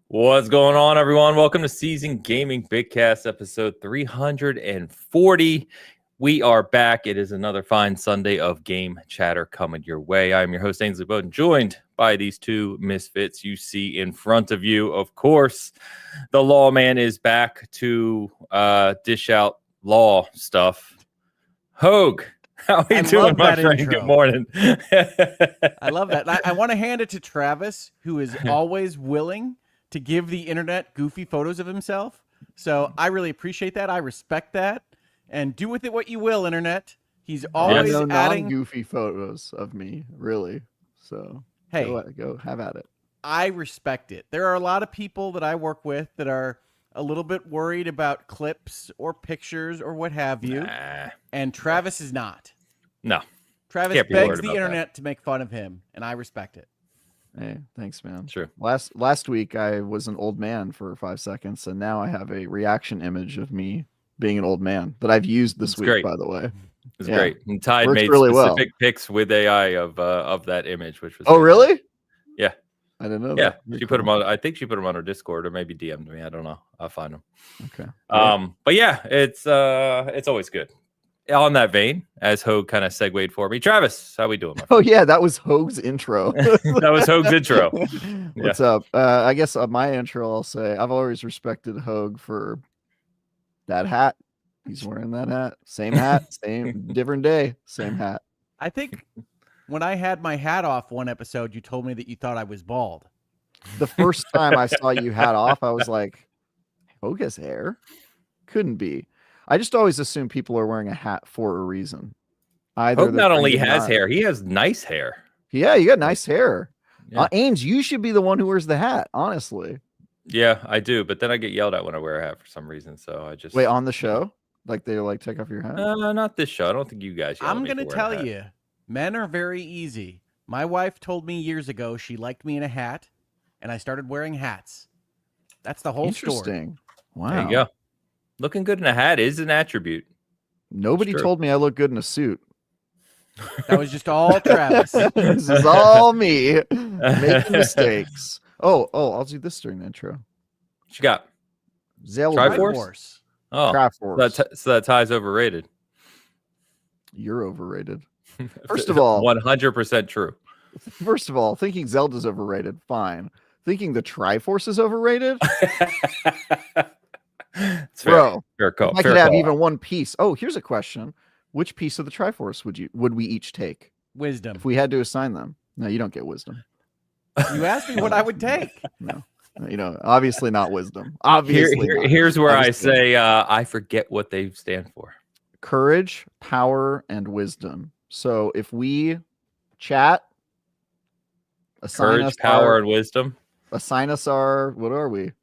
What's going on, everyone? Welcome to Season Gaming Bitcast, episode 340. We are back. It is another fine Sunday of game chatter coming your way. I'm your host, Ainsley Bowden, joined by these two misfits you see in front of you. Of course, the lawman is back to dish out law stuff. Hogue, how are you doing, my friend? Intro. Good morning. I love that. I want to hand it to Travis, who is always willing to give the internet goofy photos of himself. So I really appreciate that. I respect that. And do with it what you will, internet. He's always adding goofy photos of me, really. So hey, go have at it. I respect it. There are a lot of people that I work with that are a little bit worried about clips or pictures or what have you. Nah. And Travis is not. No. Travis begs the internet to make fun of him, and I respect it. Hey, thanks, man. Sure. Last week I was an old man for 5 seconds, and now I have a reaction image of me being an old man that I've used this week. Great. By the way, it's great. And Tide made really specific pics with AI of that image, which was really? Yeah, I didn't know. Yeah, that. she put them on. I think she put them on her Discord or maybe DM'd me. I don't know. I'll find them. Okay. But yeah, it's always good. On that vein, as Hogue kind of segued for me, Travis, how we doing? Oh yeah, that was Hogue's intro. That was Hogue's intro. What's up? I guess my intro, I'll say I've always respected Hogue for that hat. He's wearing that hat. Same hat, same different day, same hat. I think when I had my hat off one episode, you told me that you thought I was bald. The first time I saw you hat off, I was like, Hogue has hair? Couldn't be. I just always assume people are wearing a hat for a reason. Hogue not only has hair, he has nice hair. Yeah, you got nice hair. Yeah. Ains, you should be the one who wears the hat, honestly. Yeah, I do, but then I get yelled at when I wear a hat for some reason. So I just wait on the show. Like they take off your hat? Not this show. I don't think you guys. I'm gonna tell you, men are very easy. My wife told me years ago she liked me in a hat, and I started wearing hats. That's the whole story. Interesting. Wow. There you go. Looking good in a hat is an attribute. Nobody told me I look good in a suit. That was just all Travis. This is all me making mistakes. Oh, I'll do this during the intro. What you got? Zelda Triforce. Oh, Triforce. So that tie's overrated. You're overrated. First of all, 100% true. First of all, thinking Zelda's overrated, fine. Thinking the Triforce is overrated, bro. Fair call. I could have even one piece. Oh, here's a question: which piece of the Triforce would we each take? Wisdom. If we had to assign them. No, you don't get wisdom. You asked me what I would take. No. Obviously not wisdom. Obviously. Here's where I say I forget what they stand for. Courage, power, and wisdom. So if we chat, courage, power, and wisdom. Assign us our, what are we?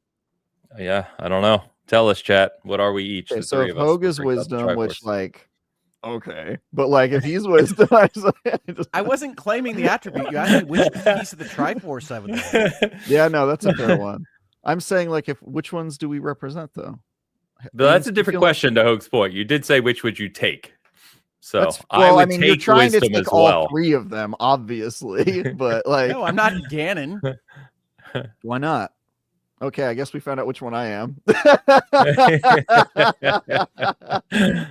Yeah, I don't know. Tell us, chat. What are we each? Okay, so if Hogue is wisdom, which okay, but if he's wisdom, I wasn't claiming the attribute. You asked me which piece of the Triforce I would like. Yeah, no, that's a fair one. I'm saying which ones do we represent though? But that's a different question to Hogue's point. You did say which would you take. So you're trying to take all three of them, obviously, but no, I'm not Ganon. Why not? Okay, I guess we found out which one I am.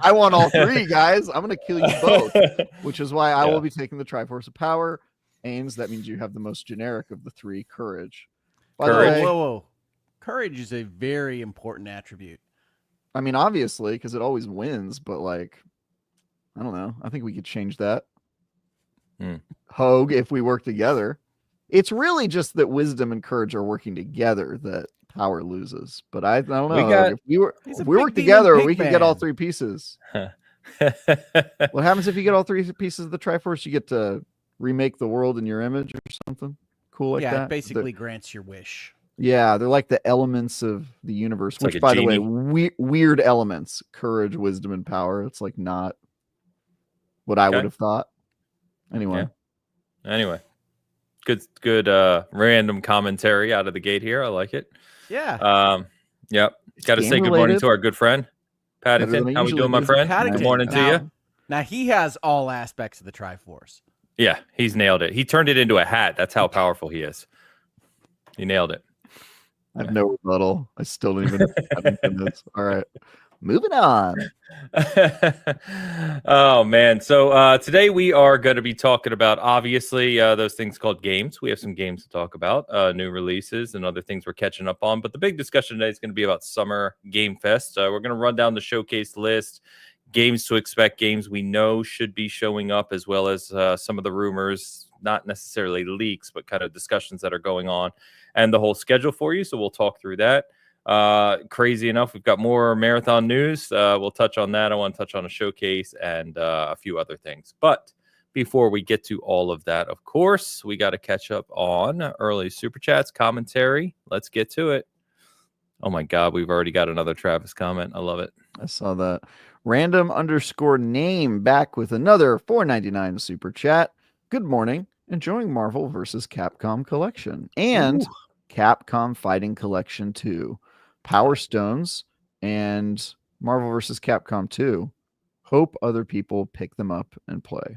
I want all three, guys. I'm going to kill you both, which is why I will be taking the Triforce of Power. Ains, that means you have the most generic of the three, Courage. Courage. Whoa. Courage is a very important attribute. I mean, obviously, because it always wins, but I don't know. I think we could change that. Hogue, if we work together. It's really just that wisdom and courage are working together that power loses. But I don't know. If we work together, we can get all three pieces. What happens if you get all three pieces of the Triforce? You get to remake the world in your image or something cool like that. Yeah, it basically grants your wish. Yeah, they're like the elements of the universe, which, by the way, weird elements: courage, wisdom, and power. It's not what I would have thought. Anyway. Good random commentary out of the gate here. I like it. Yeah. Yep. Got to say good morning to our good friend Paddington. How we doing, my friend? Paddington. Good morning to you. Now he has all aspects of the Triforce. Yeah, he's nailed it. He turned it into a hat. That's how powerful he is. He nailed it. I have no rebuttal. I still don't even haven't been this. All right. Moving on. Oh man. So today we are going to be talking about obviously those things called games. We have some games to talk about, new releases and other things we're catching up on. But the big discussion today is going to be about Summer Game Fest. We're going to run down the showcase list, games to expect, games we know should be showing up, as well as some of the rumors, not necessarily leaks, but kind of discussions that are going on, and the whole schedule for you. So we'll talk through that. Crazy enough, we've got more marathon news. We'll touch on that. I want to touch on a showcase and a few other things. But before we get to all of that, of course, we got to catch up on early super chats, commentary. Let's get to it. Oh my God, we've already got another Travis comment. I love it. I saw that. Random_name back with another $4.99 super chat. Good morning. Enjoying Marvel vs. Capcom Collection and Capcom Fighting Collection 2. Power Stones and Marvel vs. Capcom 2. Hope other people pick them up and play.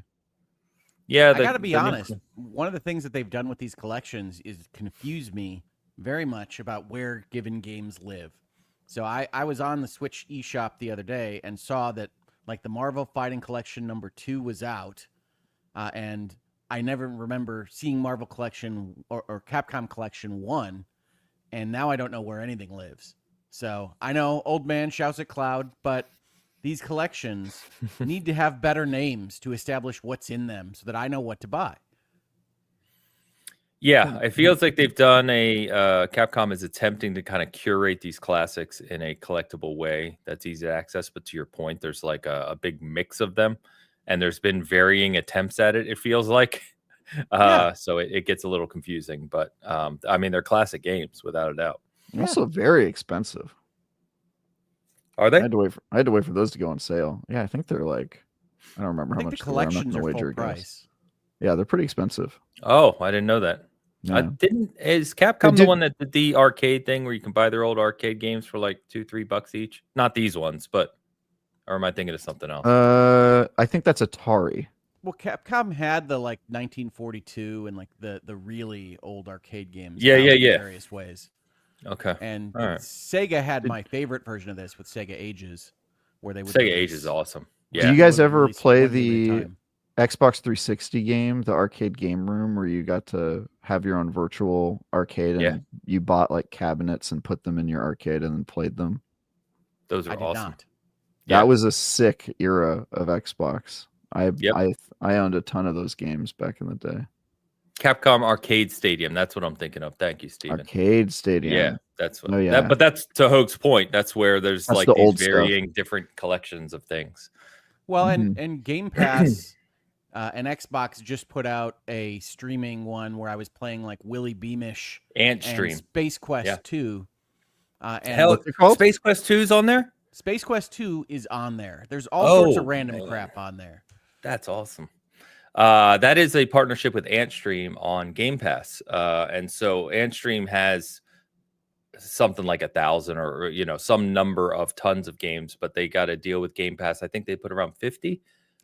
Yeah, I got to be honest. One of the things that they've done with these collections is confuse me very much about where given games live. So I was on the Switch eShop the other day and saw that like the Marvel Fighting Collection #2 was out, and I never remember seeing Marvel Collection or Capcom Collection 1, and now I don't know where anything lives. So I know old man shouts at cloud, but these collections need to have better names to establish what's in them so that I know what to buy. Yeah, it feels like they've done Capcom is attempting to kind of curate these classics in a collectible way that's easy to access. But to your point, there's like a big mix of them, and there's been varying attempts at it, it feels like. So it gets a little confusing. But I mean, they're classic games without a doubt. Also very expensive. Are they? I had to wait for those to go on sale. Yeah, I think they're like, I don't remember how much the collections they were. I'm not are gonna full wager a guess. price. Yeah, they're pretty expensive. Oh, I didn't know that. Yeah. Is Capcom the one that did the arcade thing where you can buy their old arcade games for like $2-3 each? Not these ones, but or am I thinking of something else? I think that's Atari. Well, Capcom had the like 1942 and like the really old arcade games. Yeah. In various ways. Okay. And right. Sega had my favorite version of this with Sega Ages, where they would Sega Ages is awesome. Yeah. Do you guys ever play the Xbox 360 game, the arcade game room, where you got to have your own virtual arcade and you bought like cabinets and put them in your arcade and then played them? Those are awesome. That was a sick era of Xbox. I owned a ton of those games back in the day. Capcom Arcade Stadium. That's what I'm thinking of. Thank you, Steven. Arcade Stadium. Yeah, that's what. But that's to Hoag's point. That's where there's like these varying different collections of things. Well, and Game Pass and Xbox just put out a streaming one where I was playing like Willy Beamish and Space Quest 2. And Space Quest 2 is on there? Space Quest 2 is on there. There's all sorts of random crap on there. That's awesome. That is a partnership with Antstream on Game Pass. And so Antstream has something like 1,000 or some number of tons of games, but they got a deal with Game Pass. I think they put around 50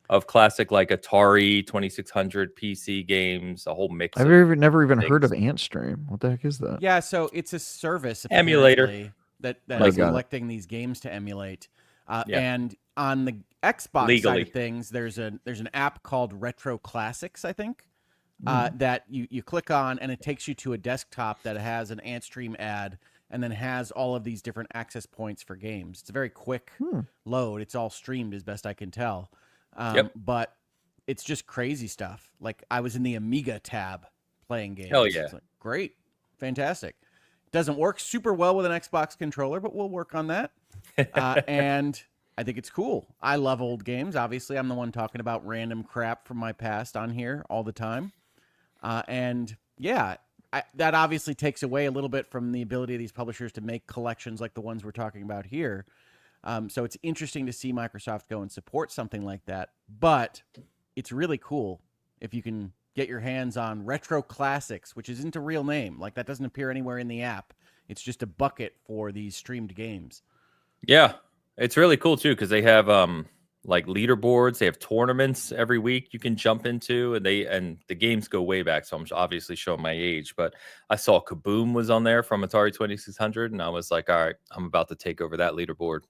of classic like Atari 2600 PC games, a whole mix. I've never even heard of Antstream. What the heck is that? Yeah, so it's a service emulator that is collecting these games to emulate. And on the Xbox side of things, there's an app called Retro Classics, I think, that you click on and it takes you to a desktop that has an Antstream ad and then has all of these different access points for games. It's a very quick load. It's all streamed as best I can tell. But it's just crazy stuff. Like I was in the Amiga tab playing games. Hell yeah. It's like, great. Fantastic. Doesn't work super well with an Xbox controller, but we'll work on that. And I think it's cool. I love old games. Obviously, I'm the one talking about random crap from my past on here all the time. And yeah, that obviously takes away a little bit from the ability of these publishers to make collections like the ones we're talking about here. So it's interesting to see Microsoft go and support something like that. But it's really cool if you can get your hands on Retro Classics, which isn't a real name. Like that doesn't appear anywhere in the app. It's just a bucket for these streamed games. Yeah, it's really cool too because they have like leaderboards. They have tournaments every week you can jump into, and the games go way back. So I'm obviously showing my age, but I saw Kaboom was on there from Atari 2600, and I was like, all right, I'm about to take over that leaderboard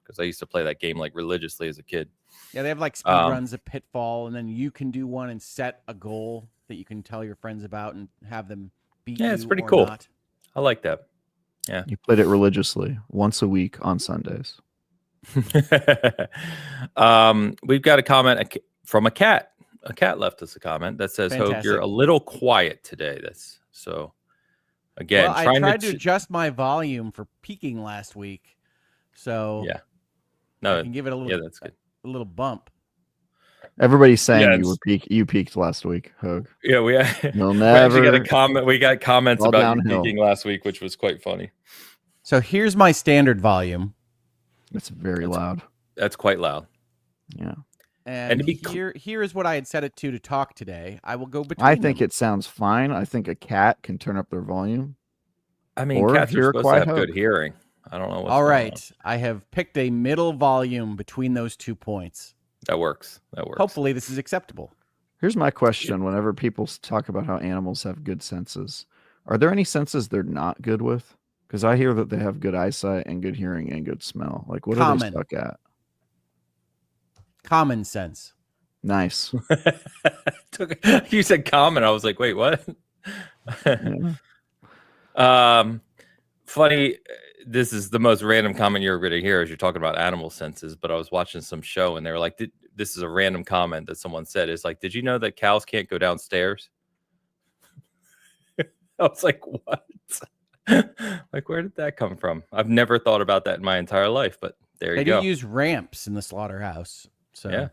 because I used to play that game like religiously as a kid. Yeah, they have like speed runs of Pitfall, and then you can do one and set a goal that you can tell your friends about and have them beat you. Yeah, it's pretty or cool. not. I like that. Yeah. You played it religiously once a week on Sundays. We've got a comment from a cat. A cat left us a comment that says, Fantastic. Hope you're a little quiet today. That's so again, Well, I tried to adjust my volume for peaking last week. So yeah. No, I can give it a little, that's good. A little bump. Everybody's saying you peaked last week, Hogue. Yeah, we You'll we actually got never a comment. We got comments all about you downhill. peaking last week, which was quite funny. So here's my standard volume. It's very loud. That's quite loud. Yeah. And here is what I had set it to talk today. I will go between I think them. it sounds fine. I think a cat can turn up their volume. I mean, Or cats are hear a supposed to quiet have good Hogue. hearing. I don't know what's All going right. on. I have picked a middle volume between those 2 points. That works. That works. Hopefully this is acceptable. Here's my question. Whenever people talk about how animals have good senses, are there any senses they're not good with? Because I hear that they have good eyesight and good hearing and good smell. Like, what are they Common. stuck at? Common sense. Nice. You said common. I was like, wait, what? Yeah. Funny. This is the most random comment you're going to hear as you're talking about animal senses. But I was watching some show and they were like, this is a random comment that someone said. It's like, did you know that cows can't go downstairs? I was like, what? Like, where did that come from? I've never thought about that in my entire life, but there you go. They do use ramps in the slaughterhouse. So Yeah.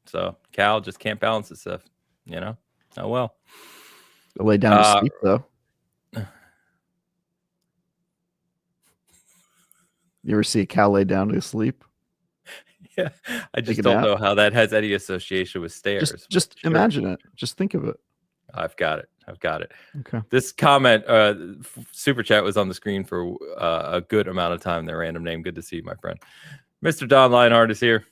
So cow just can't balance itself, you know? Oh, well. Lay down to sleep, though. You ever see a cow lay down to sleep? Yeah. I just don't know how that has any association with stairs. Just sure. imagine it. Just think of it. I've got it. Okay. This comment, super chat was on the screen for a good amount of time. Their random name. Good to see you, my friend. Mr. Don Lionheart is here.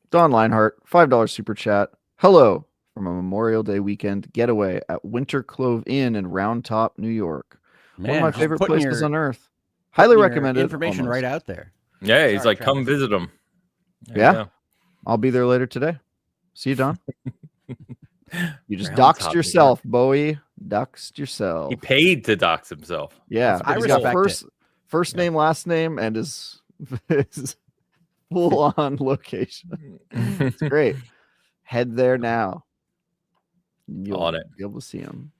Don Lionheart, $5 super chat. Hello from a Memorial Day weekend getaway at Winter Clove Inn in Round Top, New York. Man, one of my favorite places on earth. Highly recommended. Information right out there. Yeah, he's Sorry, like, come visit him. Yeah, I'll be there later today. See you, Don. You just Round doxed Top, yourself, Bowie. Doxed yourself. He paid to dox himself. Yeah, I he's got respect first name, last name, and his full on location. It's great. Head there now. You'll On it. be able to see him.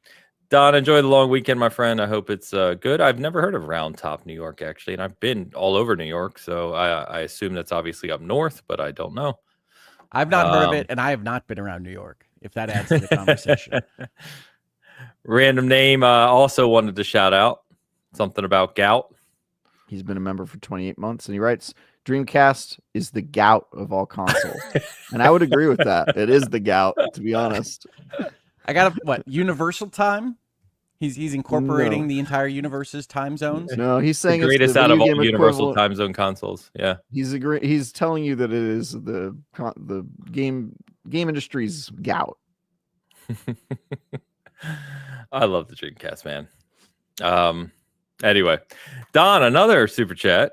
Don, enjoy the long weekend, my friend. I hope it's good. I've never heard of Round Top, New York, actually, and I've been all over New York, so I assume that's obviously up north, but I don't know. I've not heard of it, and I have not been around New York, if that adds to the conversation. Random name, also wanted to shout out something about gout. He's been a member for 28 months, and he writes, Dreamcast is the gout of all consoles. And I would agree with that. It is the gout, to be honest. I got Universal time? He's incorporating the entire universe's time zones. No, he's saying the greatest it's the out of all video game universal equivalent. time zone consoles. Yeah, He's telling you that it is the game industry's gout. I love the Dreamcast, man. Anyway, Don, another super chat.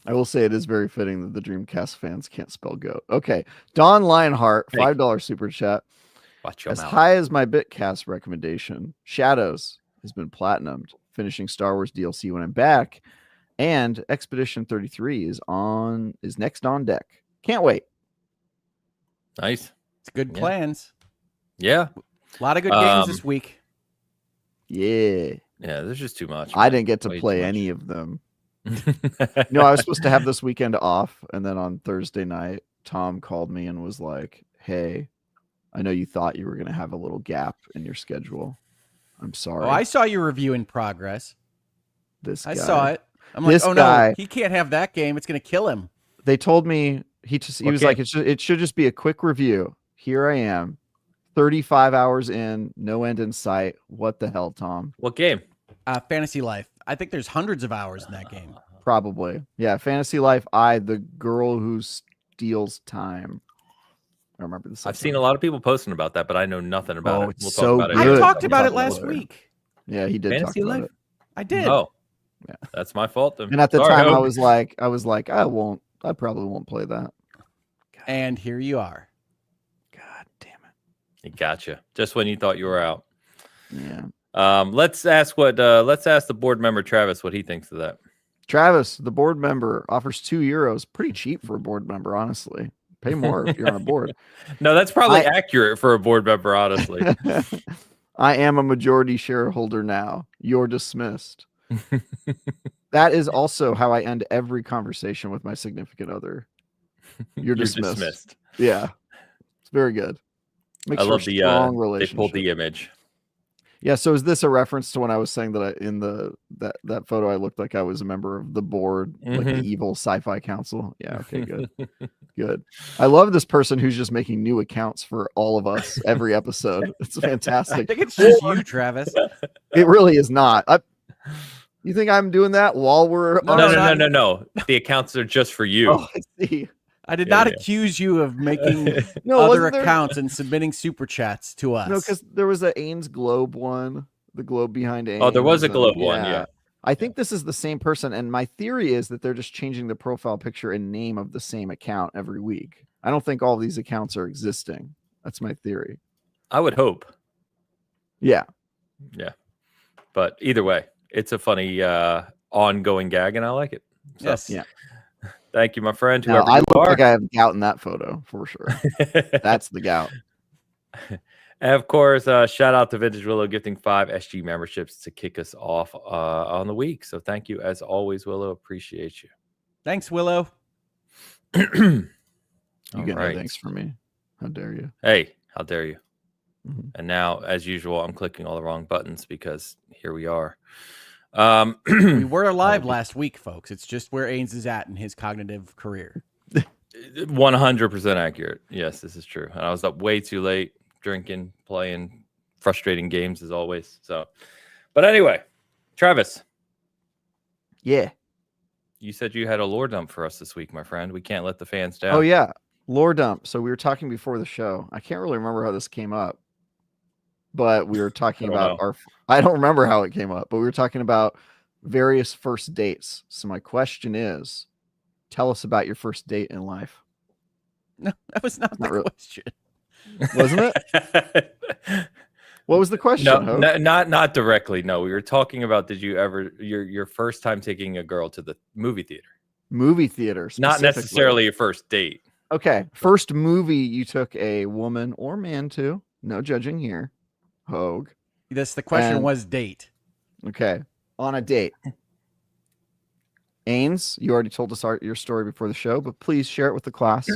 I will say it is very fitting that the Dreamcast fans can't spell goat. Okay, Don Lionheart, $5 super chat. Watch your As mouth. high as my Bitcast recommendation, Shadows has been platinumed, finishing Star Wars DLC when I'm back, and Expedition 33 is next on deck. Can't wait. Nice. It's good plans. Yeah. A lot of good games this week. Yeah. Yeah, there's just too much. I didn't get to Way play too much. any of them. No, I was supposed to have this weekend off, and then on Thursday night, Tom called me and was like, hey, I know you thought you were going to have a little gap in your schedule. I'm sorry. Oh, I saw your review in progress. I saw it. I'm like, no, he can't have that game. It's going to kill him. They told me he was like, it should just be a quick review. Here I am, 35 hours in, no end in sight. What the hell, Tom? What game? Fantasy Life. I think there's hundreds of hours in that game. Probably. Yeah, Fantasy Life, the girl who steals time. I remember this. I've seen a lot of people posting about that, but I know nothing about it. It's We'll so talk about it. good. I talked about it Talk last about it. week. Yeah, he did Fantasy talk about Life? it. I did. Oh, Yeah. That's my fault. Then. And at the Sorry, time, Hope. I was like, I probably won't play that. And here you are. God damn it. He gotcha. Just when you thought you were out. Yeah. Let's ask the board member Travis what he thinks of that. Travis, the board member, offers €2. Pretty cheap for a board member, honestly. Pay more if you're on a board. No, that's probably accurate for a board member, honestly. I am a majority shareholder now. You're dismissed. That is also how I end every conversation with my significant other. You're dismissed. Yeah. It's very good. Makes I love for a strong they relationship. pulled the image. Yeah, so is this a reference to when I was saying that in that photo I looked like I was a member of the board, like the evil sci-fi council? Yeah, okay, good. Good. I love this person who's just making new accounts for all of us every episode. It's fantastic. I think it's just you, Travis. It really is not. You think I'm doing that while we're No. The accounts are just for you. Oh, I see. I did not accuse you of making No, other accounts and submitting super chats to us. No, because there was a Ains Globe one, the globe behind Ains. Oh, there was a Globe one, yeah. I think this is the same person, and my theory is that they're just changing the profile picture and name of the same account every week. I don't think all these accounts are existing. That's my theory. I would hope. Yeah. Yeah. But either way, it's a funny ongoing gag, and I like it. So, yes. Yeah. Thank you, my friend. Now, I look like I have gout in that photo for sure. That's the gout. And of course, shout out to Vintage Willow gifting 5 SG memberships to kick us off on the week. So thank you as always, Willow. Appreciate you. Thanks, Willow. You get no thanks from me. How dare you? Hey, how dare you? Mm-hmm. And now, as usual, I'm clicking all the wrong buttons because here we are. We were live last week, folks. It's just where Ains is at in his cognitive career. 100% accurate. Yes, this is true. And I was up way too late, drinking, playing frustrating games as always. So, but anyway, Travis. Yeah. You said you had a lore dump for us this week, my friend. We can't let the fans down. Oh, yeah. Lore dump. So we were talking before the show. I can't really remember how this came up, but we were talking about I don't remember how it came up, but we were talking about various first dates. So my question is, tell us about your first date in life. No, that was not the question. Wasn't it? What was the question? No, not directly. No, we were talking about, did you ever, your first time taking a girl to the movie theater? Movie theater. Not necessarily your first date. Okay. First movie you took a woman or man to. No judging here. Hogue. Yes, the question was date. Okay. On a date. Ains, you already told us your story before the show, but please share it with the class.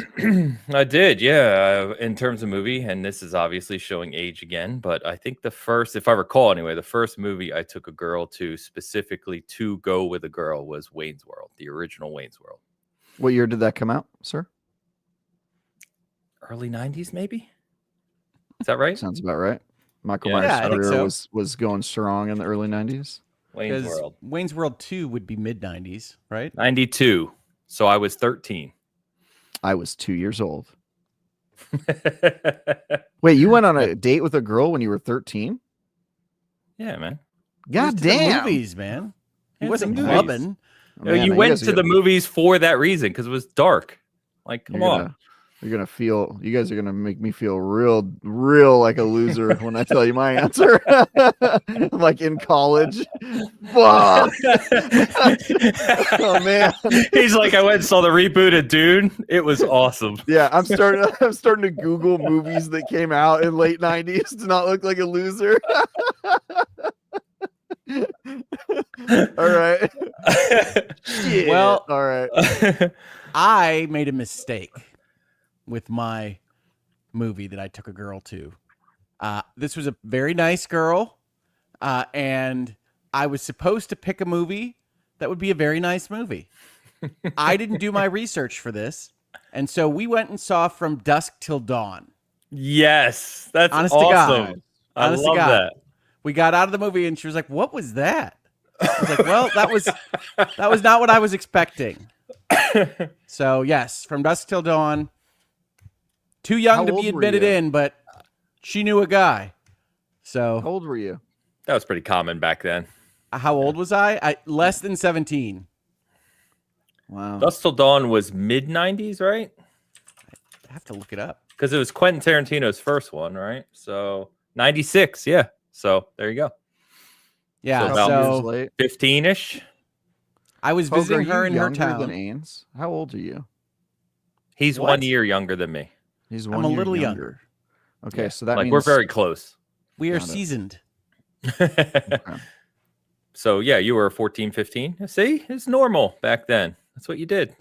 I did, yeah. In terms of movie, and this is obviously showing age again, but I think the first, if I recall anyway, the first movie I took a girl to specifically to go with a girl was Wayne's World, the original Wayne's World. What year did that come out, sir? Early 90s, maybe? Is that right? Sounds about right. Michael Myers' career was going strong in the early 90s. Wayne's World 2 would be mid-90s, right? 92. So I was 13. I was 2 years old. Wait, you went on a date with a girl when you were 13? Yeah, man. God damn. Movies, man. He wasn't clubbing. Oh, you went to the movies for that reason, because it was dark. Like, come on. You guys are gonna make me feel real like a loser when I tell you my answer. I'm like in college. Fuck. Oh man. He's like, I went and saw the reboot of Dune. It was awesome. Yeah, I'm starting to Google movies that came out in late 90s to not look like a loser. All right. Shit. Well, all right. I made a mistake with my movie that I took a girl to. This was a very nice girl, and I was supposed to pick a movie that would be a very nice movie. I didn't do my research for this, and so we went and saw From Dusk Till Dawn. Yes, that's Honest awesome. to God. I love that. We got out of the movie, and she was like, "What was that?" I was like, "Well, that was not what I was expecting." So yes, From Dusk Till Dawn. Too young How to old be were admitted you? in, but she knew a guy. So How old were you? That was pretty common back then. how old was I? Less than 17. Wow. Dusk Till Dawn was mid-90s, right? I have to look it up. Because it was Quentin Tarantino's first one, right? So 96, yeah. So there you go. Yeah, So about years so late. 15-ish. I was Hogue, visiting are her you in her younger than town. Ains? How old are you? He's What? 1 year younger than me. He's I'm one a year little younger. Okay, Yeah. so that like means we're very close. We are Got it. seasoned. So yeah, you were 14, 15. See, it's normal back then. That's what you did.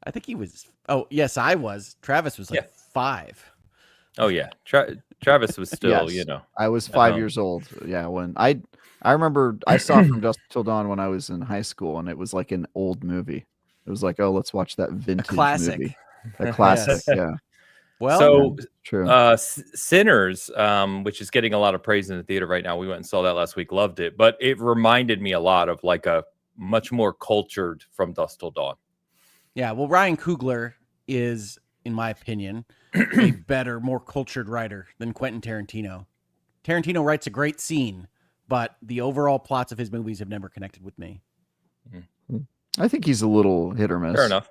I think he was. Oh, yes, I was. Travis was like Yeah. 5. Oh yeah, Travis was still, Yes. you know. I was 5 Um, years old. Yeah, when I remember I saw From Dusk Till Dawn when I was in high school, and it was like an old movie. It was like, oh, let's watch that vintage classic. movie. A classic, Yes. yeah. Well, so True. Sinners, which is getting a lot of praise in the theater right now. We went and saw that last week, loved it, but it reminded me a lot of like a much more cultured From Dusk Till Dawn. yeah. Well, Ryan Coogler is, in my opinion, a better, more cultured writer than Quentin Tarantino. Tarantino writes a great scene, but the overall plots of his movies have never connected with me. I think he's a little hit or miss. Fair enough.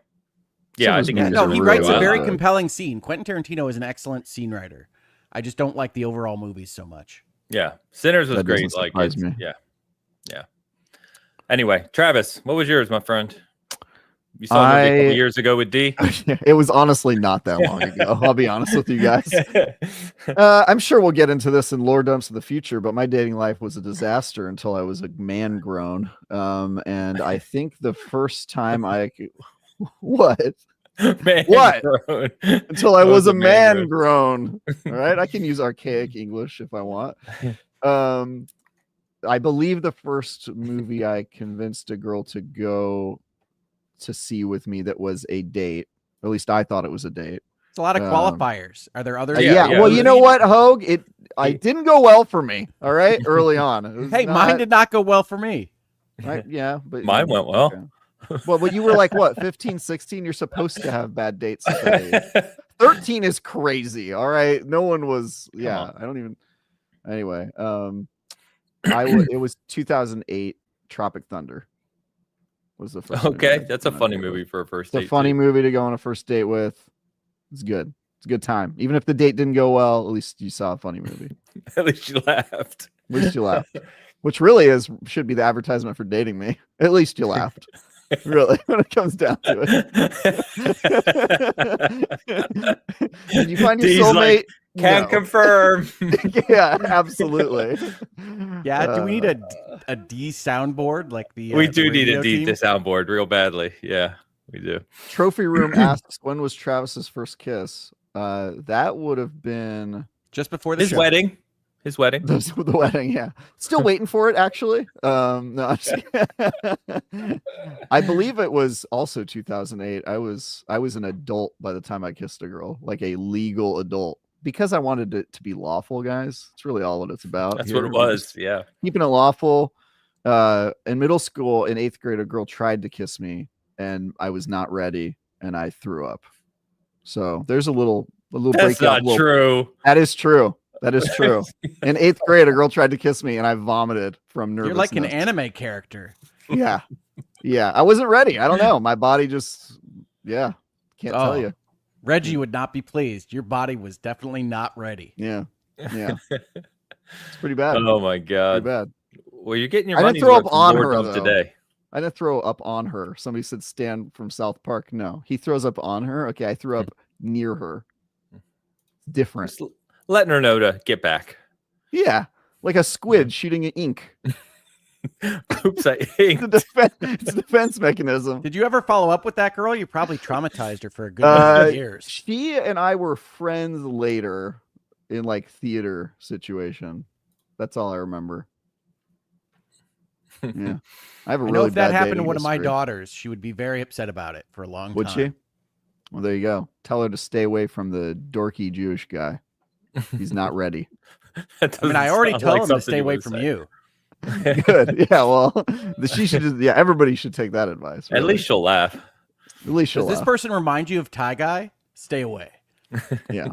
Some Yeah, of I his think movies No, are he really writes a very good. compelling scene. Quentin Tarantino is an excellent scene writer. I just don't like the overall movies so much. Yeah, Sinners was That great. doesn't Like, surprise me. yeah. Anyway, Travis, what was yours, my friend? You saw a movie a couple years ago with D. It was honestly not that long ago. I'll be honest with you guys. I'm sure we'll get into this in lore dumps of the future, but my dating life was a disaster until I was a man grown. And I think the first time what? Man What? grown. Until I was a man grown. grown. All right. I can use archaic English if I want. I believe the first movie I convinced a girl to go to see with me that was a date. Or at least I thought it was a date. It's a lot of qualifiers. Are there others? Yeah, Well, you know what, Hogue? I didn't go well for me. All right, early on. It was Hey, mine did not go well for me. Right, yeah, but Mine went well. Okay. Well, but you were like what, 15, 16? You're supposed to have bad dates at that age. 13 is crazy. All right, no one was. Yeah, on. I don't even. Anyway, it was 2008. Tropic Thunder was the first. Okay, that's a funny movie for a first date. It's a funny movie to go on a first date with. It's good. It's a good time. Even if the date didn't go well, at least you saw a funny movie. At least you laughed. At least you laughed. Which really should be the advertisement for dating me. At least you laughed. Really, when it comes down to it. Did you find your D's soulmate? like, can't No. confirm. Yeah, absolutely. Yeah, do we need a D soundboard like the? We the do need radio a D team? to soundboard real badly. Yeah, we do. Trophy Room asks, when was Travis's first kiss? That would have been Just before the His show. wedding. His wedding. the wedding. Yeah, still waiting for it. Actually, no, I'm just I believe it was also 2008. I was an adult by the time I kissed a girl, like a legal adult, because I wanted it to be lawful, guys. It's really all what it's about. That's here. what it We're was. just Yeah. keeping it lawful. In middle school, in 8th grade, a girl tried to kiss me, and I was not ready, and I threw up. So there's a little That's breakout. not true. That is true. That is true. In 8th grade, a girl tried to kiss me, and I vomited from nervousness. You're like an anime character. Yeah. Yeah. I wasn't ready. I don't know. My body just, can't tell you. Reggie would not be pleased. Your body was definitely not ready. Yeah. Yeah. It's pretty bad. Oh my Pretty god. bad. Well, you're getting your I didn't money's throw worth up from on Lord her, Dump though. today. I didn't throw up on her. Somebody said Stan from South Park. No, he throws up on her. Okay. I threw up near her. Different. Just letting her know to get back. Yeah. Like a squid shooting ink. Oops, I inked. It's a defense mechanism. Did you ever follow up with that girl? You probably traumatized her for a good number of years. She and I were friends later in like theater situation. That's all I remember. Yeah. I have a I really know if that bad happened to dating one of my history. daughters, she would be very upset about it for a long Would time. she? Well, there you go. Tell her to stay away from the dorky Jewish guy. He's not ready. I mean, I already told him to stay away from you. Good. Yeah, well, she should just, everybody should take that advice. At really. least she'll laugh. At least she'll Does this laugh. person remind you of Tie Guy? Stay away. Yeah.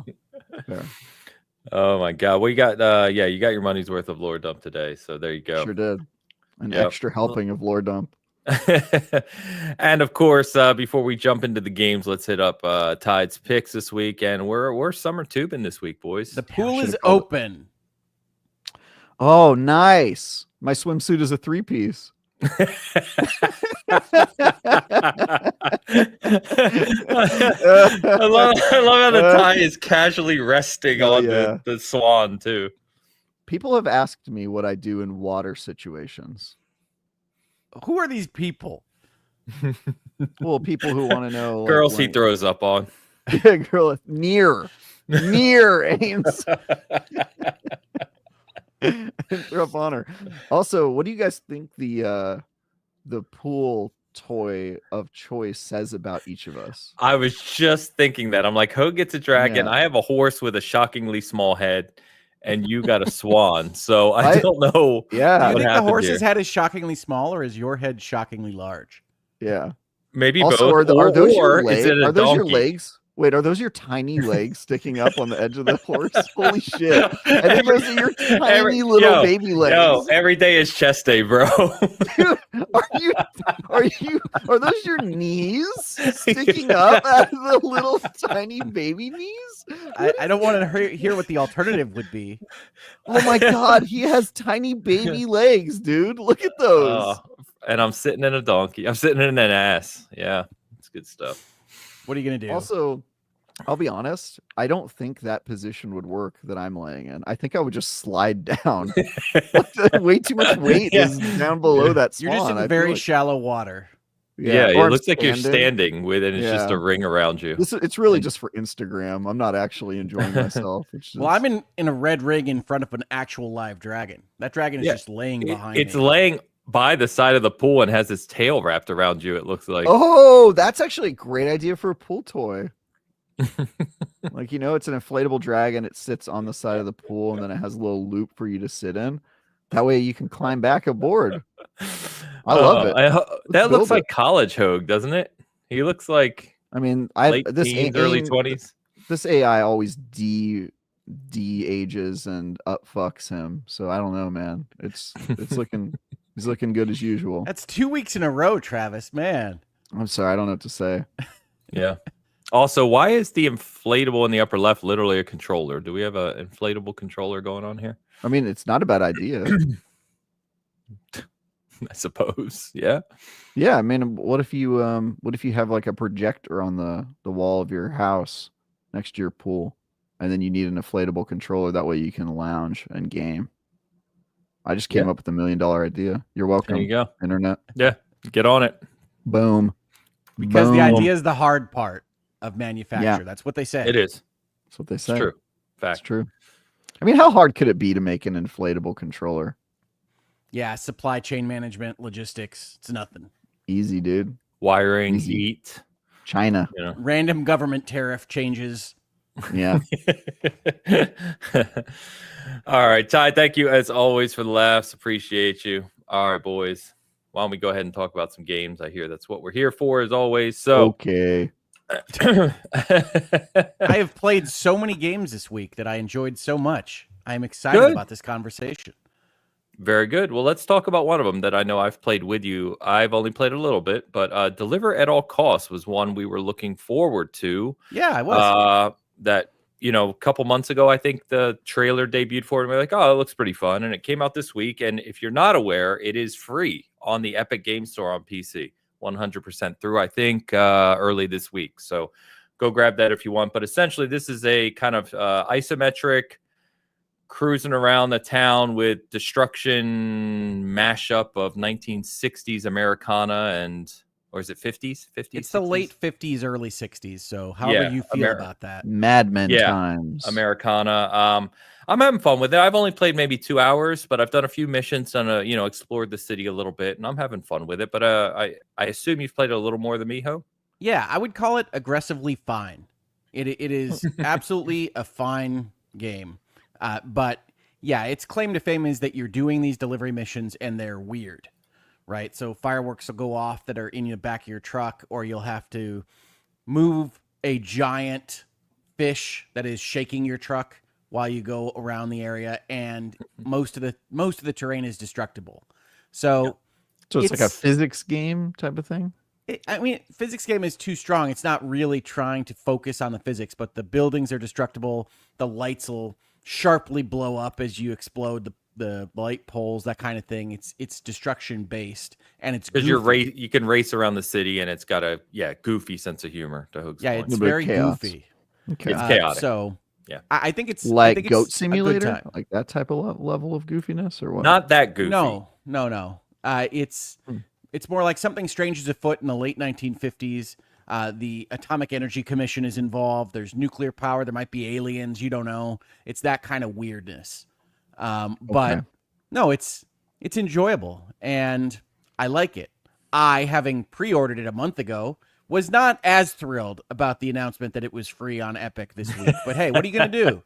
Fair. Oh my God. Well, you got you got your money's worth of lore dump today. So there you go. Sure did. An Yep. extra helping of lore dump. And of course, before we jump into the games, let's hit up Tide's picks this week. And we're summer tubing this week, boys. The pool is open. Oh, nice. My swimsuit is a 3-piece. I love how the tie is casually resting on the swan too. People have asked me what I do in water situations. Who are these people? Well, people who want to know. Girls he throws up on. Girl, near Ames. Throw up on her. Also, what do you guys think the pool toy of choice says about each of us? I was just thinking that. I'm like, Hogue gets a dragon. I have a horse with a shockingly small head, and you got a swan. So I don't know. Yeah. Do you think the horse's head is shockingly small, or is your head shockingly large? Yeah. Maybe also, both. Are those your donkey? Legs? Wait, are those your tiny legs sticking up on the edge of the horse? Holy shit. I think those are your tiny little baby legs. Yo, every day is chest day, bro. Dude, are those your knees sticking up out of the little tiny baby knees? I don't want to hear what the alternative would be. Oh my God, he has tiny baby legs, dude. Look at those. And I'm sitting in a donkey. I'm sitting in an ass. Yeah, it's good stuff. What are you going to do? Also, I'll be honest, I don't think that position would work that I'm laying in. I think I would just slide down. Way too much weight is down below that swan. You're just in very shallow water. Yeah, it looks like you're standing with it. And it's just a ring around you. It's really just for Instagram. I'm not actually enjoying myself. Well, I'm in a red rig in front of an actual live dragon. That dragon is just laying behind me. It's laying by the side of the pool and has its tail wrapped around you, it looks like. Oh, that's actually a great idea for a pool toy. Like, it's an inflatable dragon. It sits on the side of the pool, and then it has a little loop for you to sit in. That way you can climb back aboard. I love it. That looks like college Hogue, doesn't it? He looks like late teens, early 20s. This AI always de-ages and up-fucks him. So I don't know, man. It's looking... He's looking good as usual. That's 2 weeks in a row, Travis. Man. I'm sorry. I don't know what to say. Yeah. Also, why is the inflatable in the upper left literally a controller? Do we have an inflatable controller going on here? I mean, it's not a bad idea. I suppose. Yeah. Yeah. I mean, what if you have like a projector on the wall of your house next to your pool, and then you need an inflatable controller? That way you can lounge and game. I just came up with $1 million idea. You're welcome. There you go. Internet. Yeah. Get on it. Boom. Because the idea is the hard part of manufacture. Yeah. That's what they say. It is. That's what they say. It's true. Fact. It's true. I mean, how hard could it be to make an inflatable controller? Yeah. Supply chain management, logistics. It's nothing. Easy, dude. Wiring, heat. China. Random government tariff changes. Yeah. All right, Ty, thank you as always for the laughs. Appreciate you. All right, boys. Why don't we go ahead and talk about some games? I hear that's what we're here for as always. So okay. I have played so many games this week that I enjoyed so much. I am excited about this conversation. Very good. Well, let's talk about one of them that I know I've played with you. I've only played a little bit, but Deliver at All Costs was one we were looking forward to. Yeah, I was. That, a couple months ago, I think the trailer debuted for it. And we're like, oh, it looks pretty fun. And it came out this week. And if you're not aware, it is free on the Epic Game Store on PC, 100% through, I think, early this week. So go grab that if you want. But essentially, this is a kind of isometric cruising around the town with destruction mashup of 1960s Americana or is it 50s? It's 60s? The late 50s, early 60s. So however you feel about that. Mad Men times. Americana. I'm having fun with it. I've only played maybe 2 hours, but I've done a few missions and explored the city a little bit, and I'm having fun with it. But I assume you've played it a little more than me, Ho? Yeah, I would call it aggressively fine. It is absolutely a fine game. But yeah, its claim to fame is that you're doing these delivery missions and they're weird. Right, so fireworks will go off that are in the back of your truck, or you'll have to move a giant fish that is shaking your truck while you go around the area, and most of the terrain is destructible. So it's like a physics game type of thing. I mean, physics game is too strong. It's not really trying to focus on the physics, but the buildings are destructible. The lights will sharply blow up as you explode the light poles, that kind of thing. It's destruction based, and it's because you can race around the city, and it's got a goofy sense of humor. To Hoog's point. It's very goofy. Okay. It's chaotic. So yeah, I think it's like I think Goat it's Simulator, like that type of level of goofiness, or what? Not that goofy. No. It's more like Something Strange is afoot in the late 1950s. The Atomic Energy Commission is involved. There's nuclear power. There might be aliens. You don't know. It's that kind of weirdness. But no, it's enjoyable, and I like it. I, having pre-ordered it a month ago, was not as thrilled about the announcement that it was free on Epic this week. But hey, what are you going to do?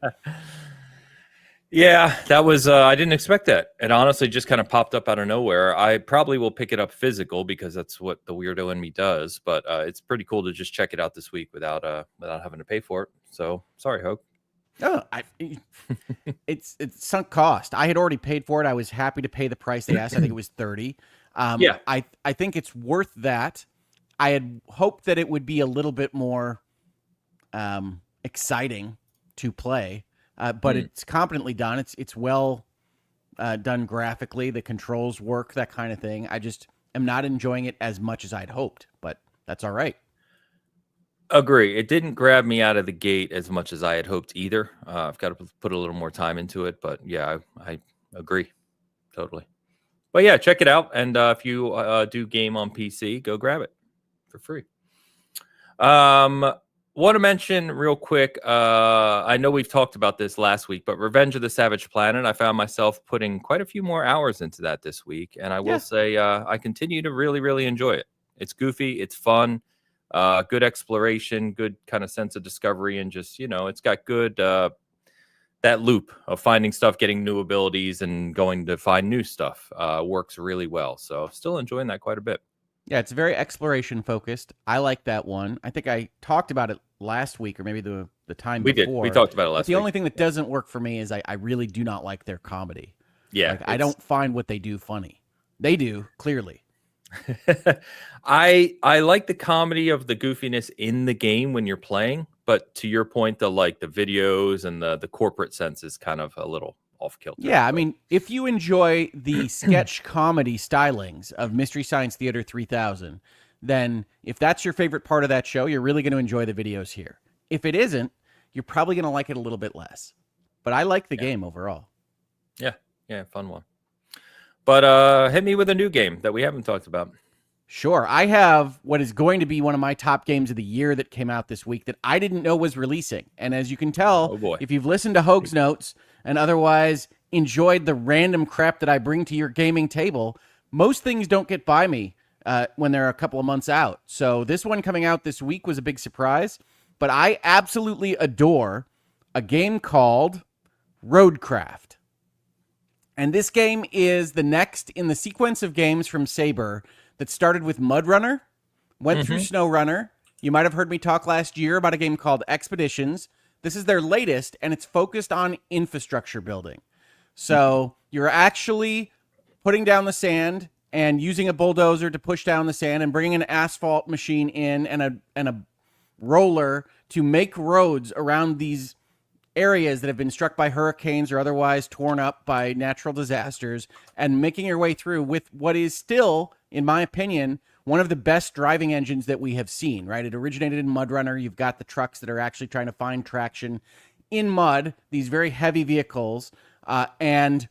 Yeah, that was, I didn't expect that. It honestly just kind of popped up out of nowhere. I probably will pick it up physical because that's what the weirdo in me does. But it's pretty cool to just check it out this week without having to pay for it. So sorry, Hope. No, it's sunk cost. I had already paid for it. I was happy to pay the price they asked. I think it was $30. I think it's worth that. I had hoped that it would be a little bit more exciting to play. But it's competently done. It's well done graphically. The controls work, that kind of thing. I just am not enjoying it as much as I'd hoped, but that's all right. Agree. It didn't grab me out of the gate as much as I had hoped either. I've got to put a little more time into it, but yeah, I agree totally. But yeah, check it out. And if you do game on PC, go grab it for free. Want to mention real quick, I know we've talked about this last week, but Revenge of the Savage Planet, I found myself putting quite a few more hours into that this week. And I will say I continue to really, really enjoy it. It's goofy. It's fun. Good exploration, good kind of sense of discovery. And just, it's got good, that loop of finding stuff, getting new abilities, and going to find new stuff works really well. So still enjoying that quite a bit. Yeah, it's very exploration focused. I like that one. I think I talked about it last week, or maybe the time we before. We talked about it last week. The only thing that doesn't work for me is I really do not like their comedy. Yeah. I don't find what they do funny. They do, clearly. I like the comedy of the goofiness in the game when you're playing, but to your point, the videos and the corporate sense is kind of a little off kilter. Yeah, I mean, if you enjoy the sketch comedy stylings of Mystery Science Theater 3000, then if that's your favorite part of that show, you're really going to enjoy the videos here. If it isn't, you're probably going to like it a little bit less. But I like the game overall. Yeah, fun one. But hit me with a new game that we haven't talked about. Sure. I have what is going to be one of my top games of the year that came out this week that I didn't know was releasing. And as you can tell, if you've listened to Hoag's Notes and otherwise enjoyed the random crap that I bring to your gaming table, most things don't get by me when they're a couple of months out. So this one coming out this week was a big surprise. But I absolutely adore a game called Roadcraft. And this game is the next in the sequence of games from Saber that started with Mud Runner, went through Snow Runner. You might have heard me talk last year about a game called Expeditions. This is their latest, and it's focused on infrastructure building. So you're actually putting down the sand and using a bulldozer to push down the sand and bringing an asphalt machine in and a roller to make roads around these areas that have been struck by hurricanes or otherwise torn up by natural disasters, and making your way through with what is still, in my opinion, one of the best driving engines that we have seen, right? It originated in Mud Runner. You've got the trucks that are actually trying to find traction in mud, these very heavy vehicles, and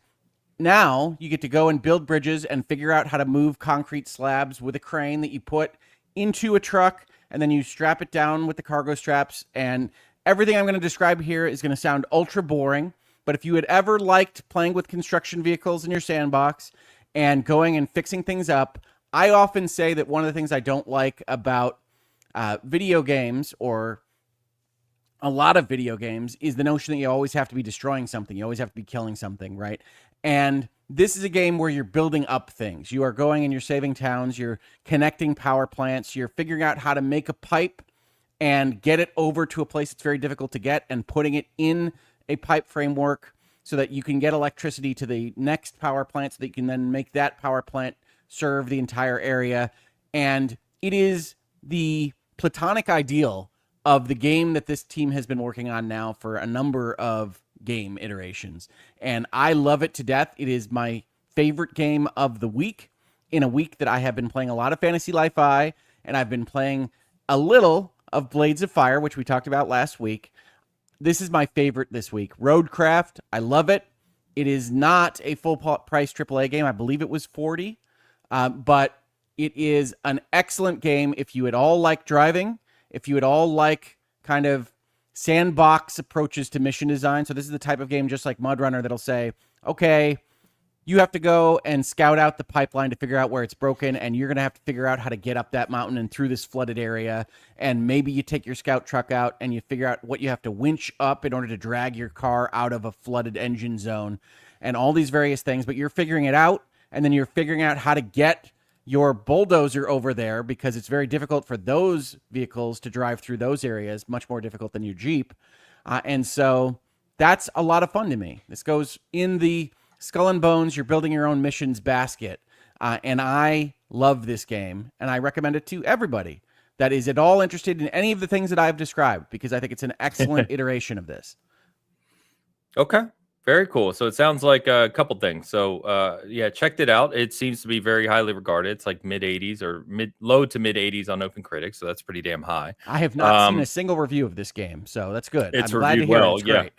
now you get to go and build bridges and figure out how to move concrete slabs with a crane that you put into a truck, and then you strap it down with the cargo straps. And everything I'm going to describe here is going to sound ultra boring, but if you had ever liked playing with construction vehicles in your sandbox and going and fixing things up, I often say that one of the things I don't like about video games, or a lot of video games, is the notion that you always have to be destroying something. You always have to be killing something, right? And this is a game where you're building up things. You are going and you're saving towns. You're connecting power plants. You're figuring out how to make a pipe and get it over to a place that's very difficult to get and putting it in a pipe framework so that you can get electricity to the next power plant so that you can then make that power plant serve the entire area. And it is the platonic ideal of the game that this team has been working on now for a number of game iterations. And I love it to death. It is my favorite game of the week in a week that I have been playing a lot of Fantasy Life I, and I've been playing a little of Blades of Fire, which we talked about last week. This is my favorite this week. Roadcraft, I love it. It is not a full price AAA game. I believe it was 40, but it is an excellent game if you at all like driving, if you at all like kind of sandbox approaches to mission design. So this is the type of game just like Mud Runner that'll say, okay, you have to go and scout out the pipeline to figure out where it's broken, and you're going to have to figure out how to get up that mountain and through this flooded area. And maybe you take your scout truck out and you figure out what you have to winch up in order to drag your car out of a flooded engine zone and all these various things. But you're figuring it out, and then you're figuring out how to get your bulldozer over there because it's very difficult for those vehicles to drive through those areas, much more difficult than your Jeep. And so that's a lot of fun to me. This goes in the Skull and Bones, you're building your own missions basket. And I love this game, and I recommend it to everybody that is at all interested in any of the things that I've described, because I think it's an excellent iteration of this. Okay. Very cool. So it sounds like a couple things. So yeah, checked it out. It seems to be very highly regarded. It's like mid 80s or low to mid 80s on Open Critics. So that's pretty damn high. I have not seen a single review of this game, so that's good. It's I'm glad to reviewed hear well. it's Yeah. great.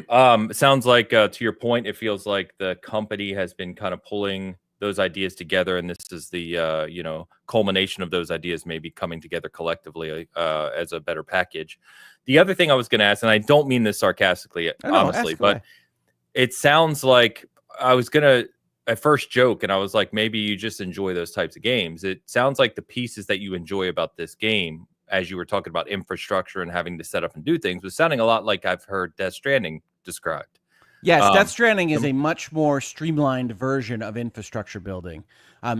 It sounds like to your point, it feels like the company has been kind of pulling those ideas together, and this is the culmination of those ideas maybe coming together collectively as a better package. The other thing I was going to ask, and I don't mean this sarcastically, honestly, but it sounds like I was going to at first joke, and I was like, maybe you just enjoy those types of games. It sounds like the pieces that you enjoy about this game, as you were talking about infrastructure and having to set up and do things, was sounding a lot like I've heard Death Stranding described. Yes, Death Stranding is a much more streamlined version of infrastructure building.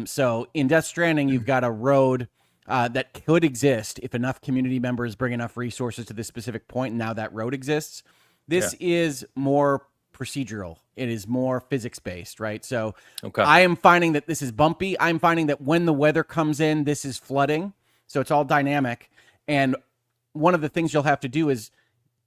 So in Death Stranding, you've got a road that could exist if enough community members bring enough resources to this specific point, and now that road exists. This is more procedural. It is more physics-based, right? So I am finding that this is bumpy. I'm finding that when the weather comes in, this is flooding. So it's all dynamic. And one of the things you'll have to do is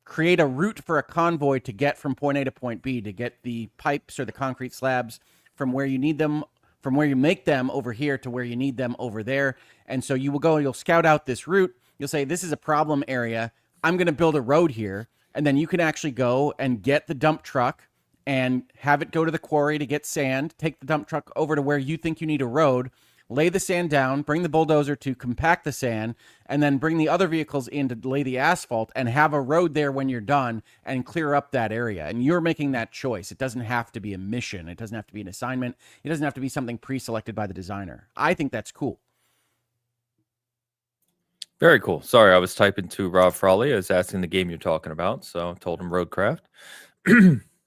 create a route for a convoy to get from point A to point B, to get the pipes or the concrete slabs from where you need them, from where you make them over here to where you need them over there. And so you will go, you'll scout out this route. You'll say, this is a problem area. I'm going to build a road here. And then you can actually go and get the dump truck and have it go to the quarry to get sand, take the dump truck over to where you think you need a road, lay the sand down, bring the bulldozer to compact the sand, and then bring the other vehicles in to lay the asphalt and have a road there when you're done and clear up that area. And you're making that choice. It doesn't have to be a mission. It doesn't have to be an assignment. It doesn't have to be something pre-selected by the designer. I think that's cool. Very cool. Sorry, I was typing to Rob Frawley. I was asking the game you're talking about, so I told him Roadcraft.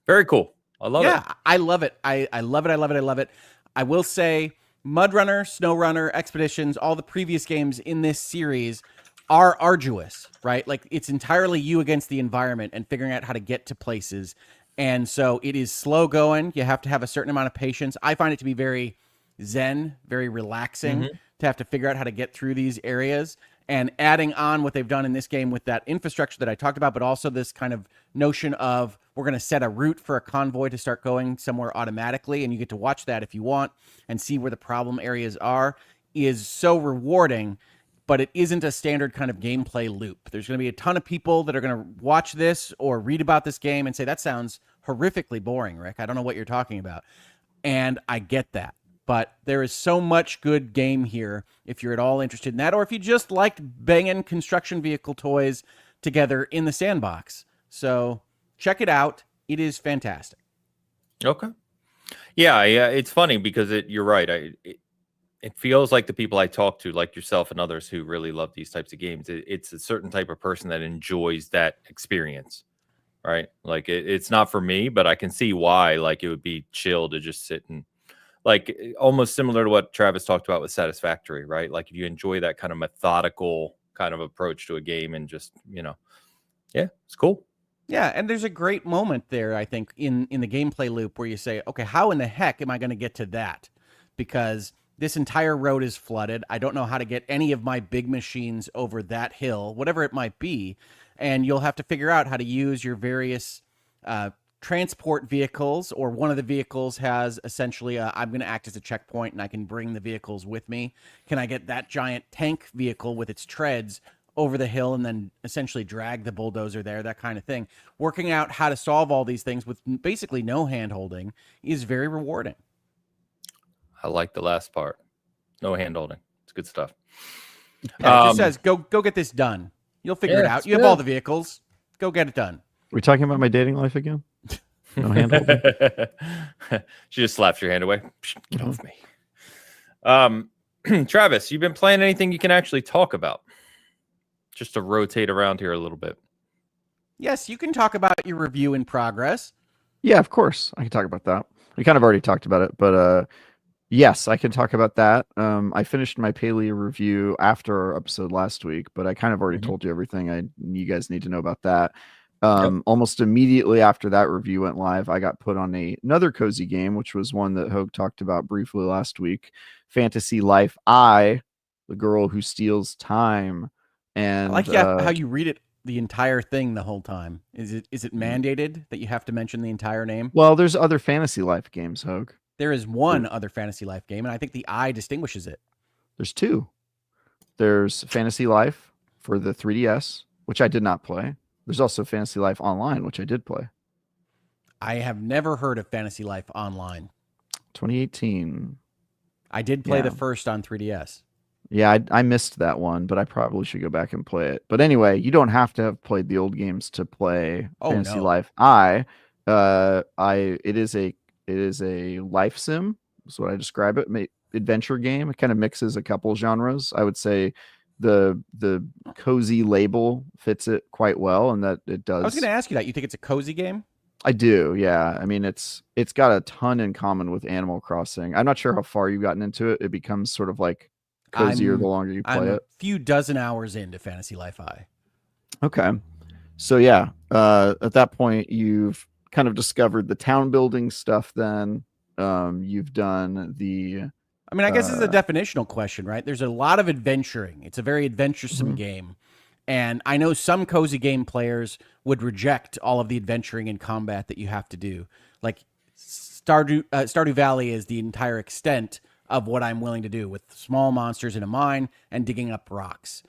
Very cool. I love it. Yeah, I love it. I love it. I love it. I love it. I will say Mud Runner, Snow Runner, Expeditions, all the previous games in this series are arduous, right? Like, it's entirely you against the environment and figuring out how to get to places. And so it is slow going. You have to have a certain amount of patience. I find it to be very zen, very relaxing to have to figure out how to get through these areas. And adding on what they've done in this game with that infrastructure that I talked about, but also this kind of notion of we're going to set a route for a convoy to start going somewhere automatically, and you get to watch that if you want and see where the problem areas are, is so rewarding, but it isn't a standard kind of gameplay loop. There's going to be a ton of people that are going to watch this or read about this game and say, that sounds horrifically boring, Rick. I don't know what you're talking about. And I get that. But there is so much good game here if you're at all interested in that, or if you just liked banging construction vehicle toys together in the sandbox. So check it out. It is fantastic. Okay. Yeah, it's funny because you're right. It feels like the people I talk to, like yourself and others who really love these types of games, it's a certain type of person that enjoys that experience, right? Like it's not for me, but I can see why. Like it would be chill to just sit and, like, almost similar to what Travis talked about with Satisfactory, right? Like if you enjoy that kind of methodical kind of approach to a game, and just, yeah, it's cool. Yeah, and there's a great moment there, I think, in the gameplay loop where you say, okay, how in the heck am I going to get to that? Because this entire road is flooded. I don't know how to get any of my big machines over that hill, whatever it might be. And you'll have to figure out how to use your various transport vehicles, or one of the vehicles has essentially I'm going to act as a checkpoint and I can bring the vehicles with me. Can I get that giant tank vehicle with its treads over the hill and then essentially drag the bulldozer there, that kind of thing? Working out how to solve all these things with basically no hand-holding is very rewarding. I like the last part. No hand-holding. It's good stuff. Yeah, it just says, go get this done. You'll figure it out. You have all the vehicles. Go get it done. Are we talking about my dating life again? No hand-holding? She just slaps your hand away. Get off me. Travis, you've been playing anything you can actually talk about? Just to rotate around here a little bit. Yes, you can talk about your review in progress. Yeah, of course. I can talk about that. We kind of already talked about it, but yes, I can talk about that. I finished my Paleo review after our episode last week, but I kind of already told you everything you guys need to know about that. Almost immediately after that review went live, I got put on another cozy game, which was one that Hogue talked about briefly last week, Fantasy Life I, the girl who steals time. And I like how you read it, the entire thing, the whole time. Is it mandated that you have to mention the entire name? Well, there's other Fantasy Life games, Hogue. There is one other Fantasy Life game, and I think the I distinguishes it. There's two. There's Fantasy Life for the 3DS, which I did not play. There's also Fantasy Life Online, which I did play. I have never heard of Fantasy Life Online. 2018. I did play the first on 3DS. Yeah, I missed that one, but I probably should go back and play it. But anyway, you don't have to have played the old games to play Fantasy Life it is a life sim. That's what I describe it. Adventure game. It kind of mixes a couple genres. I would say the cozy label fits it quite well, and that it does. I was going to ask you that. You think it's a cozy game? I do, yeah. I mean, it's got a ton in common with Animal Crossing. I'm not sure how far you've gotten into it. It becomes sort of like cozier the longer you play it. A few dozen hours into Fantasy Life I. Okay. So yeah, at that point you've kind of discovered the town building stuff. Then you've done the. I mean, I guess this is a definitional question, right? There's a lot of adventuring. It's a very adventuresome game. And I know some cozy game players would reject all of the adventuring and combat that you have to do. Like Stardew Valley is the entire extent of what I'm willing to do with small monsters in a mine and digging up rocks.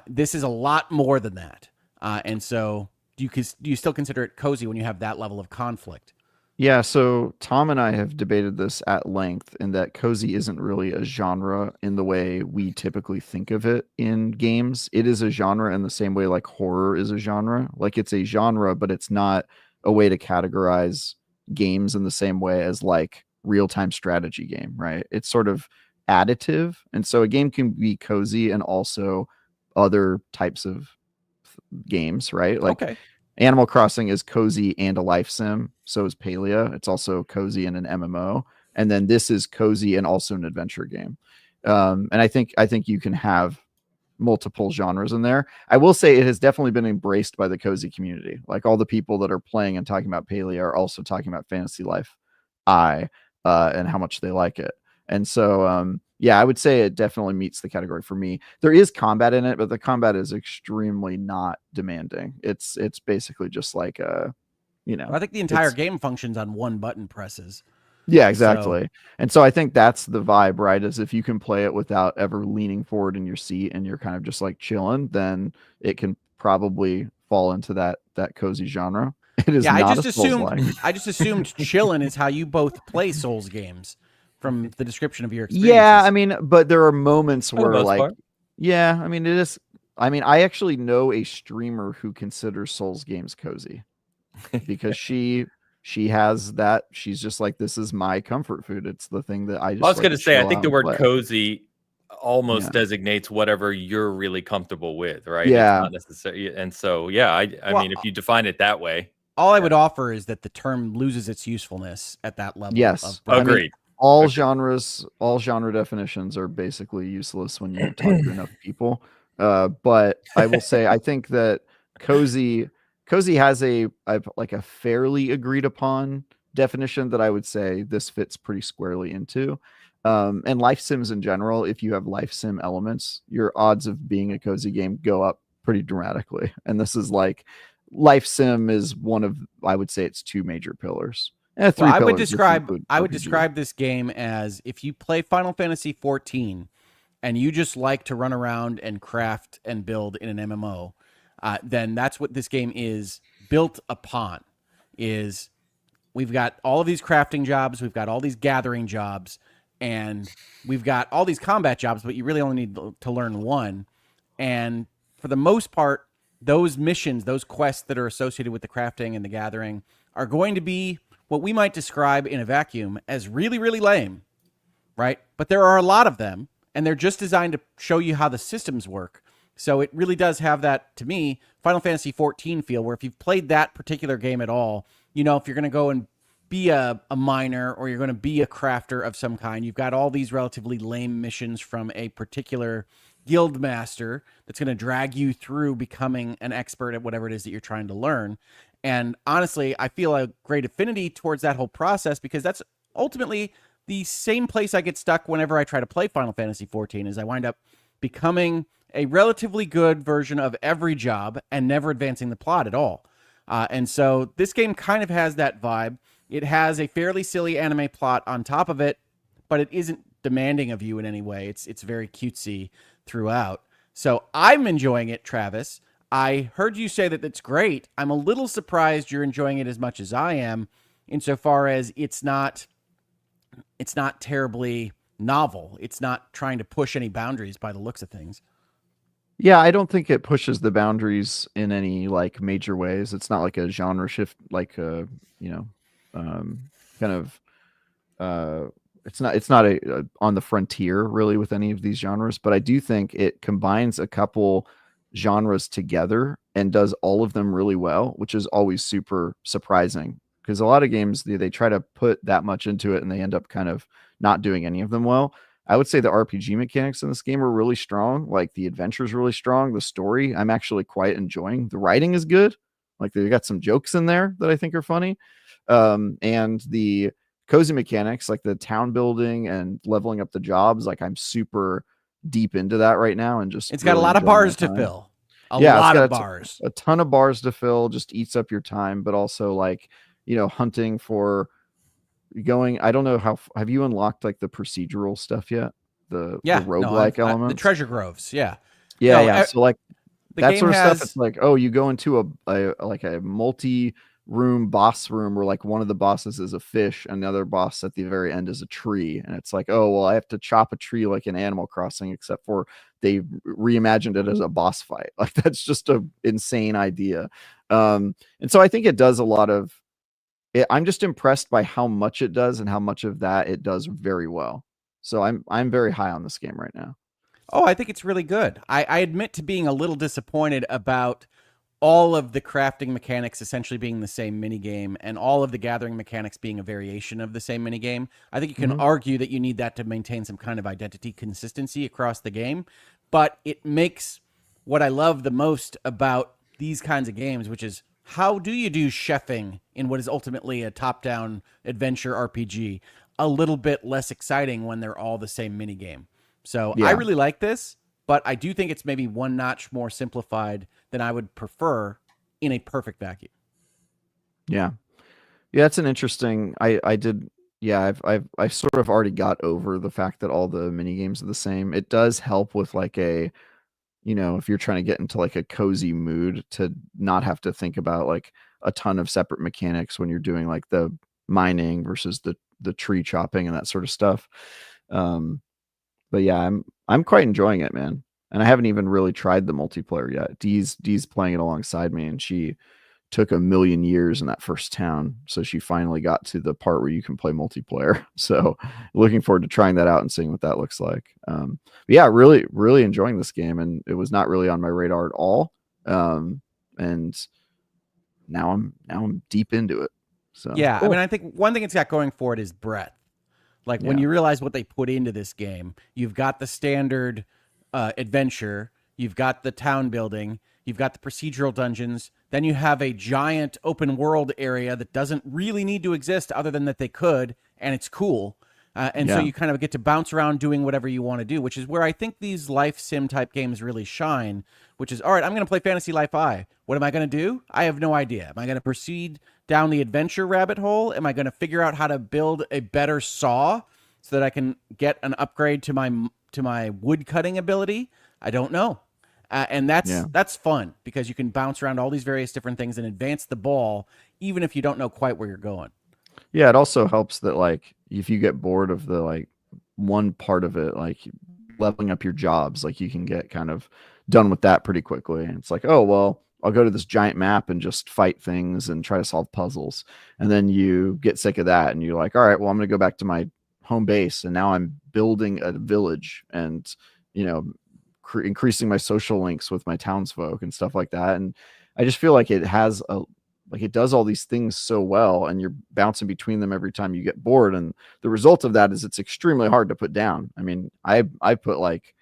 This is a lot more than that. And so do you still consider it cozy when you have that level of conflict? Yeah, so Tom and I have debated this at length, in that cozy isn't really a genre in the way we typically think of it in games. It is a genre in the same way like horror is a genre. Like, it's a genre, but it's not a way to categorize games in the same way as like real-time strategy game, right? It's sort of additive. And so a game can be cozy and also other types of games, right? Like, okay. Animal Crossing is cozy and a life sim. So is Palia. It's also cozy and an MMO. And then this is cozy and also an adventure game. And I think you can have multiple genres in there. I will say it has definitely been embraced by the cozy community. Like, all the people that are playing and talking about Palia are also talking about Fantasy Life and how much they like it. And so, yeah, I would say it definitely meets the category for me. There is combat in it, but the combat is extremely not demanding. It's basically just like I think the entire game functions on one button presses. Yeah, exactly. And so I think that's the vibe, right? Is if you can play it without ever leaning forward in your seat and you're kind of just like chilling, then it can probably fall into that cozy genre. It is not a Souls-like. I just assumed chilling is how you both play Souls games from the description of your experience. Yeah, I mean, but there are moments where like, yeah, I mean, it is. I mean, I actually know a streamer who considers Souls games cozy because she has that. She's just like, this is my comfort food. It's the thing that I just. I was going to say, I think the word play. Cozy almost designates whatever you're really comfortable with, right? Yeah. It's not necessary. And so, yeah, I mean, if you define it that way. All I would offer is that the term loses its usefulness at that level. Yes. Agreed. I mean, all genre definitions are basically useless when you talk to enough people. But I will say I think that cozy has a like a fairly agreed upon definition that I would say this fits pretty squarely into. And life sims in general, if you have life sim elements, your odds of being a cozy game go up pretty dramatically. And this is like life sim is one of, I would say it's two major pillars. Three Well, pillars. I would describe this game as if you play Final Fantasy 14 and you just like to run around and craft and build in an MMO, then that's what this game is built upon. Is we've got all of these crafting jobs, we've got all these gathering jobs, and we've got all these combat jobs, but you really only need to learn one. And for the most part, those missions, those quests that are associated with the crafting and the gathering are going to be what we might describe in a vacuum as really, really lame, right? But there are a lot of them, and they're just designed to show you how the systems work. So it really does have that, to me, Final Fantasy 14 feel, where if you've played that particular game at all, you know, if you're going to go and be a miner or you're going to be a crafter of some kind, you've got all these relatively lame missions from a particular guild master that's going to drag you through becoming an expert at whatever it is that you're trying to learn. And honestly, I feel a great affinity towards that whole process because that's ultimately the same place I get stuck whenever I try to play Final Fantasy 14 is I wind up becoming a relatively good version of every job and never advancing the plot at all. And so this game kind of has that vibe. It has a fairly silly anime plot on top of it, but it isn't demanding of you in any way. It's very cutesy throughout. So I'm enjoying it, Travis. I heard you say that it's great. I'm a little surprised you're enjoying it as much as I am, insofar as it's not terribly novel. It's not trying to push any boundaries by the looks of things. Yeah, I don't think it pushes the boundaries in any like major ways. It's not like a genre shift, like kind of it's not a on the frontier really with any of these genres, but I do think it combines a couple genres together and does all of them really well, which is always super surprising because a lot of games they try to put that much into it and they end up kind of not doing any of them well. I would say the RPG mechanics in this game are really strong. Like the adventure is really strong. The story I'm actually quite enjoying. The writing is good. Like they got some jokes in there that I think are funny. And the cozy mechanics, like the town building and leveling up the jobs, like I'm super deep into that right now. And just it's got a lot of bars to fill. A lot of bars. A ton of bars to fill. Just eats up your time, but also like hunting for. I don't know how have you unlocked like the procedural stuff yet? The roguelike elements, the treasure groves. Yeah. So like that sort of stuff. It's like, oh, you go into a multi-room boss room where like one of the bosses is a fish, another boss at the very end is a tree, and it's like, oh well, I have to chop a tree like in Animal Crossing, except for they reimagined it as a boss fight. Like that's just a insane idea. And so I think it does a lot of. I'm just impressed by how much it does and how much of that it does very well. So I'm very high on this game right now. Oh, I think it's really good. I admit to being a little disappointed about all of the crafting mechanics essentially being the same minigame and all of the gathering mechanics being a variation of the same minigame. I think you can argue that you need that to maintain some kind of identity consistency across the game, but it makes what I love the most about these kinds of games, which is how do you do chefing in what is ultimately a top-down adventure RPG a little bit less exciting when they're all the same minigame? So I really like this, but I do think it's maybe one notch more simplified than I would prefer in a perfect vacuum. Yeah, it's an interesting. I sort of already got over the fact that all the mini games are the same. It does help with like a, if you're trying to get into like a cozy mood to not have to think about like a ton of separate mechanics when you're doing like the mining versus the tree chopping and that sort of stuff. But yeah, I'm quite enjoying it, man. And I haven't even really tried the multiplayer yet. Dee's playing it alongside me, and she took a million years in that first town, so she finally got to the part where you can play multiplayer. So looking forward to trying that out and seeing what that looks like. But yeah, really, really enjoying this game, and it was not really on my radar at all. And now I'm deep into it. So yeah, cool. I mean, I think one thing it's got going for it is breadth. Like when you realize what they put into this game, you've got the standard adventure, you've got the town building, you've got the procedural dungeons, then you have a giant open world area that doesn't really need to exist other than that they could, and it's cool. So you kind of get to bounce around doing whatever you want to do, which is where I think these life sim type games really shine, which is, all right, I'm going to play Fantasy Life I. What am I going to do? I have no idea. Am I going to proceed down the adventure rabbit hole? Am I going to figure out how to build a better saw so that I can get an upgrade to my wood cutting ability? I don't know. And that's fun because you can bounce around all these various different things and advance the ball, even if you don't know quite where you're going. Yeah, it also helps that like if you get bored of the like one part of it, like leveling up your jobs, like you can get kind of done with that pretty quickly. And it's like, oh well, I'll go to this giant map and just fight things and try to solve puzzles. And then you get sick of that and you're like, all right, well, I'm going to go back to my home base and now I'm building a village and, you know, increasing my social links with my townsfolk and stuff like that. And I just feel like it has it does all these things so well and you're bouncing between them every time you get bored. And the result of that is it's extremely hard to put down. I mean, I put like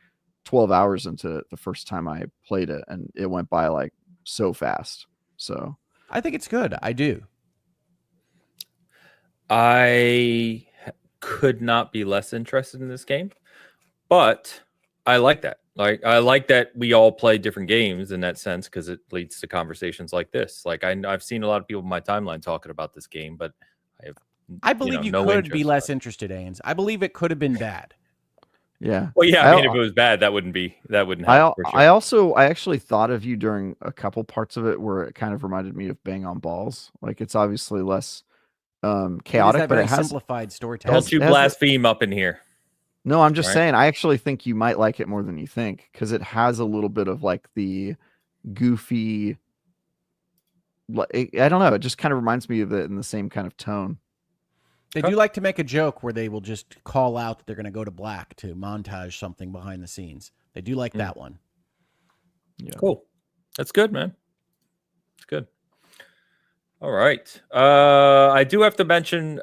12 hours into it the first time I played it and it went by like so fast. So I think it's good. I do. I could not be less interested in this game, but I like that. Like, I like that we all play different games in that sense because it leads to conversations like this. Like, I've seen a lot of people in my timeline talking about this game, but I believe you no could be less in it. interested, Ains. I believe it could have been bad. Yeah. Well, yeah. I mean, if it was bad, that wouldn't happen. For sure. I actually thought of you during a couple parts of it where it kind of reminded me of Bang on Balls. Like it's obviously less chaotic, but it has simplified storytelling. Don't you blaspheme up in here? No, I'm just saying. I actually think you might like it more than you think because it has a little bit of like the goofy. I don't know. It just kind of reminds me of it in the same kind of tone. They do like to make a joke where they will just call out that they're going to go to black to montage something behind the scenes. They do like that one. Yeah. Cool. That's good, man. It's good. All right. I do have to mention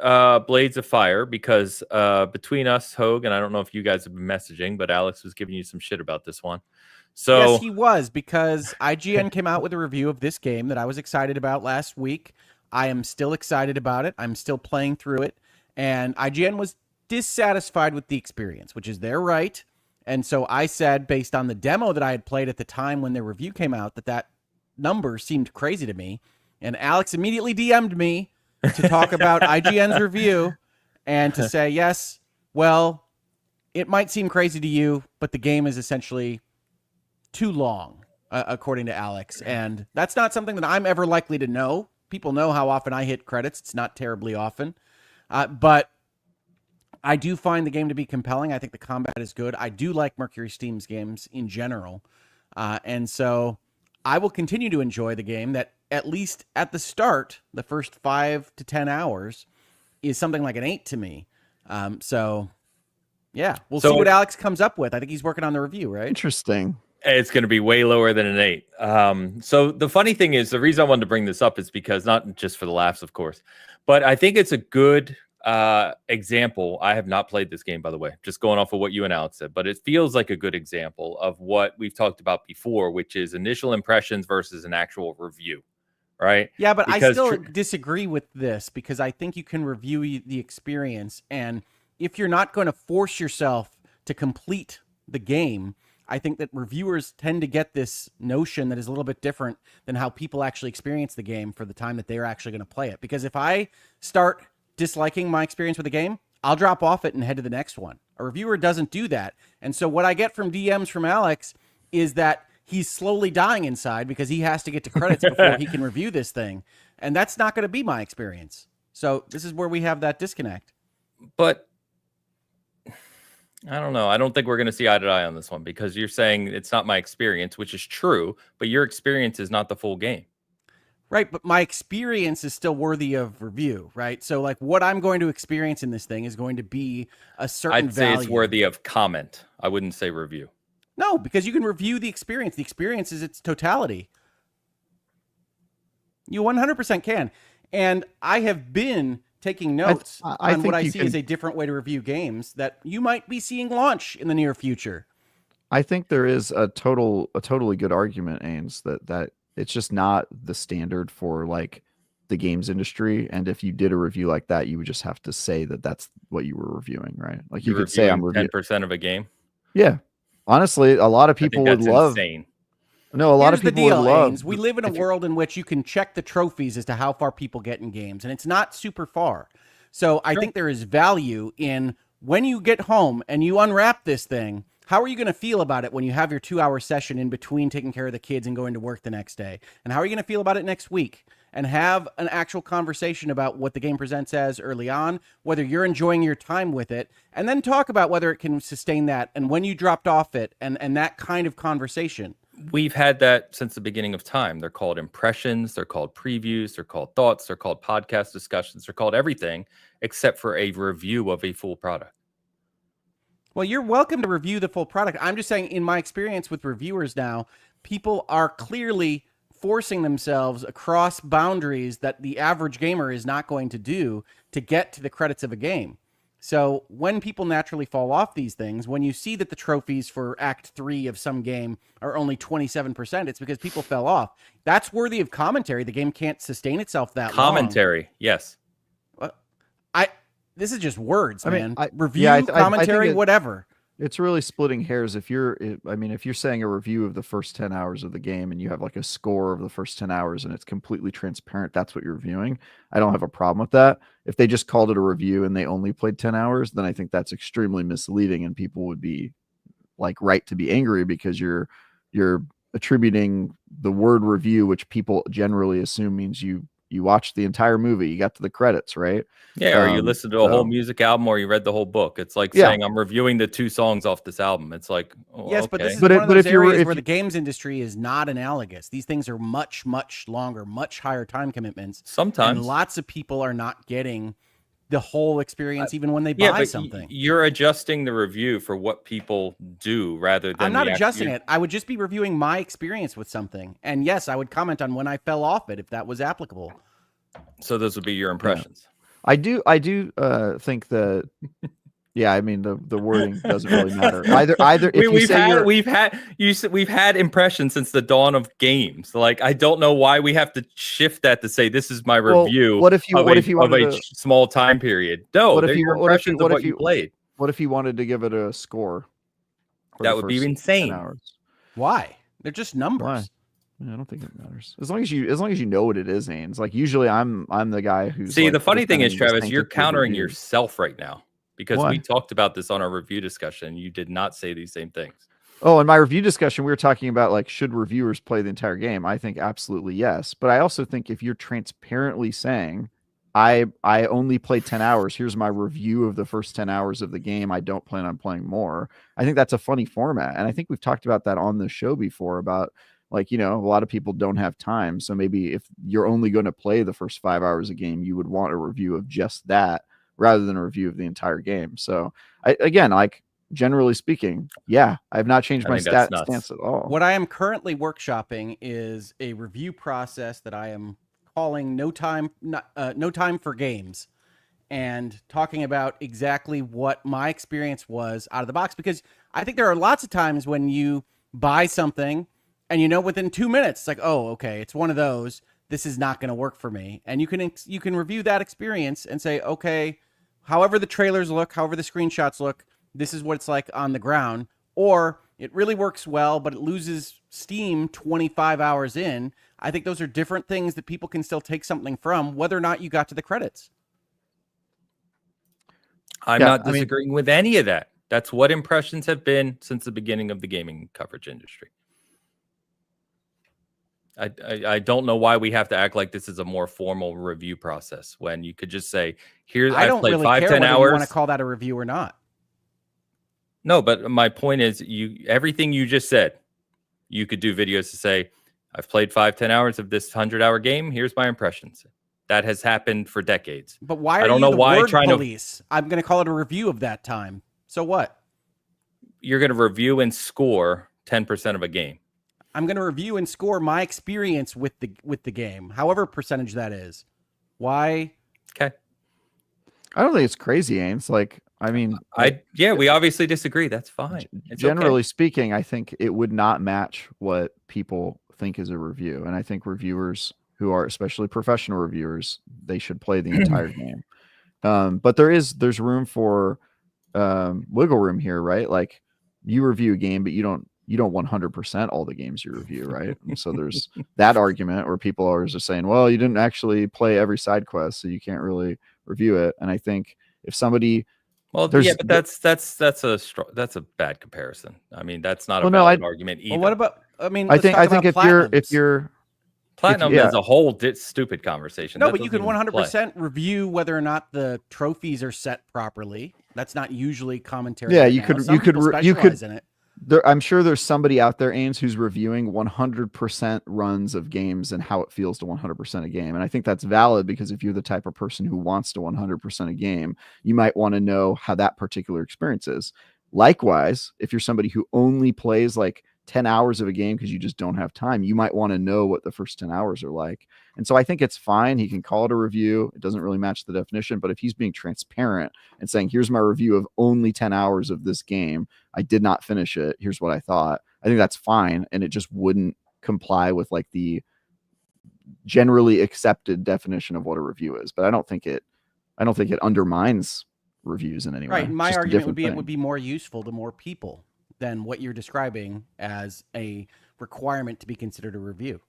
Blades of Fire because between us, Hogue, and I don't know if you guys have been messaging, but Alex was giving you some shit about this one. So yes, he was, because IGN came out with a review of this game that I was excited about last week. I am still excited about it. I'm still playing through it. And IGN was dissatisfied with the experience, which is their right. And so I said, based on the demo that I had played at the time when their review came out, that number seemed crazy to me. And Alex immediately DM'd me to talk about IGN's review and to say, yes, well, it might seem crazy to you, but the game is essentially too long, according to Alex. And that's not something that I'm ever likely to know. People know how often I hit credits. It's not terribly often. But I do find the game to be compelling. I think the combat is good. I do like Mercury Steam's games in general. And so I will continue to enjoy the game that, at least at the start, the first 5 to 10 hours, is something like an 8 to me. So, yeah, we'll see what Alex comes up with. I think he's working on the review, right? Interesting. It's going to be way lower than an 8. So the funny thing is, the reason I wanted to bring this up is because, not just for the laughs, of course, but I think it's a good example. I have not played this game, by the way, just going off of what you and Alex said, but it feels like a good example of what we've talked about before, which is initial impressions versus an actual review. Right? Yeah, but I still disagree with this because I think you can review the experience. And if you're not going to force yourself to complete the game, I think that reviewers tend to get this notion that is a little bit different than how people actually experience the game for the time that they're actually going to play it. Because if I start disliking my experience with the game, I'll drop off it and head to the next one. A reviewer doesn't do that. And so what I get from DMs from Alex is that he's slowly dying inside because he has to get to credits before he can review this thing. And that's not going to be my experience. So this is where we have that disconnect. But I don't know. I don't think we're going to see eye to eye on this one because you're saying it's not my experience, which is true, but your experience is not the full game. Right, but my experience is still worthy of review, right? So like what I'm going to experience in this thing is going to be a certain value. I'd say it's worthy of comment. I wouldn't say review. No, because you can review the experience. The experience is its totality. You 100% can. And I have been taking notes on what I see as a different way to review games that you might be seeing launch in the near future. I think there is a totally good argument, Ains, that it's just not the standard for like the games industry. And if you did a review like that, you would just have to say that that's what you were reviewing, right? Like you You're could say I'm reviewing reviewing 10% of a game. Yeah. Honestly, a lot of I think people would that's love. insane. No, a lot of Here's the people would deal, love. Ains. We live in a world in which you can check the trophies as to how far people get in games, and it's not super far. So I think there is value in when you get home and you unwrap this thing, how are you going to feel about it when you have your 2-hour session in between taking care of the kids and going to work the next day? And how are you going to feel about it next week? And have an actual conversation about what the game presents as early on, whether you're enjoying your time with it, and then talk about whether it can sustain that and when you dropped off it and that kind of conversation. We've had that since the beginning of time. They're called impressions, they're called previews, they're called thoughts, they're called podcast discussions, they're called everything except for a review of a full product. Well, you're welcome to review the full product. I'm just saying, in my experience with reviewers now, people are clearly forcing themselves across boundaries that the average gamer is not going to do to get to the credits of a game. So when people naturally fall off these things, when you see that the trophies for Act 3 of some game are only 27%, it's because people fell off. That's worthy of commentary. The game can't sustain itself that long. Commentary, yes. This is just words, man. Review, I commentary, think whatever. It's really splitting hairs. If you're saying a review of the first 10 hours of the game and you have like a score of the first 10 hours and it's completely transparent, that's what you're reviewing. I don't have a problem with that. If they just called it a review and they only played 10 hours, then I think that's extremely misleading and people would be like right to be angry because you're attributing the word review, which people generally assume means you watched the entire movie, you got to the credits, right? Yeah, or you listened to a whole music album, or you read the whole book. It's like saying I'm reviewing the 2 songs off this album. It's like, yes, okay. but this is one of those areas where the games industry is not analogous. These things are much, much longer, much higher time commitments. Sometimes, and lots of people are not getting the whole experience even when they buy something. You're adjusting the review for what people do rather than. I'm not adjusting it. I would just be reviewing my experience with something, and yes, I would comment on when I fell off it if that was applicable. So those would be your impressions. Yeah. I do think that. Yeah, I mean the wording doesn't really matter. Either if we've had impressions since the dawn of games. Like I don't know why we have to shift that to say this is my review. What if you wanted a small time period? No, they're your impressions of what you played. What if you wanted to give it a score? That would be insane. Why? They're just numbers. Why? I don't think it matters. As long as you know what it is, Ains. Like usually I'm the guy who's the funny thing is, Travis, you're countering yourself right now. Because we talked about this on our review discussion. You did not say these same things. Oh, in my review discussion, we were talking about like, should reviewers play the entire game? I think absolutely yes. But I also think if you're transparently saying, I only played 10 hours, here's my review of the first 10 hours of the game, I don't plan on playing more. I think that's a funny format. And I think we've talked about that on the show before about like, a lot of people don't have time. So maybe if you're only going to play the first 5 hours a game, you would want a review of just that, rather than a review of the entire game. So again, like generally speaking, I have not changed my stance at all. What I am currently workshopping is a review process that I am calling No Time for Games, and talking about exactly what my experience was out of the box. Because I think there are lots of times when you buy something and within 2 minutes, it's like, oh, okay, it's one of those. This is not going to work for me. And you can review that experience and say, okay, however the trailers look, however the screenshots look, this is what it's like on the ground. Or it really works well, but it loses steam 25 hours in. I think those are different things that people can still take something from, whether or not you got to the credits. I'm not disagreeing with any of that. That's what impressions have been since the beginning of the gaming coverage industry. I don't know why we have to act like this is a more formal review process when you could just say, I've played 5-10 hours. You want to call that a review or not? No, but my point is everything you just said, you could do videos to say, I've played 5-10 hours of this 100-hour game. Here's my impressions. That has happened for decades. But why are you the word police? I'm going to call it a review of that time. So what? You're going to review and score 10% of a game. I'm going to review and score my experience with the game, however percentage that is. Why? Okay. I don't think it's crazy, Ains. Like, I mean, we obviously disagree. That's fine. It's generally okay. speaking, I think it would not match what people think is a review. And I think reviewers who are especially professional reviewers, they should play the entire game. But there's room for wiggle room here, right? Like you review a game, but you don't 100% all the games you review, right? And so there's that argument where people are just saying, well, you didn't actually play every side quest, so you can't really review it. And I think if somebody but that's a bad comparison. I mean, that's not a valid argument either. Well, what about? I mean, I think if you're Platinum is a whole stupid conversation. No, but you can 100% review whether or not the trophies are set properly. That's not usually commentary. Yeah, right you now. could Some people specialize in it. I'm sure there's somebody out there, Ains, who's reviewing 100% runs of games and how it feels to 100% a game. And I think that's valid because if you're the type of person who wants to 100% a game, you might want to know how that particular experience is. Likewise, if you're somebody who only plays like 10 hours of a game because you just don't have time, you might want to know what the first 10 hours are like. And so I think it's fine. He can call it a review. It doesn't really match the definition, but if he's being transparent and saying, here's my review of only 10 hours of this game, I did not finish it, here's what I thought, I think that's fine. And it just wouldn't comply with like the generally accepted definition of what a review is. But I don't think it undermines reviews in any way. Right. My argument would be it would be more useful to more people than what you're describing as a requirement to be considered a review.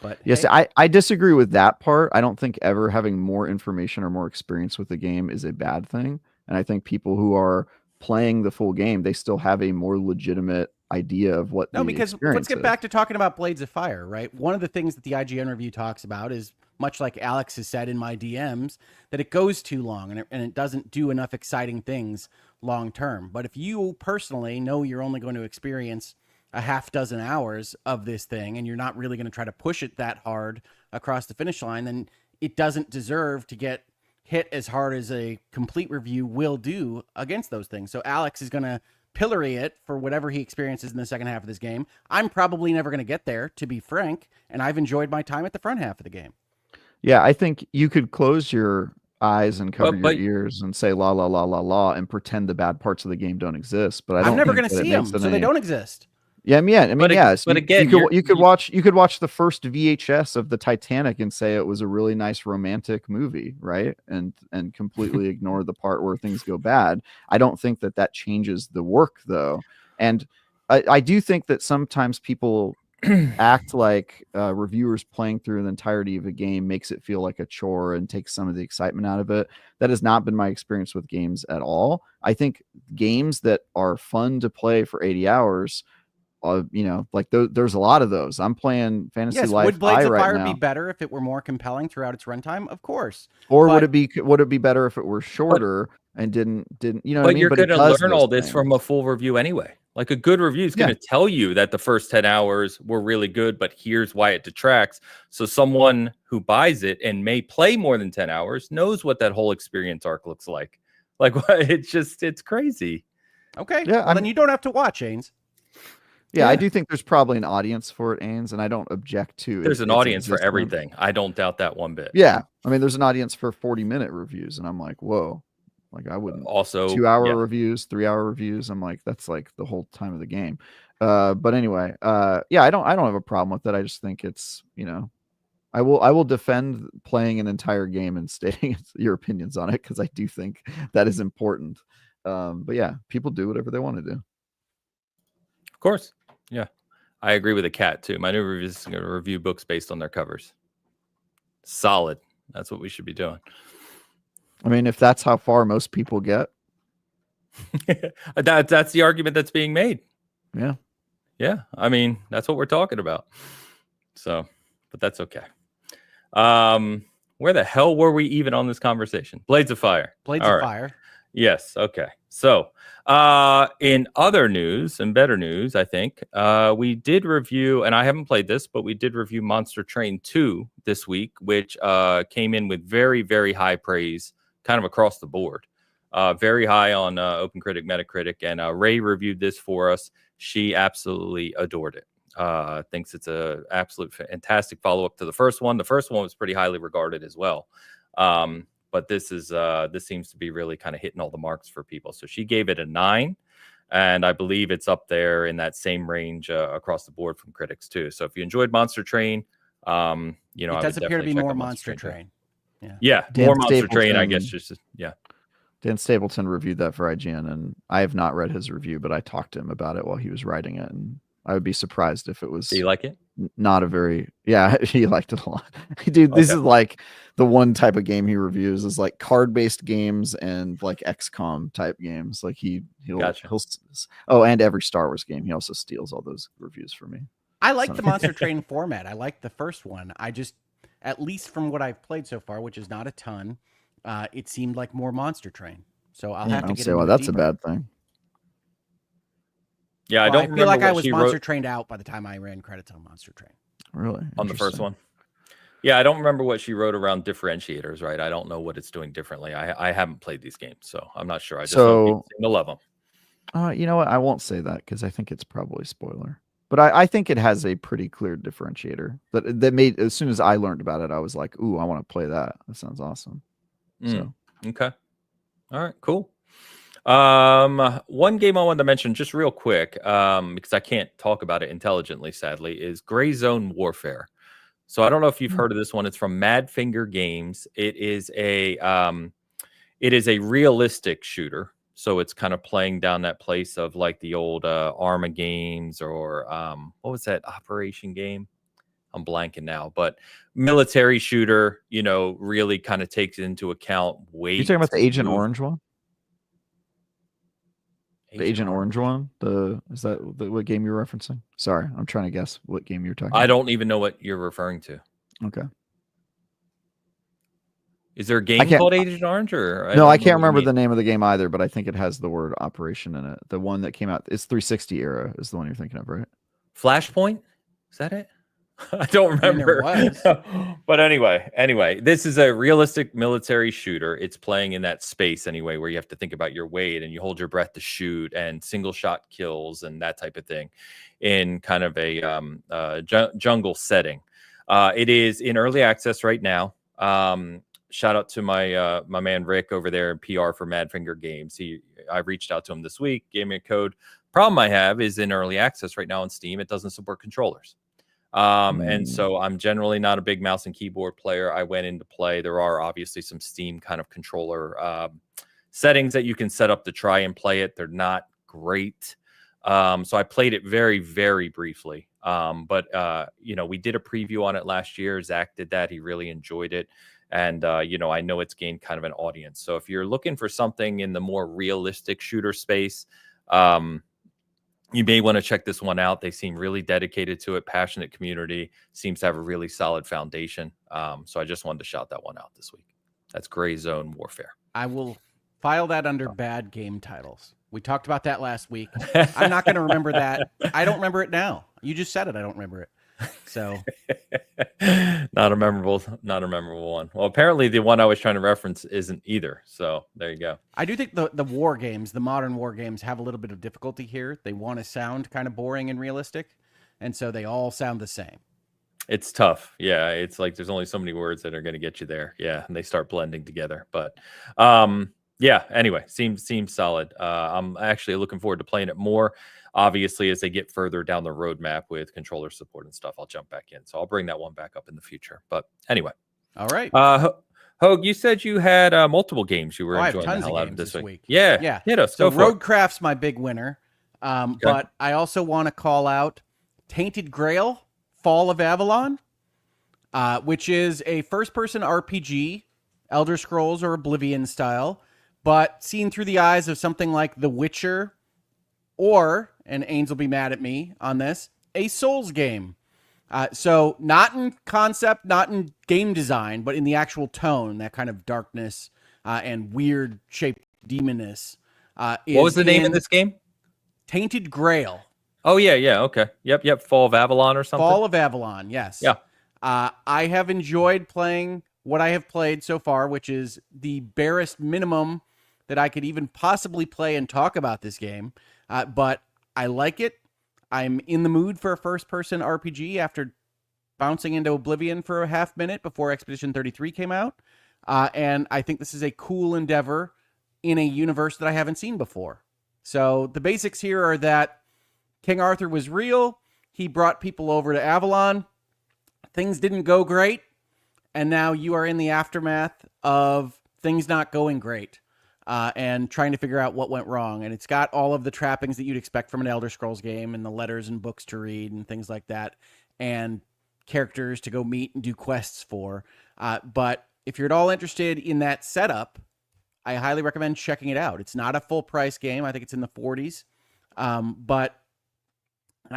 But yes, hey. I disagree with that part. I don't think ever having more information or more experience with the game is a bad thing. And I think people who are playing the full game, they still have a more legitimate idea of what because let's get back to talking about Blades of Fire, right? One of the things that the IGN review talks about is, much like Alex has said in my DMs, that it goes too long and it doesn't do enough exciting things long term. But if you personally know you're only going to experience a half dozen hours of this thing and you're not really going to try to push it that hard across the finish line, then it doesn't deserve to get hit as hard as a complete review will do against those things. So Alex is going to pillory it for whatever he experiences in the second half of this game. I'm probably never going to get there, to be frank, and I've enjoyed my time at the front half of the game. Yeah, I think you could close your eyes and cover your ears and say la la la la la and pretend the bad parts of the game don't exist. But I'm never going to see them, so they don't exist. Yeah, but again, you could watch the first VHS of the Titanic and say it was a really nice romantic movie, right? And completely ignore the part where things go bad. I don't think that changes the work though, and I do think that sometimes people act like reviewers playing through the entirety of a game makes it feel like a chore and takes some of the excitement out of it. That has not been my experience with games at all. I think games that are fun to play for 80 hours. There's a lot of those. I'm playing Fantasy Life. Would Blades of Fire right now. be better if it were more compelling throughout its runtime? Of course. Or would it be better if it were shorter and didn't you know? But what I mean? You're going to learn all this from a full review anyway. Like a good review is going to tell you that the first 10 hours were really good, but here's why it detracts. So someone who buys it and may play more than 10 hours knows what that whole experience arc looks like. Like it's crazy. Okay. Yeah. Then you don't have to watch, Ains. Yeah, I do think there's probably an audience for it, Ains, and I don't object to it. There's an audience for everything. I don't doubt that one bit. Yeah. I mean, there's an audience for 40-minute reviews, and I'm like, whoa. Like I wouldn't. Also 2-hour reviews, 3-hour reviews. I'm like, that's like the whole time of the game. But anyway, I don't have a problem with that. I just think it's, I will defend playing an entire game and stating your opinions on it because I do think that is important. But yeah, people do whatever they want to do. Of course. Yeah. I agree with the cat too. My new review is going to review books based on their covers. Solid. That's what we should be doing. I mean, if that's how far most people get. That's the argument that's being made. Yeah. Yeah. I mean, that's what we're talking about. So, but that's okay. Where the hell were we even on this conversation? Blades of Fire. Fire. Yes. Okay. So, in other news and better news, I think we did review, and I haven't played this, but we did review Monster Train 2 this week, which came in with very, very high praise, kind of across the board. Very high on OpenCritic, Metacritic, and Ray reviewed this for us. She absolutely adored it. Thinks it's a absolute fantastic follow-up to the first one. The first one was pretty highly regarded as well. but this seems to be really kind of hitting all the marks for people. So she gave it a 9. And I believe it's up there in that same range across the board from critics too. So if you enjoyed Monster Train, it does appear to be more Monster Train. Yeah, more Monster Train, I guess. Just Dan Stapleton reviewed that for IGN, and I have not read his review, but I talked to him about it while he was writing it, and I would be surprised if it was. Do you like it? Not a very, yeah, he liked it a lot. Dude, this is like the one type of game he reviews is like card-based games and like XCOM type games. Like he'll and every Star Wars game. He also steals all those reviews for me. I like the Monster Train format. I like the first one. I just, at least from what I've played so far, which is not a ton, it seemed like more Monster Train. So I'll have to get. Well, that's deeper. A bad thing. Yeah, I don't feel like I was Monster Trained out by the time I ran credits on Monster Train. Really? On the first one? Yeah, I don't remember what she wrote around differentiators, right? I don't know what it's doing differently. I haven't played these games, so I'm not sure. I just know people seem to love them. You know what? I won't say that because I think it's probably spoiler. But I think it has a pretty clear differentiator that made, as soon as I learned about it, I was like, ooh, I want to play that. That sounds awesome. So okay. All right, cool. One game I wanted to mention just real quick, because I can't talk about it intelligently, sadly, is Gray Zone Warfare. So I don't know if you've heard of this one. It's from Mad Finger Games. It is a realistic shooter. So it's kind of playing down that place of like the old Arma games or what was that Operation game? I'm blanking now, but military shooter, really kind of takes into account weight. You're talking about the Agent Orange one? The Agent Orange one? Is that what game you're referencing? Sorry, I'm trying to guess what game you're talking about. I don't even know what you're referring to. Okay. Is there a game called Agent Orange? No, I can't remember the name of the game either, but I think it has the word Operation in it. The one that came out, it's 360 era is the one you're thinking of, right? Flashpoint? Is that it? I don't remember. But anyway, this is a realistic military shooter. It's playing in that space anyway, where you have to think about your weight and you hold your breath to shoot and single shot kills and that type of thing in kind of a jungle setting. It is in early access right now. Shout out to my man Rick over there in PR for Madfinger Games. I reached out to him this week, gave me a code. Problem I have is in early access right now on Steam, it doesn't support controllers. And so I'm generally not a big mouse and keyboard player. I went into play. There are obviously some Steam kind of controller settings that you can set up to try and play it. They're not great. So I played it very, very briefly. But we did a preview on it last year. Zach did that. He really enjoyed it. And, I know it's gained kind of an audience. So if you're looking for something in the more realistic shooter space, you may want to check this one out. They seem really dedicated to it. Passionate community, seems to have a really solid foundation. So I just wanted to shout that one out this week. That's Gray Zone Warfare. I will file that under bad game titles. We talked about that last week. I'm not going to remember that. I don't remember it now. You just said it. I don't remember it. So not a memorable one. Well, apparently the one I was trying to reference isn't either. So there you go. I do think the war games, the modern war games, have a little bit of difficulty here. They want to sound kind of boring and realistic, and so they all sound the same. It's tough. Yeah, it's like there's only so many words that are going to get you there. Yeah, and they start blending together. But yeah, anyway, seems solid. I'm actually looking forward to playing it more. Obviously, as they get further down the roadmap with controller support and stuff, I'll jump back in. So I'll bring that one back up in the future. But anyway. All right. Hogue, you said you had multiple games you were enjoying the hell out of this week. Yeah. Hit us. So Roadcraft's my big winner. Okay. But I also want to call out Tainted Grail, Fall of Avalon, which is a first-person RPG, Elder Scrolls or Oblivion style, but seen through the eyes of something like The Witcher or, and Ains will be mad at me on this, a Souls game. So not in concept, not in game design, but in the actual tone, that kind of darkness and weird shaped demoness. What was the name of this game? Tainted Grail. Oh, yeah. Okay. Yep. Fall of Avalon or something? Fall of Avalon, yes. Yeah. I have enjoyed playing what I have played so far, which is the barest minimum that I could even possibly play and talk about this game. But I like it. I'm in the mood for a first-person RPG after bouncing into Oblivion for a half minute before Expedition 33 came out. And I think this is a cool endeavor in a universe that I haven't seen before. So the basics here are that King Arthur was real. He brought people over to Avalon. Things didn't go great. And now you are in the aftermath of things not going great and trying to figure out what went wrong. And it's got all of the trappings that you'd expect from an Elder Scrolls game and the letters and books to read and things like that. And characters to go meet and do quests for. But if you're at all interested in that setup, I highly recommend checking it out. It's not a full price game. I think it's in the 40s. But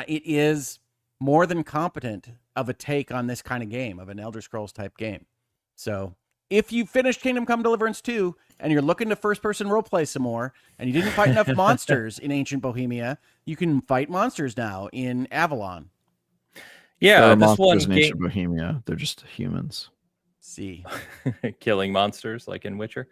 it is more than competent of a take on this kind of game, of an Elder Scrolls type game. So if you finished Kingdom Come Deliverance 2 and you're looking to first-person roleplay some more, and you didn't fight enough monsters in Ancient Bohemia, you can fight monsters now in Avalon. Yeah, this monsters one in Ancient Bohemia, they're just humans. See, killing monsters like in Witcher.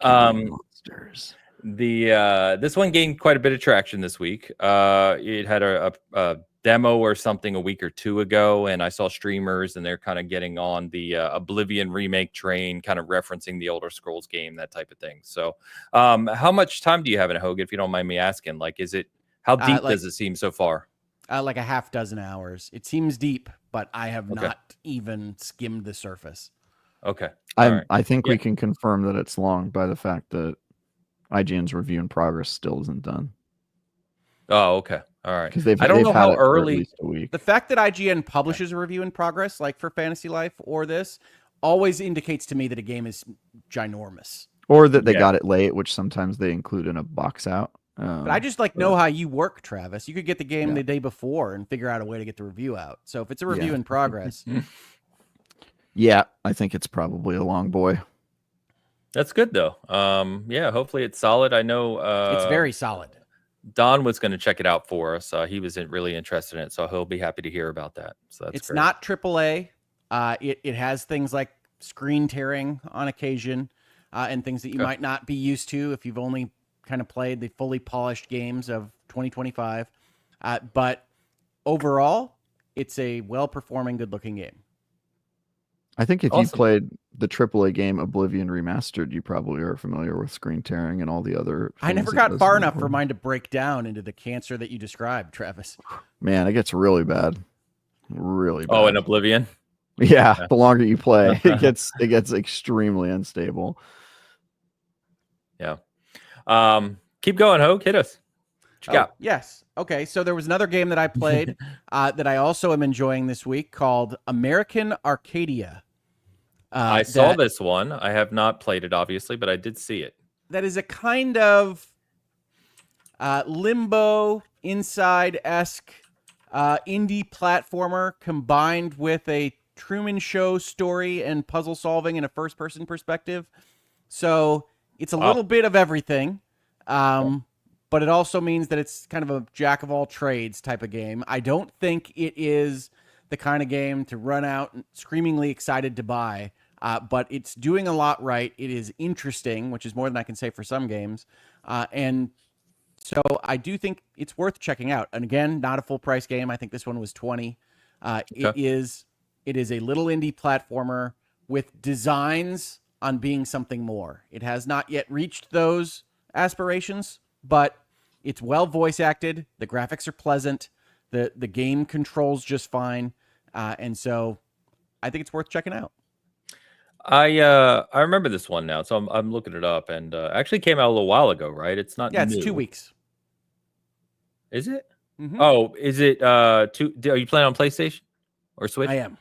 Monsters. This one gained quite a bit of traction this week. It had a demo or something a week or two ago, and I saw streamers and they're kind of getting on the Oblivion remake train, kind of referencing the Elder Scrolls game, that type of thing. So how much time do you have in it, Hogue, if you don't mind me asking? Like, how deep does it seem so far? Like a half dozen hours. It seems deep, but I have not even skimmed the surface. Okay. I think we can confirm that it's long by the fact that IGN's review in progress still isn't done. Oh, okay. All right. Because I don't know how early. At least a week. The fact that IGN publishes a review in progress, like for Fantasy Life or this, always indicates to me that a game is ginormous. Or that they got it late, which sometimes they include in a box out. But I just know how you work, Travis. You could get the game the day before and figure out a way to get the review out. So if it's a review in progress. Yeah, I think it's probably a long boy. That's good though. Hopefully it's solid. I know it's very solid. Don was going to check it out for us. He wasn't really interested in it, so he'll be happy to hear about that. So that's great. Not AAA. It has things like screen tearing on occasion and things that you might not be used to if you've only kind of played the fully polished games of 2025. But overall, it's a well-performing, good-looking game. I think if you played the AAA game Oblivion Remastered, you probably are familiar with screen tearing and all the other. I never got far enough for mine to break down into the cancer that you described, Travis. Man, it gets really bad. Really bad. Oh, in Oblivion? Yeah, the longer you play, it gets extremely unstable. Yeah. Keep going, Hogue. Hit us. What you got? Yes. Okay, so there was another game that I played that I also am enjoying this week called American Arcadia. I saw this one. I have not played it, obviously, but I did see it. That is a kind of Limbo Inside-esque indie platformer combined with a Truman Show story and puzzle solving in a first-person perspective. So it's a little bit of everything. But it also means that it's kind of a jack of all trades type of game. I don't think it is the kind of game to run out screamingly excited to buy, but it's doing a lot right. It is interesting, which is more than I can say for some games. And so I do think it's worth checking out. And again, not a full price game. I think this one was $20. It is a little indie platformer with designs on being something more. It has not yet reached those aspirations, but it's well voice acted. The graphics are pleasant. The game controls just fine. And so I think it's worth checking out. I remember this one now, so I'm looking it up, and actually came out a little while ago, right? It's not new. It's 2 weeks. Is it? Mm-hmm. Oh, is it? Are you playing on PlayStation or Switch? I am.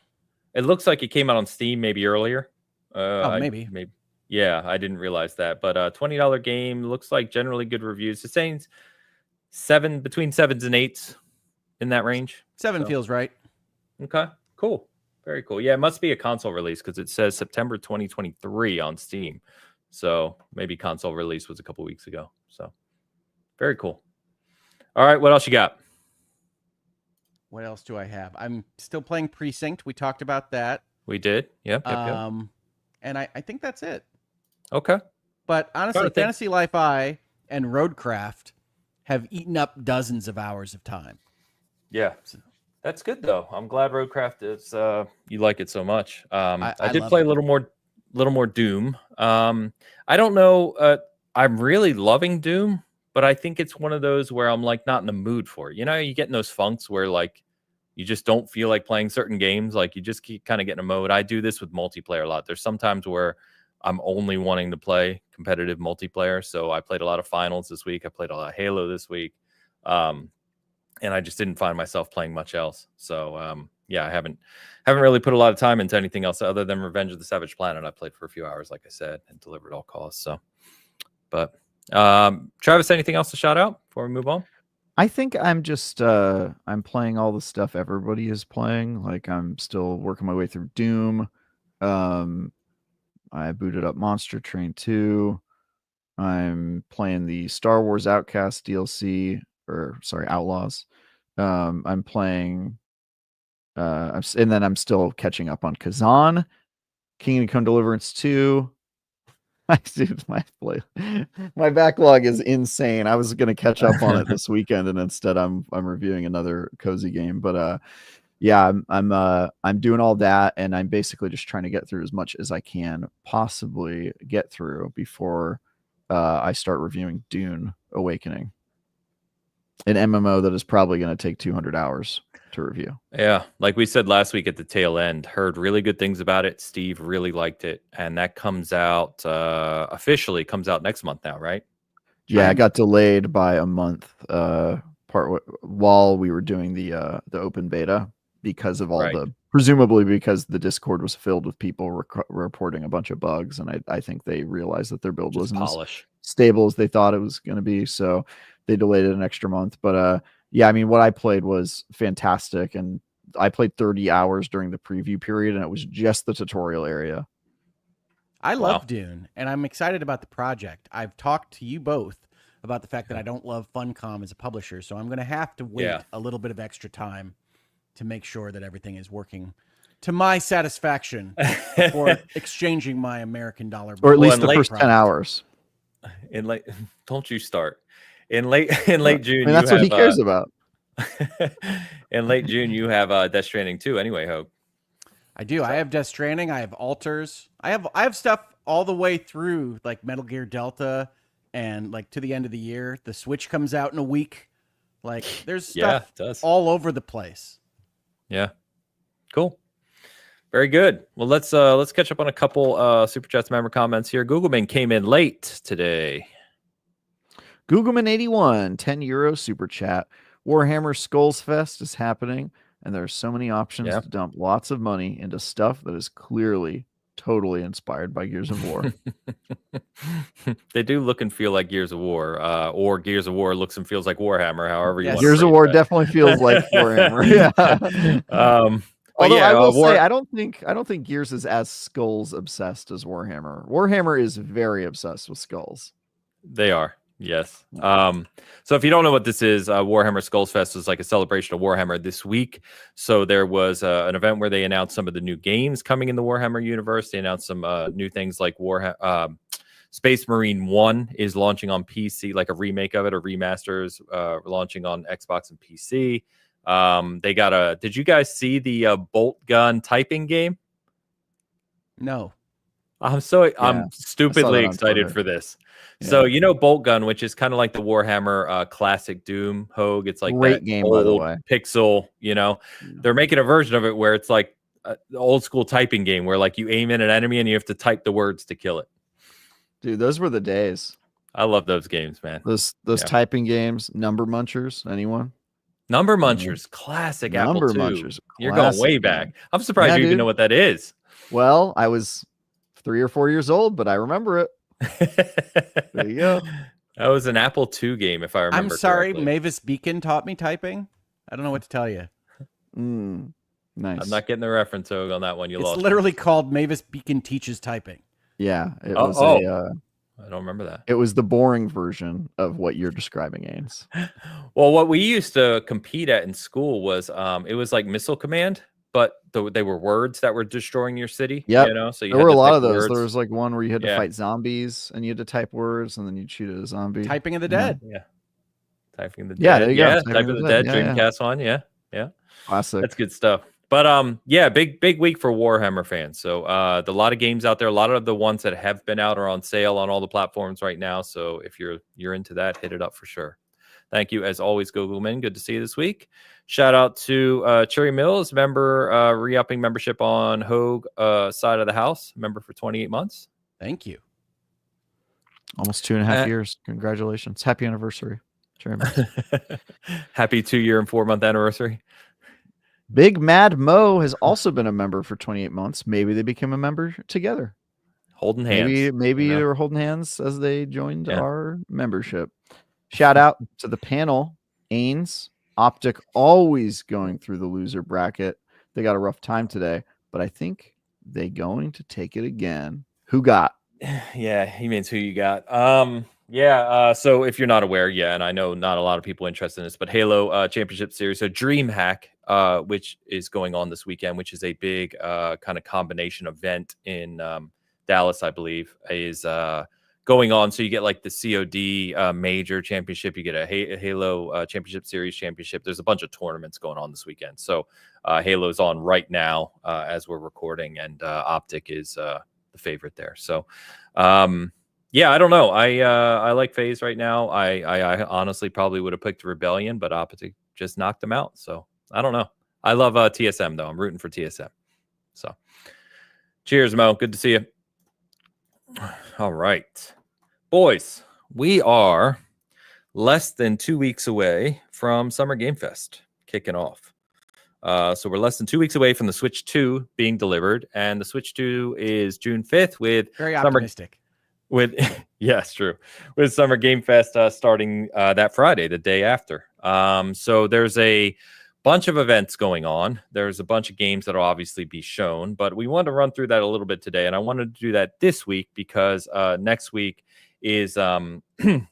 It looks like it came out on Steam maybe earlier. Maybe. Yeah, I didn't realize that. But $20 game, looks like generally good reviews. It's saying between 7s and 8s in that range. 7 feels right. Okay, cool. Very cool. Yeah, it must be a console release because it says September 2023 on Steam. So maybe console release was a couple weeks ago. So very cool. All right, what else you got? What else do I have? I'm still playing Precinct. We talked about that. We did. Yep. And I think that's it. Okay. But honestly, Fantasy Life I and Roadcraft have eaten up dozens of hours of time. Yeah. That's good though. I'm glad Roadcraft is you like it so much. I did play a little little more Doom. I don't know. I'm really loving Doom, but I think it's one of those where I'm like not in the mood for it. You know, you get in those funks where like you just don't feel like playing certain games. Like you just keep kind of getting a mode. I do this with multiplayer a lot. There's sometimes where I'm only wanting to play competitive multiplayer. So I played a lot of finals this week. I played a lot of Halo this week. And I just didn't find myself playing much else. So yeah, I haven't really put a lot of time into anything else other than Revenge of the Savage Planet. I played for a few hours, like I said, and delivered all calls. So, but Travis, anything else to shout out before we move on? I think I'm just I'm playing all the stuff everybody is playing. Like I'm still working my way through Doom. I booted up Monster Train 2. I'm playing the Star Wars Outcast DLC, or sorry, Outlaws. I'm playing and then I'm still catching up on Kazan, Kingdom Come Deliverance 2. Dude, my backlog is insane. I was gonna catch up on it this weekend, and instead I'm reviewing another cozy game. But yeah, I'm doing all that, and I'm basically just trying to get through as much as I can possibly get through before I start reviewing Dune Awakening, an MMO that is probably going to take 200 hours to review. Yeah, like we said last week at the tail end, heard really good things about it. Steve really liked it, and that comes out officially comes out next month now, right? Yeah, it got delayed by a month while we were doing the open beta because of all presumably because the Discord was filled with people reporting a bunch of bugs, and I think they realized that their build wasn't as stable as they thought it was going to be, so they delayed it an extra month. But yeah, I mean, what I played was fantastic, and I played 30 hours during the preview period, and it was just the tutorial area. I love Dune, and I'm excited about the project. I've talked to you both about the fact that I don't love Funcom as a publisher, so I'm going to have to wait a little bit of extra time to make sure that everything is working to my satisfaction before exchanging my American dollar. Or at least the first 10 hours. Don't you start. In late June, I mean, that's what he cares about. In late June, you have Death Stranding 2 anyway, Hope. I do. I have Death Stranding. I have Alters. I have stuff all the way through like Metal Gear Delta and like to the end of the year. The Switch comes out in a week. Like there's stuff all over the place. Yeah. Cool. Very good. Well, let's catch up on a couple Super Chats member comments here. Googleman came in late today. Googleman81, €10 super chat. Warhammer Skulls Fest is happening, and there are so many options to dump lots of money into stuff that is clearly totally inspired by Gears of War. They do look and feel like Gears of War, or Gears of War looks and feels like Warhammer. However, you want Gears of War definitely feels like Warhammer. Yeah. Although I will say, I don't think Gears is as Skulls obsessed as Warhammer. Warhammer is very obsessed with skulls. They are. Yes. So if you don't know what this is, Warhammer Skulls Fest is like a celebration of Warhammer this week. So there was an event where they announced some of the new games coming in the Warhammer universe. They announced some new things like Space Marine 1 is launching on PC, like a remake of it, or remasters launching on Xbox and PC. They got did you guys see the bolt gun typing game? No. I'm stupidly excited for this. Yeah. So you know Bolt Gun, which is kind of like the Warhammer classic Doom Hogue. It's like great game, by the way. Pixel. You know, they're making a version of it where it's like the old school typing game where like you aim in an enemy and you have to type the words to kill it. Dude, those were the days. I love those games, man. Those typing games. Number Munchers. Anyone? Number Munchers, classic Number Apple II. Munchers. You're going way back. I'm surprised you even know what that is. Well, I was 3 or 4 years old, but I remember it. There you go. That was an Apple II game, if I remember. I'm sorry, correctly. Mavis Beacon taught me typing. I don't know what to tell you. Nice. I'm not getting the reference on that one. It's literally called Mavis Beacon Teaches Typing. Yeah, it was I don't remember that. It was the boring version of what you're describing, Ains. Well, what we used to compete at in school was it was like Missile Command, but they were words that were destroying your city. Yeah, you know, so there were a lot of those. There was like one where you had to fight zombies and you had to type words and then you'd shoot at a zombie. Typing of the Dead. Yeah. Typing of the Dead. Yeah, there you go. Typing of the Dead. Dreamcast one. Yeah. Classic. That's good stuff. But yeah, big week for Warhammer fans. So a lot of games out there. A lot of the ones that have been out are on sale on all the platforms right now. So if you're into that, hit it up for sure. Thank you as always, Googleman. Good to see you this week. Shout out to Cherry Mills, member re-upping membership on Hogue side of the house, member for 28 months. Thank you. Almost 2.5 years. Congratulations. Happy anniversary. Cherry Mills. Happy 2-year and 4-month anniversary. Big Mad Mo has also been a member for 28 months. Maybe they became a member together. Holding hands. Maybe they were holding hands as they joined our membership. Shout out to the panel. Ains, Optic always going through the loser bracket. They got a rough time today, but I think they going to take it again. Who got? Yeah, he means who you got. So if you're not aware, and I know not a lot of people interested in this, but Halo Championship Series, so DreamHack, which is going on this weekend, which is a big kind of combination event in Dallas, I believe, is going on. So you get like the COD major championship, you get a Halo Championship Series championship. There's a bunch of tournaments going on this weekend. So Halo's on right now as we're recording, and Optic is the favorite there. So I don't know. I like FaZe right now. I honestly probably would have picked Rebellion, but Optic just knocked them out. So I don't know. I love TSM though. I'm rooting for TSM. So cheers, Mo. Good to see you. All right, boys, we are less than 2 weeks away from Summer Game Fest kicking off. So we're less than 2 weeks away from the Switch 2 being delivered, and the Switch 2 is June 5th with very optimistic. Yes, true. With Summer Game Fest starting that Friday, the day after. So there's a bunch of events going on. There's a bunch of games that will obviously be shown, but we wanted to run through that a little bit today. And I wanted to do that this week because next week is we've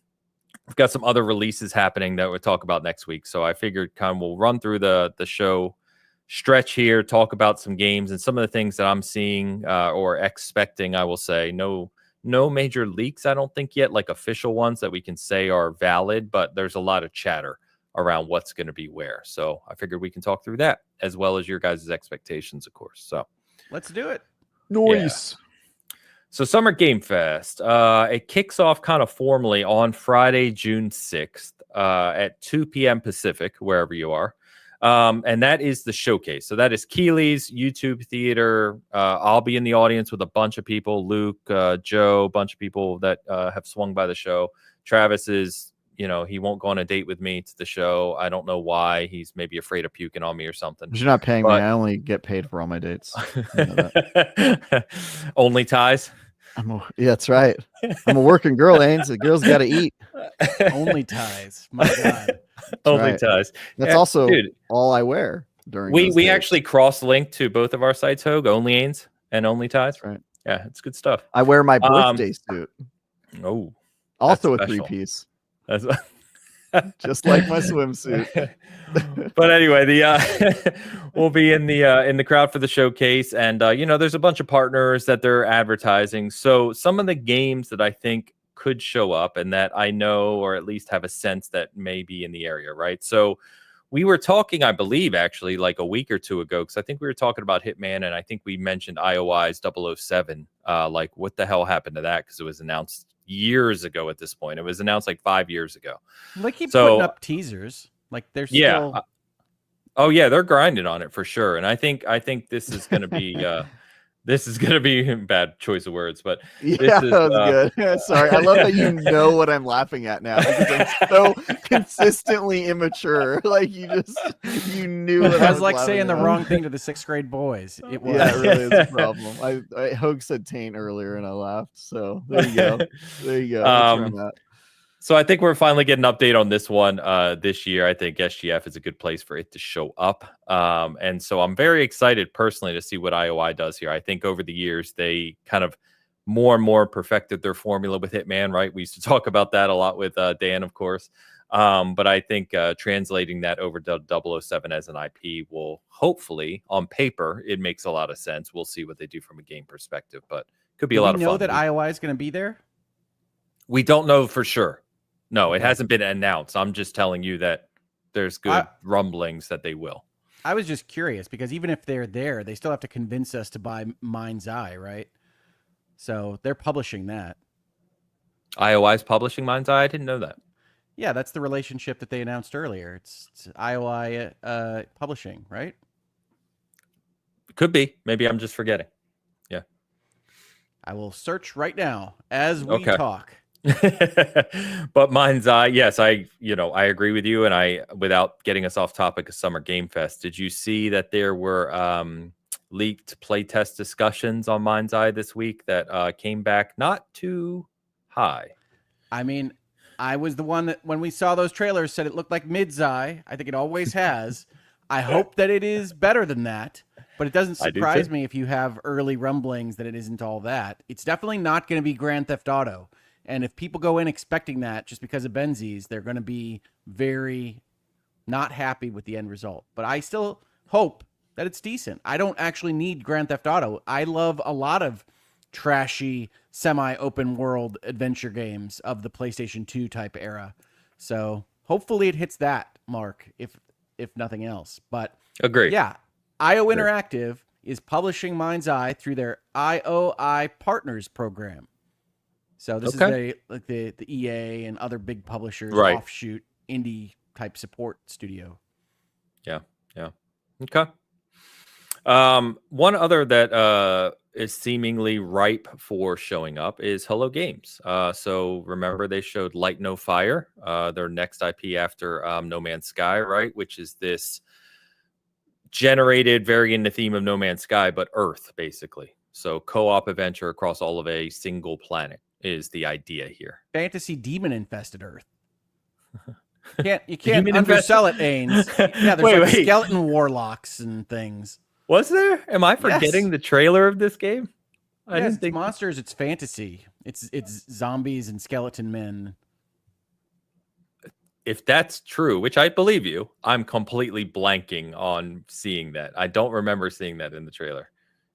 got some other releases happening that we'll talk about next week. So I figured kind of we'll run through the show stretch here, talk about some games and some of the things that I'm seeing or expecting, I will say. No major leaks, I don't think yet, like official ones that we can say are valid, but there's a lot of chatter around what's going to be where. So I figured we can talk through that as well as your guys' expectations, of course. So let's do it. Nice. Yeah. So Summer Game Fest, it kicks off kind of formally on Friday, June 6th at 2 p.m. Pacific, wherever you are. And that is the showcase. So that is Keeley's YouTube Theater. I'll be in the audience with a bunch of people, Luke, Joe, a bunch of people that have swung by the show. Travis is, he won't go on a date with me to the show. I don't know why. He's maybe afraid of puking on me or something. You're not paying me. I only get paid for all my dates. Only ties. Yeah, that's right. I'm a working girl, Ains. The girl's got to eat. Only ties. My God. Only ties. That's also all I wear during. We actually cross-linked to both of our sites, Hogue, Only Ains and Only Ties. That's right. Yeah, it's good stuff. I wear my birthday suit. Oh, also a 3-piece. That's just like my swimsuit. But anyway, we'll be in the crowd for the showcase, and there's a bunch of partners that they're advertising. So some of the games that I think could show up and that I know or at least have a sense that may be in the area, right? So we were talking, I believe, actually like a week or two ago, because I think we were talking about Hitman, and I think we mentioned IOI's 007. Like, what the hell happened to that? Because it was announced years ago at this point. It was announced like 5 years ago. They keep putting up teasers. Like they're still... Oh yeah, they're grinding on it for sure. And I think this is going to be this is going to be a bad choice of words, but that was good. Sorry, I love that you know what I'm laughing at now because I'm so consistently immature. Like you knew what I was like saying the wrong thing to the 6th grade boys. It was. Yeah, it really is a problem. I Hogue said taint earlier and I laughed. So there you go. There you go. That's where I'm at. So I think we're finally getting an update on this one this year. I think SGF is a good place for it to show up. And so I'm very excited personally to see what IOI does here. I think over the years, they kind of more and more perfected their formula with Hitman, right? We used to talk about that a lot with Dan, of course. But I think translating that over to 007 as an IP will hopefully, on paper, it makes a lot of sense. We'll see what they do from a game perspective, but could be a lot of fun. Do we know that IOI is going to be there? We don't know for sure. No, it hasn't been announced. I'm just telling you that there's good rumblings that they will. I was just curious because even if they're there, they still have to convince us to buy Mind's Eye, right? So they're publishing that. IOI's publishing Mind's Eye. I didn't know that. Yeah, that's the relationship that they announced earlier. It's IOI publishing, right? Could be. Maybe I'm just forgetting. Yeah. I will search right now as we talk. But Mind's Eye, yes, I agree with you. And without getting us off topic of Summer Game Fest, did you see that there were leaked playtest discussions on Mind's Eye this week that came back not too high? I mean, I was the one that when we saw those trailers said it looked like Mid's Eye. I think it always has. I hope that it is better than that, but it doesn't surprise me if you have early rumblings that it isn't all that. It's definitely not going to be Grand Theft Auto. And if people go in expecting that just because of Benzies, they're going to be very not happy with the end result. But I still hope that it's decent. I don't actually need Grand Theft Auto. I love a lot of trashy, semi-open world adventure games of the PlayStation 2 type era. So hopefully it hits that mark, if nothing else. But agree. Yeah, IO Interactive is publishing Mind's Eye through their IOI Partners program. So this is the EA and other big publishers offshoot indie type support studio. Yeah. Okay. One other that is seemingly ripe for showing up is Hello Games. So remember they showed Light No Fire, their next IP after No Man's Sky, right? Which is this generated very in the theme of No Man's Sky, but Earth basically. So co-op adventure across all of a single planet is the idea here. Fantasy demon infested Earth. You can't undersell it, Ains. Yeah, there's skeleton warlocks and things. Was there? Am I forgetting the trailer of this game? I didn't think monsters. It's fantasy. It's zombies and skeleton men. If that's true, which I believe you, I'm completely blanking on seeing that. I don't remember seeing that in the trailer,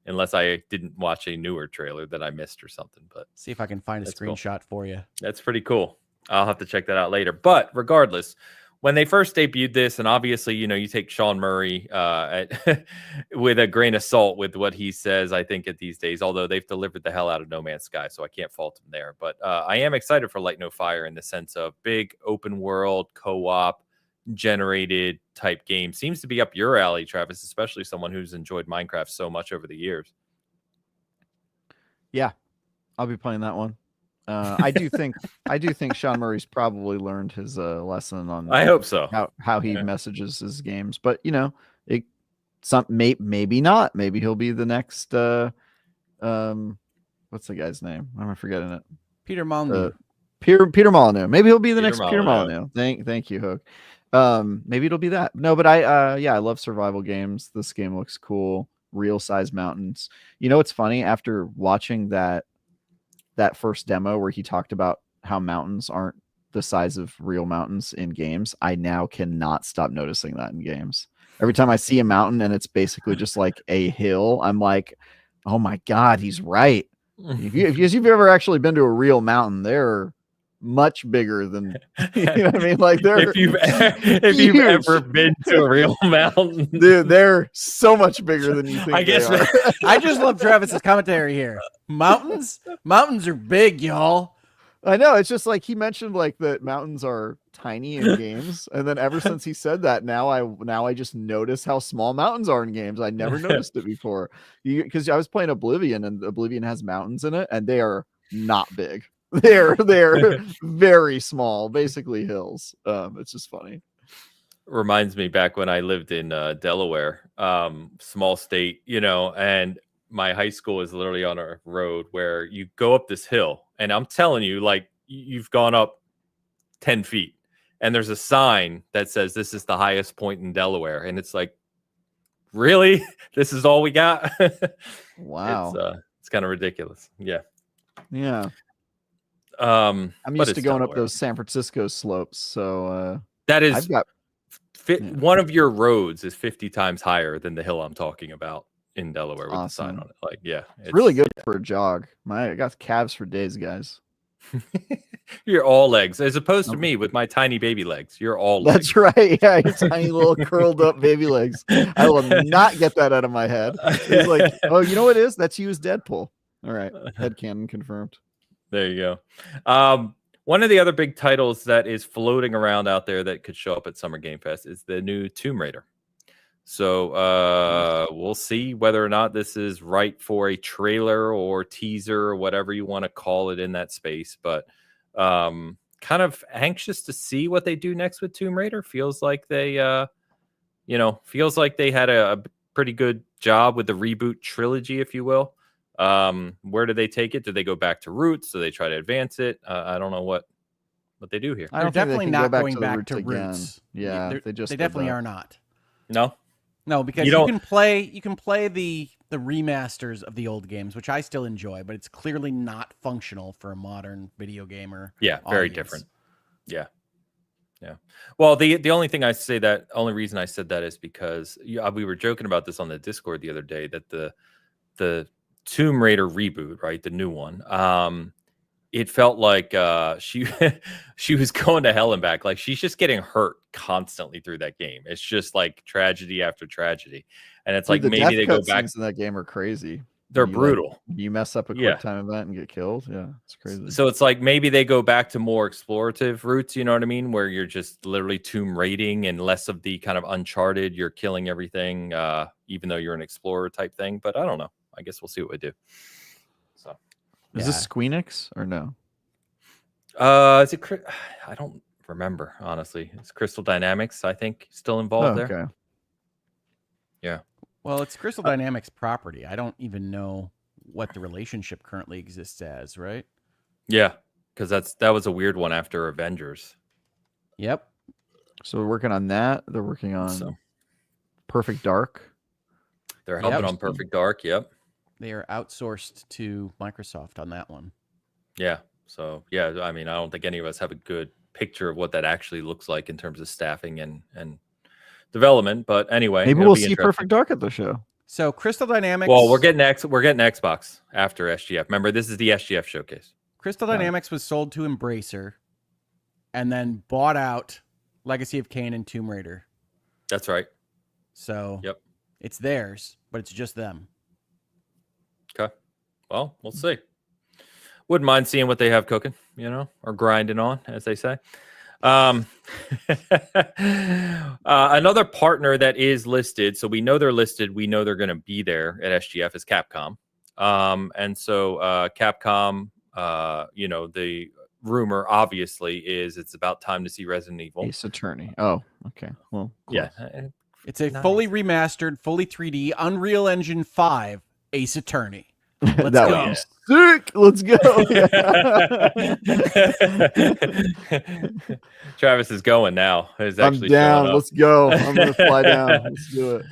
unless I didn't watch a newer trailer that I missed or something. But see if I can find a screenshot for you. That's pretty cool. I'll have to check that out later. But regardless, when they first debuted this, and obviously, you take Sean Murray with a grain of salt with what he says, I think, at these days, although they've delivered the hell out of No Man's Sky, so I can't fault him there. But I am excited for Light No Fire in the sense of big open world, co-op, generated type game. Seems to be up your alley, Travis, especially someone who's enjoyed Minecraft so much over the years. Yeah, I'll be playing that one. I do think Sean Murray's probably learned his lesson on. I hope so. How he messages his games, but maybe not. Maybe he'll be the next. What's the guy's name? I'm forgetting it. Peter Molyneux. Peter Molyneux. Maybe he'll be the next Peter Molyneux. Thank you, Hook. Maybe it'll be that. No, but I love survival games. This game looks cool. Real size mountains. It's funny after watching that first demo where he talked about how mountains aren't the size of real mountains in games. I now cannot stop noticing that in games. Every time I see a mountain and it's basically just like a hill, I'm like, oh my God, he's right. If you've ever actually been to a real mountain, they're much bigger than what I mean. Like if you've ever been to a real mountain, dude, they're so much bigger than you think. I guess I just love Travis's commentary here. Mountains are big, y'all. I know. It's just like he mentioned, like that mountains are tiny in games, and then ever since he said that, now I just notice how small mountains are in games. I never noticed it before, because I was playing Oblivion, and Oblivion has mountains in it, and they are not big. They're very small, basically hills. It's just funny. Reminds me back when I lived in Delaware, small state, and my high school is literally on a road where you go up this hill, and I'm telling you, like, you've gone up 10 feet, and there's a sign that says this is the highest point in Delaware, and it's like, really? This is all we got? Wow. It's kind of ridiculous. Yeah. I'm used to going up those San Francisco slopes, so that is one of your roads is 50 times higher than the hill I'm talking about in Delaware with the sign on it. Like, yeah, it's really good for a jog. I got calves for days, guys. You're all legs, as opposed to me with my tiny baby legs. You're all legs. That's right. Yeah, your tiny little curled up baby legs. I will not get that out of my head. It's like, oh, you know what it is? That's you as Deadpool. All right, headcanon confirmed. There you go. One of the other big titles that is floating around out there that could show up at Summer Game Fest is the new Tomb Raider. So we'll see whether or not this is right for a trailer or teaser or whatever you want to call it in that space. But kind of anxious to see what they do next with Tomb Raider. Feels like they, feels like they had a pretty good job with the reboot trilogy, if you will. Where do they take it? Do they go back to roots? Do they try to advance it? I don't know what they do here. They're definitely not going back to roots. Yeah, they definitely are not. No, because you can play the remasters of the old games, which I still enjoy, but it's clearly not functional for a modern video gamer. Yeah, very different. Yeah. Well, the only reason I said that is because we were joking about this on the Discord the other day, that the Tomb Raider reboot, right, the new one, it felt like she was going to hell and back. Like, she's just getting hurt constantly through that game. It's just like tragedy after tragedy, and it's like maybe they go back. In that game are crazy. They're brutal. You mess up a quick time event and get killed. Yeah, it's crazy. So it's like maybe they go back to more explorative routes. You know what I mean? Where you're just literally tomb raiding and less of the kind of Uncharted. You're killing everything, even though you're an explorer type thing. But I don't know. I guess we'll see what we do. So, is this Squeenix or no? Is it? I don't remember, honestly. It's Crystal Dynamics, I think, still involved there. Okay. Yeah. Well, it's Crystal Dynamics property. I don't even know what the relationship currently exists as, right? Yeah, because that was a weird one after Avengers. Yep. So we're working on that. They're working on Perfect Dark. They're helping on Perfect Dark. Yep. They are outsourced to Microsoft on that one. Yeah. So, yeah, I mean, I don't think any of us have a good picture of what that actually looks like in terms of staffing and development. But anyway, maybe we'll see Perfect Dark at the show. So Crystal Dynamics. Well, we're getting Xbox after SGF. Remember, this is the SGF showcase. Crystal Dynamics was sold to Embracer and then bought out Legacy of Kain and Tomb Raider. That's right. So it's theirs, but it's just them. Okay. Well, we'll see. Wouldn't mind seeing what they have cooking, or grinding on, as they say. Another partner that is listed, so we know they're listed, we know they're going to be there at SGF, is Capcom. And so Capcom, the rumor obviously is it's about time to see Resident Evil. Ace Attorney. Oh, okay. Well, close. Yeah. It's a fully remastered, fully 3D Unreal Engine 5 Ace Attorney. Let's go. Sick. Let's go. Travis is going now. I'm down. Let's go. I'm going to fly down. Let's do it.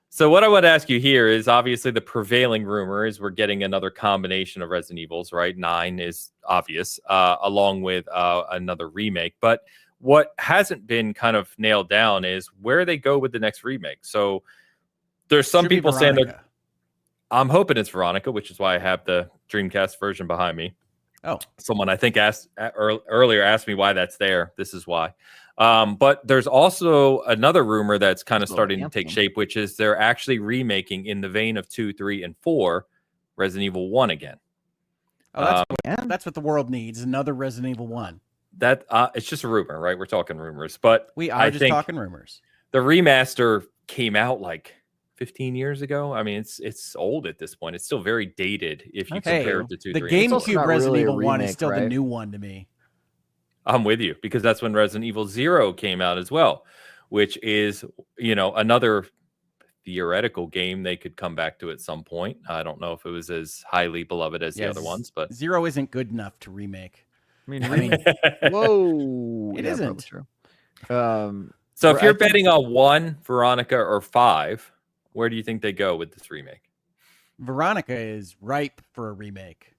So what I would ask you here is, obviously the prevailing rumor is we're getting another combination of Resident Evils, right? 9 is obvious, along with another remake. But what hasn't been kind of nailed down is where they go with the next remake. So there's some people saying that I'm hoping it's Veronica, which is why I have the Dreamcast version behind me. Oh, someone I think earlier asked me why that's there. This is why. But there's also another rumor that's kind of starting to take shape, which is they're actually remaking, in the vein of 2, 3, and 4, Resident Evil 1 again. Oh, that's what the world needs. Another Resident Evil 1. That it's just a rumor, right? We're talking rumors, but we are just talking rumors. The remaster came out like 15 years ago. I mean, it's old at this point. It's still very dated if you compare it to 2, 3. The GameCube Resident Evil 1 is still the new one to me. I'm with you, because that's when Resident Evil 0 came out as well, which is, another theoretical game they could come back to at some point. I don't know if it was as highly beloved as the other ones, but 0 isn't good enough to remake. I mean, whoa, it isn't true. So if you're betting on 1, Veronica, or 5, where do you think they go with this remake? Veronica is ripe for a remake.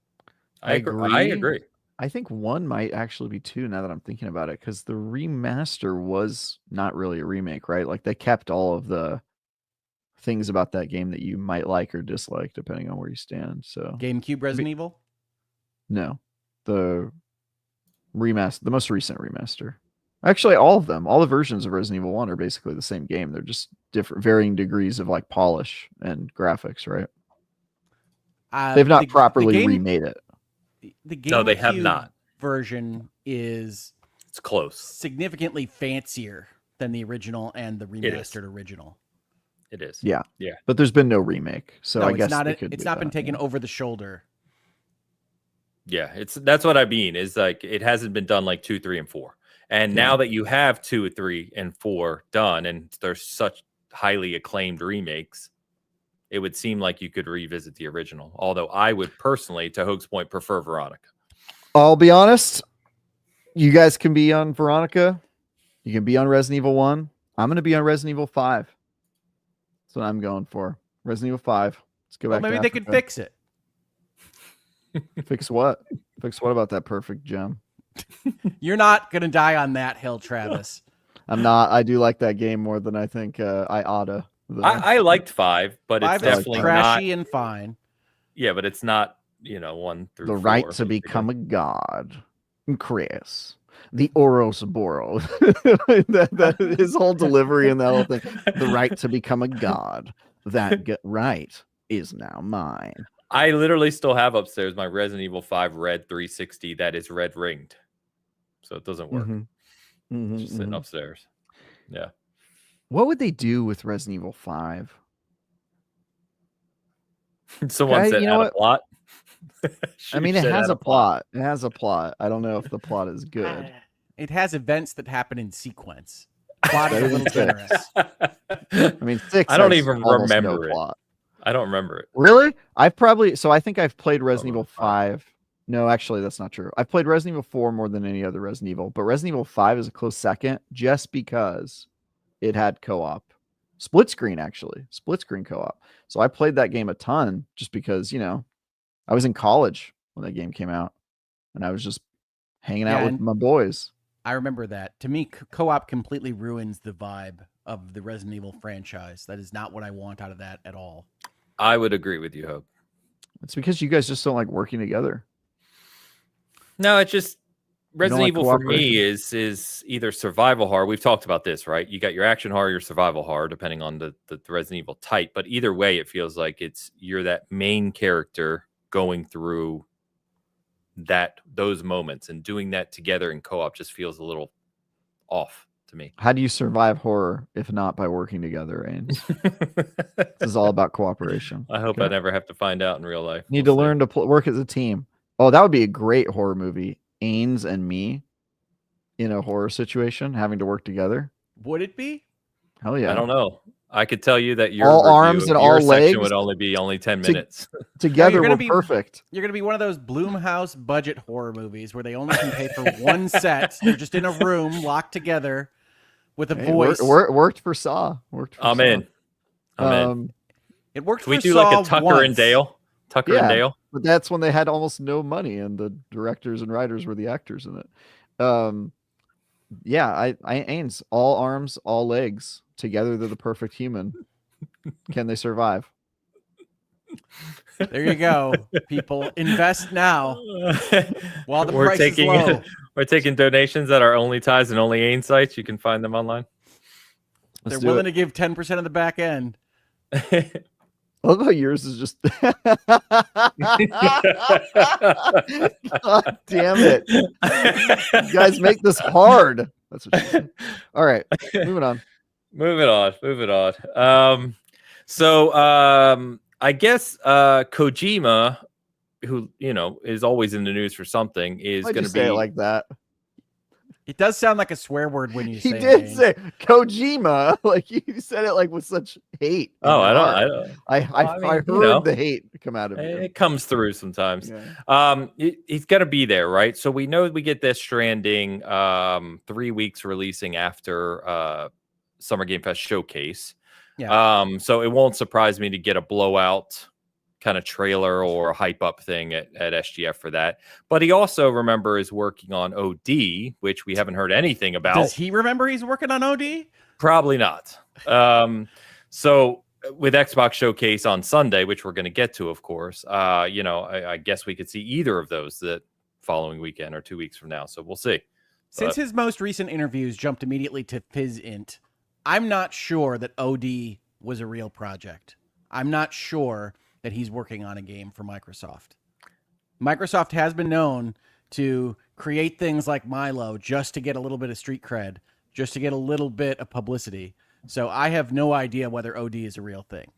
I agree. I think 1 might actually be 2 now that I'm thinking about it, because the remaster was not really a remake, right? Like, they kept all of the things about that game that you might like or dislike depending on where you stand. So GameCube Resident Evil? No. The Remaster, the most recent remaster. Actually, all of them, all the versions of Resident Evil 1 are basically the same game. They're just different, varying degrees of like polish and graphics, right? They've not properly remade it. The GameCube No, they have not. Version is It's close. significantly fancier than the original and the remastered original. It is. Yeah. Yeah. But there's been no remake. So No, I guess it's not been taken over the shoulder. Yeah, that's what I mean. Is like it hasn't been done like 2, 3, and 4. And now that you have 2, 3, and 4 done, and there's such highly acclaimed remakes, it would seem like you could revisit the original. Although I would personally, to Hoag's point, prefer Veronica. I'll be honest. You guys can be on Veronica. You can be on Resident Evil 1. I'm going to be on Resident Evil 5. That's what I'm going for. Resident Evil 5. Let's go back. Maybe they could fix it. Fix what? Fix what about that perfect gem? You're not going to die on that hill, Travis. I'm not. I do like that game more than I think I oughta. I liked 5, but 5 it's definitely trashy not, and fine. Yeah, but it's not, 1 through 4. The right to become a god. Chris. The Ouroboros. that his whole delivery and that whole thing. The right to become a god. That right is now mine. I literally still have upstairs my Resident Evil 5 red 360 that is red ringed. So it doesn't work. It's just sitting upstairs. Yeah. What would they do with Resident Evil 5? Someone said a plot. I mean, it has a plot. It has a plot. I don't know if the plot is good. It has events that happen in sequence. Plot is a little generous. I mean, 6. I don't even remember no it. Plot. I don't remember it. Really? I think I've played Resident Evil 5. No, actually, that's not true. I've played Resident Evil 4 more than any other Resident Evil, but Resident Evil 5 is a close second just because it had co-op. Split screen co-op. So I played that game a ton just because, I was in college when that game came out and I was just hanging out with my boys. I remember that. To me, co-op completely ruins the vibe of the Resident Evil franchise. That is not what I want out of that at all. I would agree with you, Hope. It's because you guys just don't like working together. No, it's just Resident Evil for me is either survival horror. We've talked about this, right? You got your action horror, your survival horror, depending on the Resident Evil type. But either way, it feels like you're that main character going through those moments, and doing that together in co-op just feels a little off to me. How do you survive horror if not by working together, Ains? This is all about cooperation. I hope I never have to find out in real life. Need to learn to work as a team. Oh, that would be a great horror movie. Ains and me in a horror situation having to work together. Would it be? Hell yeah. I don't know. I could tell you that your all arms and all legs would only be 10 minutes. Together we're perfect. You're going to be one of those Blumhouse budget horror movies where they only can pay for one set. They're just in a room locked together with a voice. Worked for Saw. I'm in. It worked for Saw. We do like a Tucker and Dale. And Dale. But that's when they had almost no money and the directors and writers were the actors in it. Ains, all arms, all legs. Together they're the perfect human. Can they survive? There you go. People invest now while the price is low. We're taking donations at our Only Ties and Only Ain sites. You can find them online. They're willing to give 10% of the back end. I love how yours is just God damn it. You guys make this hard. That's what she said. All right, moving on. Moving on. I guess Kojima, who is always in the news for something, is going to be say it like that. It does sound like a swear word when you say it. He did say Kojima, like you said it like with such hate. Oh, I heard the hate come out of it. It comes through sometimes. Yeah. He's got to be there, right? So we know we get Death Stranding 3 weeks releasing after Summer Game Fest Showcase. Yeah. So it won't surprise me to get a blowout kind of trailer or a hype up thing at SGF for that. But he also, remember, is working on OD, which we haven't heard anything about. Does he remember he's working on OD? Probably not. So with Xbox Showcase on Sunday, which we're going to get to, of course, I guess we could see either of those that following weekend or 2 weeks from now. So we'll see. Since his most recent interviews jumped immediately to Fizzint, I'm not sure that OD was a real project. I'm not sure that he's working on a game for Microsoft. Microsoft has been known to create things like Milo just to get a little bit of street cred, just to get a little bit of publicity. So I have no idea whether OD is a real thing.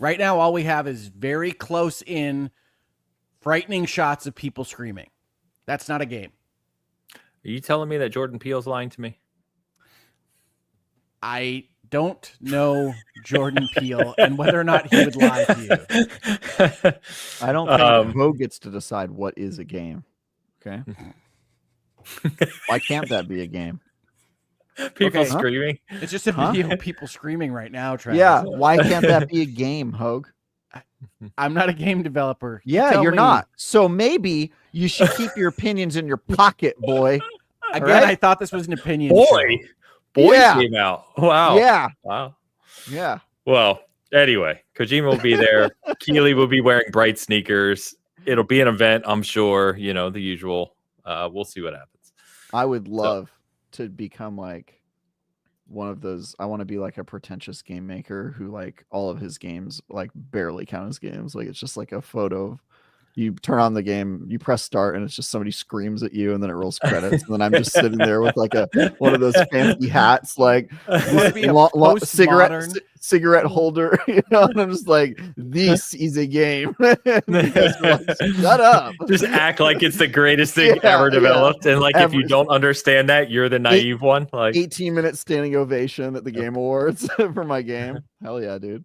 Right now, all we have is very close in, frightening shots of people screaming. That's not a game. Are you telling me that Jordan Peele's lying to me? I don't know Jordan Peele and whether or not he would lie to you. I don't think Ho gets to decide what is a game. Okay. Why can't that be a game? People screaming. It's just a video of people screaming right now, Travis. Yeah. Why can't that be a game, Hogue? I'm not a game developer. Yeah, you're not. So maybe you should keep your opinions in your pocket, boy. Again, right? I thought this was an opinion Boy Yeah. came out. Wow. Yeah. Wow. Yeah. Well, anyway, Kojima will be there. Keeley will be wearing bright sneakers. It'll be an event, I'm sure. You know, the usual. We'll see what happens. I would love to become like one of those. I want to be like a pretentious game maker who like all of his games like barely count as games. Like it's just like a photo of you turn on the game, you press start, and it's just somebody screams at you, and then it rolls credits, and then I'm just sitting there with like one of those fancy hats, like cigarette holder, you know, and I'm just like, this is a game. Like, shut up. Just act like it's the greatest thing ever developed, and like if you don't understand that, you're the naive one. Like 18-minute standing ovation at the Game Awards for my game. Hell yeah, dude.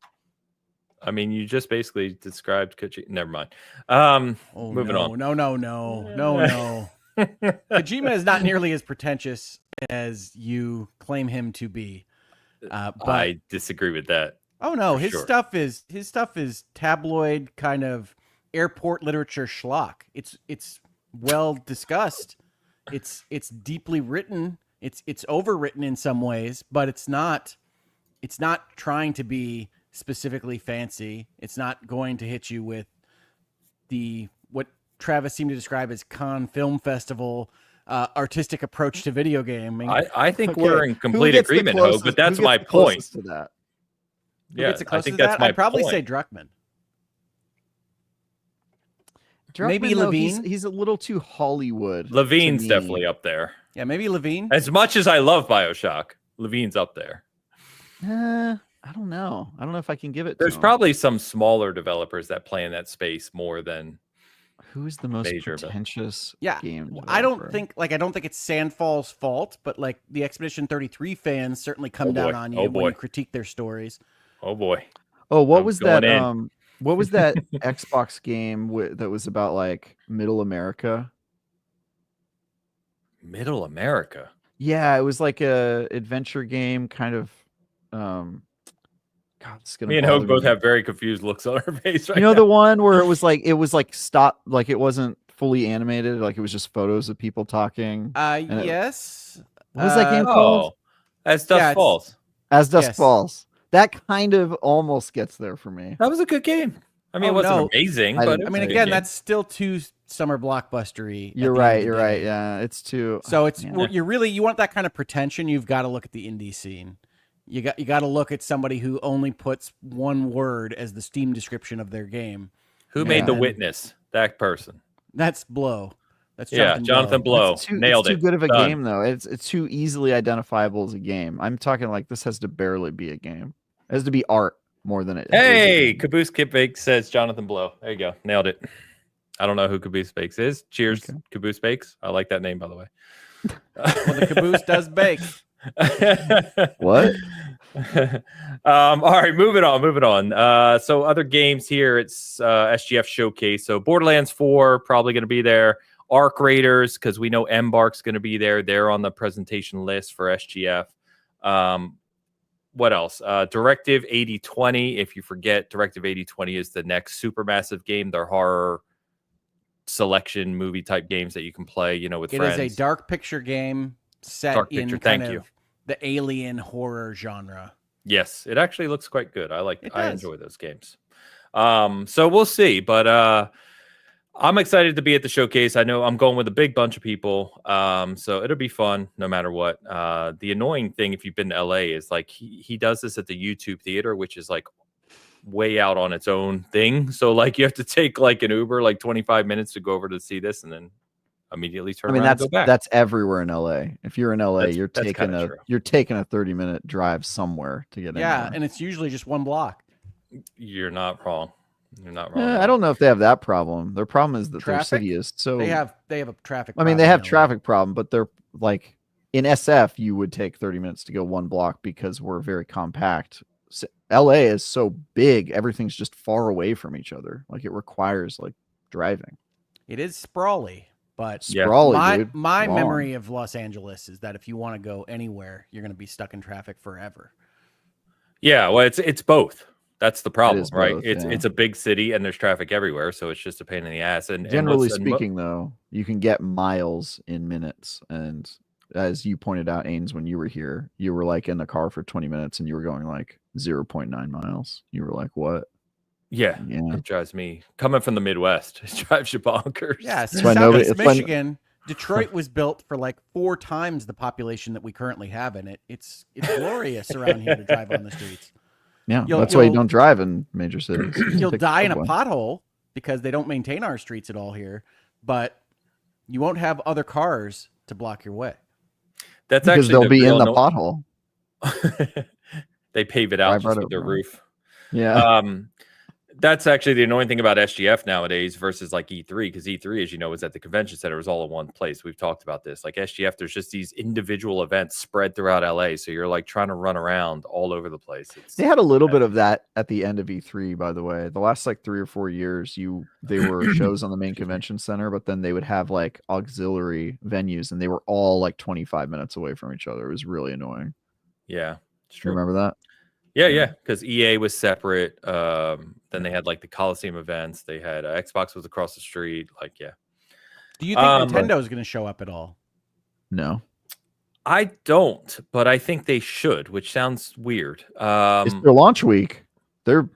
I mean, you just basically described Kojima. Never mind. Moving on. No. Kojima is not nearly as pretentious as you claim him to be. But I disagree with that. Oh no, his stuff is tabloid kind of airport literature schlock. It's well discussed. It's deeply written. It's overwritten in some ways, but it's not trying to be specifically fancy. It's not going to hit you with what Travis seemed to describe as Cannes Film Festival artistic approach to video gaming. I think we're in complete agreement, Hogue, but that's my point. To that? Yeah, I think that's my I'd probably point. say Druckmann. Maybe Levine. He's a little too Hollywood. Levine's definitely up there. Yeah, maybe Levine. As much as I love BioShock, Levine's up there. I don't know. I don't know if I can give it. There's probably some smaller developers that play in that space more than. Who's the most pretentious game developer? I don't think it's Sandfall's fault, but like the Expedition 33 fans certainly come down on you when you critique their stories. Oh boy. Oh, what was that? What was that Xbox game that was about like Middle America? Middle America. Yeah, it was like a adventure game, kind of. God, it's gonna. Me and Hogue both have very confused looks on our face right now. You know the one where it was like stop, like it wasn't fully animated, like it was just photos of people talking. Yes. What was that game called? As Dusk Falls. As Dusk Falls. That kind of almost gets there for me. That was a good game. I mean, it wasn't amazing, but I mean, again, that's still too summer blockbustery. You're right. Yeah, it's too. So it's you want that kind of pretension. You've got to look at the indie scene. You got to look at somebody who only puts one word as the Steam description of their game. Who made The Witness? That person. That's Blow. That's Jonathan Blow. Nailed it. It's too good of a game though. It's too easily identifiable as a game. I'm talking like this has to barely be a game. It has to be art more than it. Hey, Caboose Kip Bakes says Jonathan Blow. There you go. Nailed it. I don't know who Caboose Bakes is. Cheers, Caboose Bakes. I like that name, by the way. Well, the Caboose does bake. What? All right, moving on. So other games here, it's SGF Showcase. So Borderlands 4 probably going to be there. Arc Raiders, because we know Embark's going to be there. They're on the presentation list for SGF. What else? Directive 8020. If you forget, Directive 8020 is the next supermassive game. They're horror selection movie type games that you can play, with friends. It is a dark picture game set in kind of the alien horror genre. Yes, it actually looks quite good. I enjoy those games. So we'll see. But I'm excited to be at the showcase. I know I'm going with a big bunch of people, so it'll be fun no matter what. The annoying thing, if you've been to LA, is like he does this at the YouTube theater, which is like way out on its own thing. So like you have to take like an Uber like 25 minutes to go over to see this, and then immediately turn around and go back. That's everywhere in LA. If you're in LA, you're taking a 30-minute drive somewhere to get in. Yeah, and it's usually just one block. You're not wrong. You're not wrong. I don't know if they have that problem. Their problem is that Traffic? their city is so. They have a traffic. I mean, they have traffic problem, but they're like in SF, you would take 30 minutes to go one block because we're very compact. LA is so big, everything's just far away from each other. Like it requires like driving. It is sprawly, but dude. My memory of Los Angeles is that if you want to go anywhere, you're going to be stuck in traffic forever. Yeah, well, it's both. That's the problem, right? Both, it's a big city and there's traffic everywhere, so it's just a pain in the ass. And generally speaking, though, you can get miles in minutes. And as you pointed out, Ains, when you were here, you were like in the car for 20 minutes and you were going like 0.9 miles. You were like, what? Yeah, it drives me coming from the Midwest. It drives you bonkers. Yeah, Southeast Michigan. Detroit was built for like 4 times the population that we currently have in it. It's glorious around here to drive on the streets. Yeah, that's why you don't drive in major cities. You'll die in a pothole because they don't maintain our streets at all here, but you won't have other cars to block your way. That's because actually they'll be in the pothole. They pave it out just with their roof. Yeah. That's actually the annoying thing about SGF nowadays versus like E3, because E3, as you know, is at the convention center, is all in one place. We've talked about this. Like SGF, there's just these individual events spread throughout LA, so you're like trying to run around all over the place. They had a little bit of that at the end of E3, by the way. The last like 3 or 4 years, they were shows on the main convention center, but then they would have like auxiliary venues, and they were all like 25 minutes away from each other. It was really annoying. Yeah, it's true. Remember that? Yeah, because EA was separate. Then they had like the Coliseum events. They had Xbox was across the street. Like, yeah. Do you think Nintendo is going to show up at all? No, I don't. But I think they should, which sounds weird. It's their launch week. The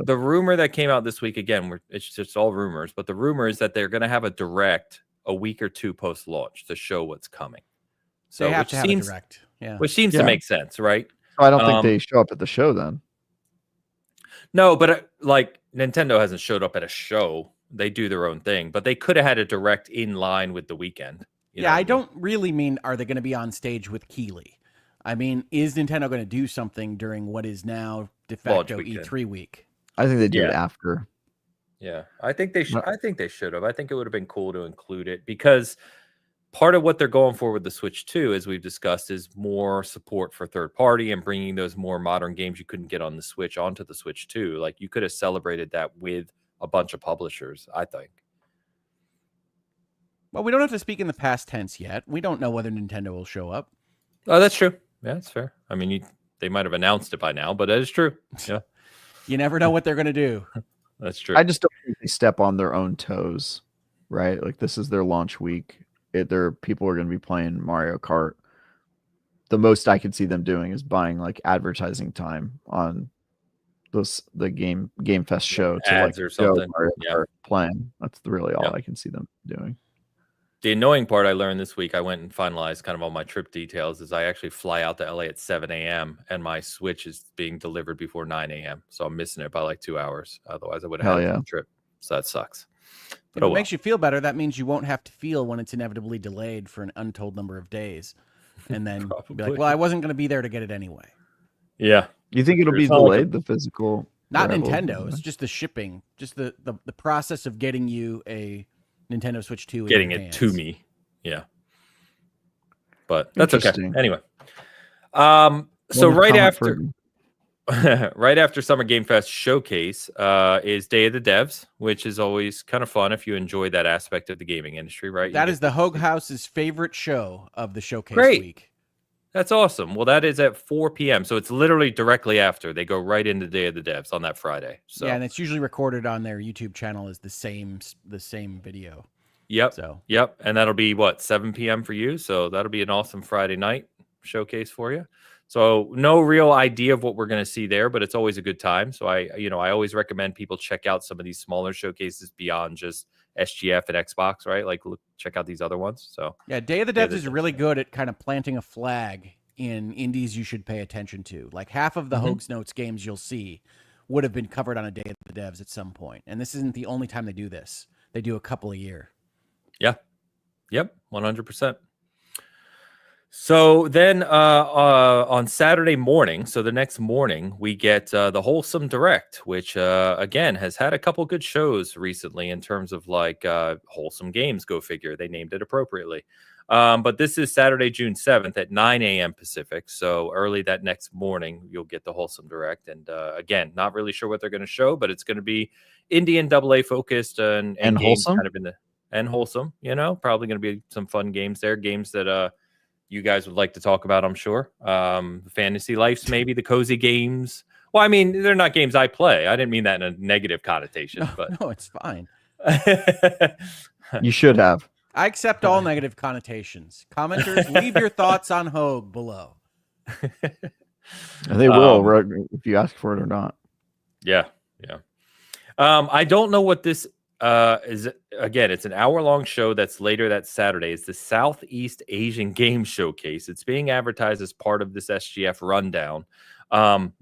rumor that came out this week again, it's just all rumors. But the rumor is that they're going to have a direct a week or 2 post launch to show what's coming. So they have to have a direct, which seems to make sense, right? I don't think they show up at the show then. No, but like Nintendo hasn't showed up at a show. They do their own thing, but they could have had a direct in line with the weekend. I don't really mean, are they going to be on stage with Keeley? I mean, is Nintendo going to do something during what is now de facto E3 week? I think they do it after. Yeah, I think they should. I think they should have. I think it would have been cool to include it because part of what they're going for with the Switch 2, as we've discussed, is more support for third party and bringing those more modern games you couldn't get on the Switch onto the Switch 2. Like you could have celebrated that with a bunch of publishers, I think. Well, we don't have to speak in the past tense yet. We don't know whether Nintendo will show up. Oh, that's true. Yeah, that's fair. I mean, they might have announced it by now, but that is true. Yeah. You never know what they're going to do. That's true. I just don't think they step on their own toes, right? Like this is their launch week. People are going to be playing Mario Kart. The most I could see them doing is buying like advertising time on the GameFest show to ads like or something. Mario Kart playing. That's really all I can see them doing. The annoying part I learned this week, I went and finalized kind of all my trip details, is I actually fly out to LA at 7 a.m. and my Switch is being delivered before 9 a.m. So I'm missing it by like 2 hours. Otherwise, I would have had a trip. So that sucks. But if it makes you feel better, that means you won't have to feel when it's inevitably delayed for an untold number of days. And then be like, well, I wasn't going to be there to get it anyway. Yeah. You think it'll be delayed, the physical? Not Nintendo. It's just the shipping, just the process of getting you a Nintendo Switch 2. Getting it to me. Yeah. But that's okay. Anyway. So right after... right after Summer Game Fest Showcase is Day of the Devs, which is always kind of fun if you enjoy that aspect of the gaming industry, right? That is the Hogue House's favorite show of the Showcase week. That's awesome. Well, that is at 4 p.m. So it's literally directly after. They go right into Day of the Devs on that Friday. So yeah, and it's usually recorded on their YouTube channel as the same video. Yep. Yep. And that'll be 7 p.m. for you. So that'll be an awesome Friday night showcase for you. So no real idea of what we're going to see there, but it's always a good time. So I always recommend people check out some of these smaller showcases beyond just SGF and Xbox, right? Like check out these other ones. So yeah, Day of the Devs is really good at kind of planting a flag in indies you should pay attention to. Like half of the Hoax Notes games you'll see would have been covered on a Day of the Devs at some point. And this isn't the only time they do this. They do a couple a year. Yeah. Yep. 100%. So then on Saturday morning, so the next morning, we get the Wholesome Direct, which again has had a couple good shows recently in terms of like wholesome games. Go figure, they named it appropriately. But this is Saturday, June 7th at 9 a.m. Pacific. So early that next morning, you'll get the Wholesome Direct. And again, not really sure what they're going to show, but it's going to be Indian AA focused and games wholesome? kind of in the and wholesome. Probably going to be some fun games there. Games that you guys would like to talk about, I'm sure. Fantasy Lives, maybe the cozy games. Well, I mean, they're not games I play. I didn't mean that in a negative connotation, but No, it's fine. You should have. I accept all negative connotations. Commenters, leave your thoughts on Hogue below. They will, if you ask for it or not. Yeah. I don't know what this is. Again, it's an hour-long show that's later that Saturday. It's the Southeast Asian Game Showcase. It's being advertised as part of this SGF rundown.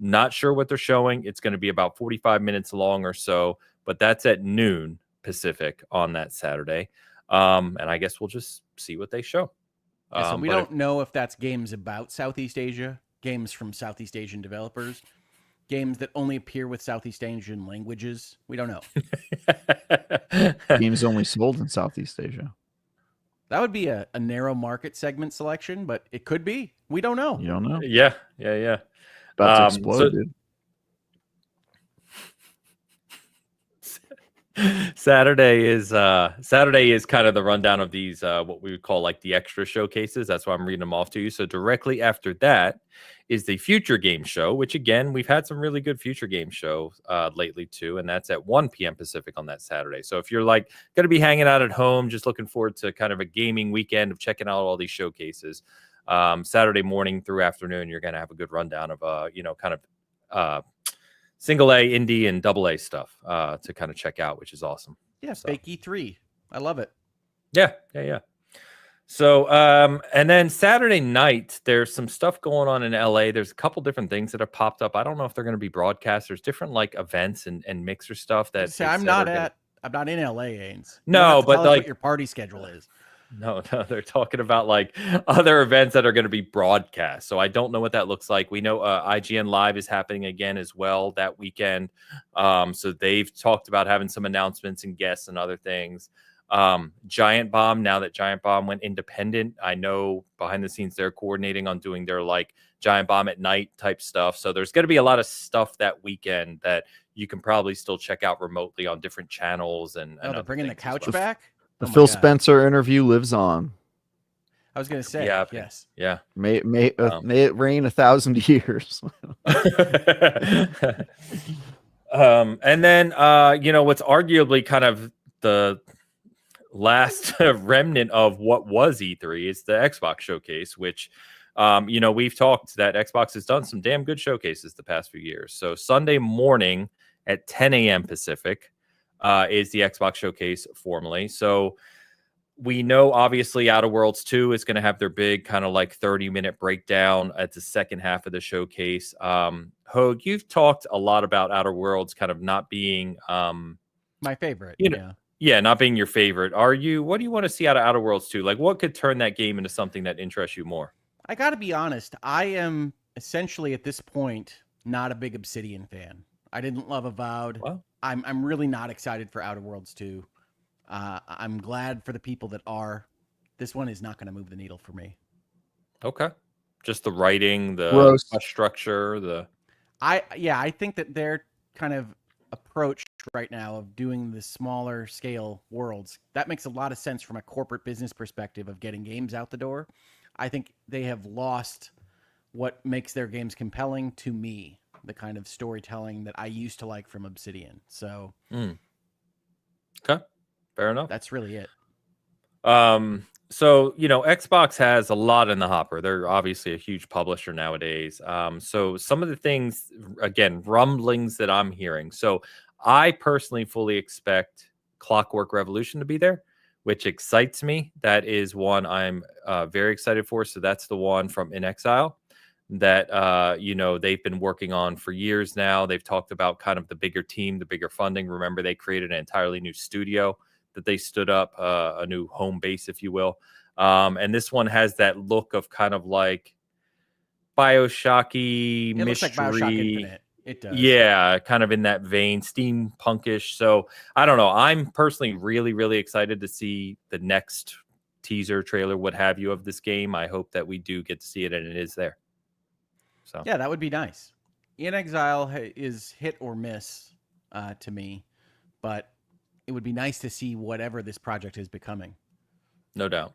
Not sure what they're showing. It's going to be about 45 minutes long or so, but that's at noon Pacific on that Saturday. And I guess we'll just see what they show. Yeah, so we don't know if that's games about Southeast Asia, games from Southeast Asian developers, games that only appear with Southeast Asian languages. We don't know. Games only sold in Southeast Asia. That would be a narrow market segment selection, but it could be. We don't know. You don't know? Yeah. About to explode, dude. Saturday is kind of the rundown of these what we would call like the extra showcases. That's why I'm reading them off to you. So directly after that is the Future Game Show, which again we've had some really good Future Game shows lately too, and that's at 1 p.m. Pacific on that Saturday. So if you're like going to be hanging out at home, just looking forward to kind of a gaming weekend of checking out all these showcases, Saturday morning through afternoon, you're going to have a good rundown of kind of single A, indie, and double A stuff to kind of check out, which is awesome. Yeah, fake E3. I love it. Yeah. So, and then Saturday night, there's some stuff going on in LA. There's a couple different things that have popped up. I don't know if they're going to be broadcast. There's different like events and mixer stuff that. See, I'm not in LA, Ains. No, but tell us like what your party schedule is. No, they're talking about like other events that are going to be broadcast. So I don't know what that looks like. We know IGN Live is happening again as well that weekend. So they've talked about having some announcements and guests and other things. Giant Bomb, now that Giant Bomb went independent, I know behind the scenes they're coordinating on doing their like Giant Bomb at night type stuff. So there's going to be a lot of stuff that weekend that you can probably still check out remotely on different channels. And they're bringing the couch back. The Phil Spencer interview lives on. I was going to say, yes. Yeah. May it rain 1,000 years. And then, what's arguably kind of the last remnant of what was E3 is the Xbox Showcase, which, we've talked that Xbox has done some damn good showcases the past few years. So Sunday morning at 10 a.m. Pacific, is the Xbox Showcase formally. So we know obviously Outer Worlds 2 is going to have their big kind of like 30-minute breakdown at the second half of the showcase. Hogue, you've talked a lot about Outer Worlds kind of not being my favorite. Not being your favorite. What do you want to see out of Outer Worlds 2? Like what could turn that game into something that interests you more? I got to be honest. I am essentially at this point not a big Obsidian fan. I didn't love Avowed. Well, I'm really not excited for Outer Worlds 2. I'm glad for the people that are. This one is not going to move the needle for me. Okay. Just the writing, the structure, I think that their kind of approach right now of doing the smaller scale worlds, that makes a lot of sense from a corporate business perspective of getting games out the door. I think they have lost what makes their games compelling to me. The kind of storytelling that I used to like from Obsidian. So, okay, fair enough. That's really it. So, Xbox has a lot in the hopper. They're obviously a huge publisher nowadays. So some of the things, again, rumblings that I'm hearing. So I personally fully expect Clockwork Revolution to be there, which excites me. That is one I'm very excited for. So that's the one from In Exile that, they've been working on for years now. They've talked about kind of the bigger team, the bigger funding. Remember, they created an entirely new studio that they stood up, a new home base, if you will. And this one has that look of kind of like Bioshocky It mystery. looks like Bioshock Infinite. It does. Yeah, kind of in that vein, steampunkish. So I don't know. I'm personally really, really excited to see the next teaser, trailer, what have you, of this game. I hope that we do get to see it, and it is there. So yeah, that would be nice. In Exile is hit or miss to me, but it would be nice to see whatever this project is becoming. No doubt.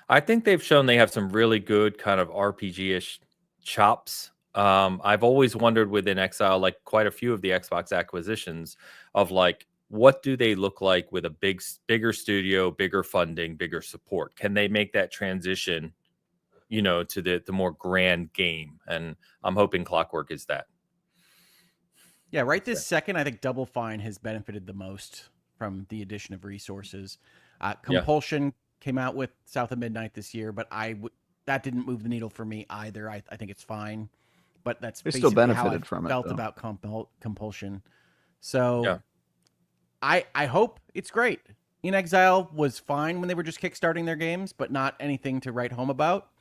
I think they've shown they have some really good kind of RPG-ish chops. I've always wondered within Exile, like quite a few of the Xbox acquisitions, of like, what do they look like with a bigger studio, bigger funding, bigger support? Can they make that transition, to the more grand game? And I'm hoping Clockwork is that. Yeah, right this second, I think Double Fine has benefited the most from the addition of resources. Compulsion came out with South of Midnight this year, but that didn't move the needle for me either. I think it's fine, but that's They still basically how I benefited from it, felt though. about Compulsion. So I hope it's great. In Exile was fine when they were just kickstarting their games, but not anything to write home about.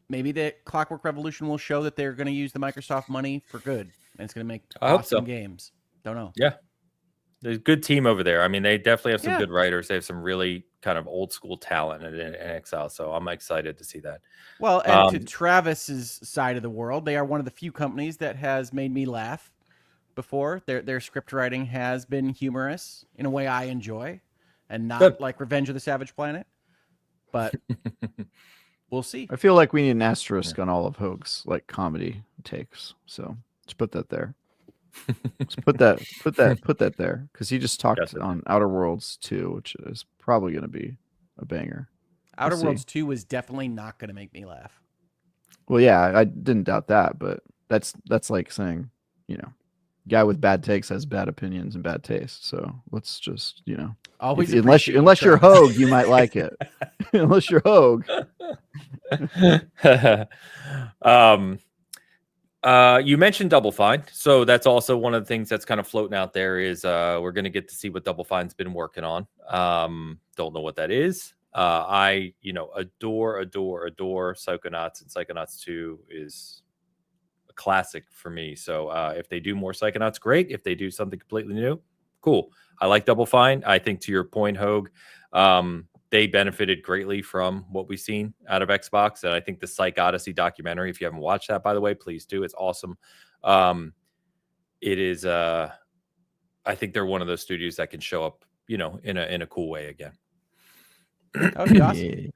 Maybe the Clockwork Revolution will show that they're going to use the Microsoft money for good, and it's going to make awesome games. Don't know. Yeah. There's a good team over there. I mean, they definitely have some good writers. They have some really kind of old school talent in Exile. So I'm excited to see that. Well, and to Travis's side of the world, they are one of the few companies that has made me laugh before. Their script writing has been humorous in a way I enjoy, and not like Revenge of the Savage Planet. But we'll see. I feel like we need an asterisk on all of Hoag's like comedy takes. So let's put that there. Let's put that there, because he just talked on Outer Worlds 2, which is probably going to be a banger. Outer Worlds 2 was definitely not going to make me laugh. Well, yeah, I didn't doubt that, but that's like saying, guy with bad takes has bad opinions and bad taste. So let's just, always unless you're Hoag, you might like it. Unless you're Hoag. You mentioned Double Fine, so that's also one of the things that's kind of floating out there. Is we're going to get to see what Double Fine's been working on. Don't know what that is. I adore Psychonauts, and Psychonauts 2 is a classic for me. So if they do more Psychonauts, great. If they do something completely new, cool. I like Double Fine. I think, to your point, Hoag, they benefited greatly from what we've seen out of Xbox. And I think the Psych Odyssey documentary, if you haven't watched that, by the way, please do. It's awesome. It is, I think they're one of those studios that can show up, in a cool way again. That would be awesome.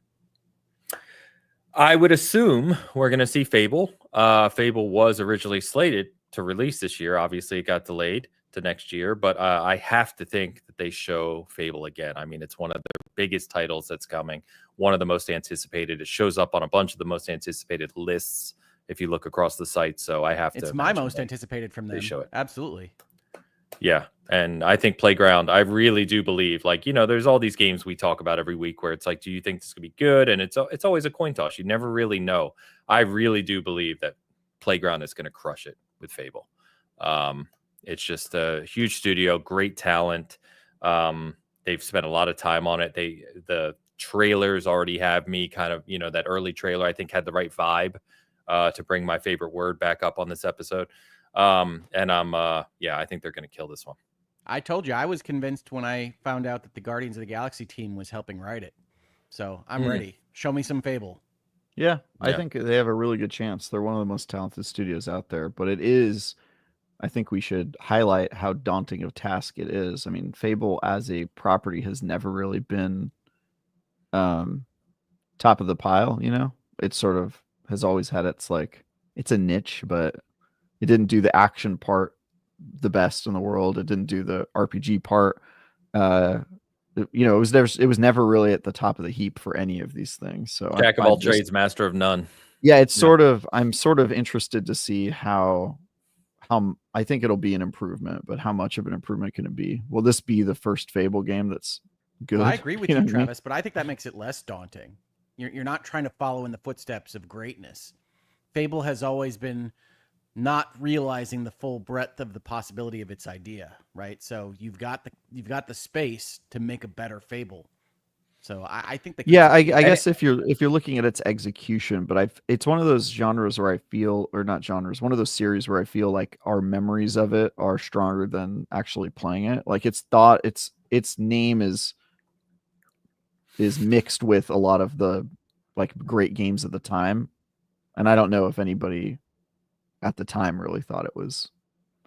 I would assume we're going to see Fable. Fable was originally slated to release this year. Obviously, it got delayed to next year, but I have to think that they show Fable again. I mean, it's one of the biggest titles that's coming, one of the most anticipated. It shows up on a bunch of the most anticipated lists if you look across the site. So I have to. It's my most anticipated from them. They show it. Absolutely. Yeah. And I think Playground, I really do believe, like, there's all these games we talk about every week where it's like, do you think this could be good? And it's always a coin toss. You never really know. I really do believe that Playground is going to crush it with Fable. It's just a huge studio, great talent. They've spent a lot of time on it. The trailers already have me kind of, that early trailer, I think, had the right vibe to bring my favorite word back up on this episode. And I think they're going to kill this one. I told you, I was convinced when I found out that the Guardians of the Galaxy team was helping write it. So I'm ready. Show me some Fable. Yeah, I think they have a really good chance. They're one of the most talented studios out there, but it is, I think we should highlight how daunting of a task it is. I mean, Fable as a property has never really been top of the pile, It sort of has always had it's a niche, but it didn't do the action part the best in the world. It didn't do the RPG part it was never really at the top of the heap for any of these things. So Jack of all trades, master of none. Yeah, it's I'm sort of interested to see how I think it'll be an improvement, but how much of an improvement can it be? Will this be the first Fable game that's good? Well, I agree with you, Travis, I mean? but I think that makes it less daunting. You're not trying to follow in the footsteps of greatness. Fable has always been not realizing the full breadth of the possibility of its idea, right? So you've got the space to make a better Fable. So I think I guess if you're looking at its execution, but it's one of those genres where I feel, or not genres, one of those series where I feel like our memories of it are stronger than actually playing it. Like its name is mixed with a lot of the like great games of the time, and I don't know if anybody at the time really thought it was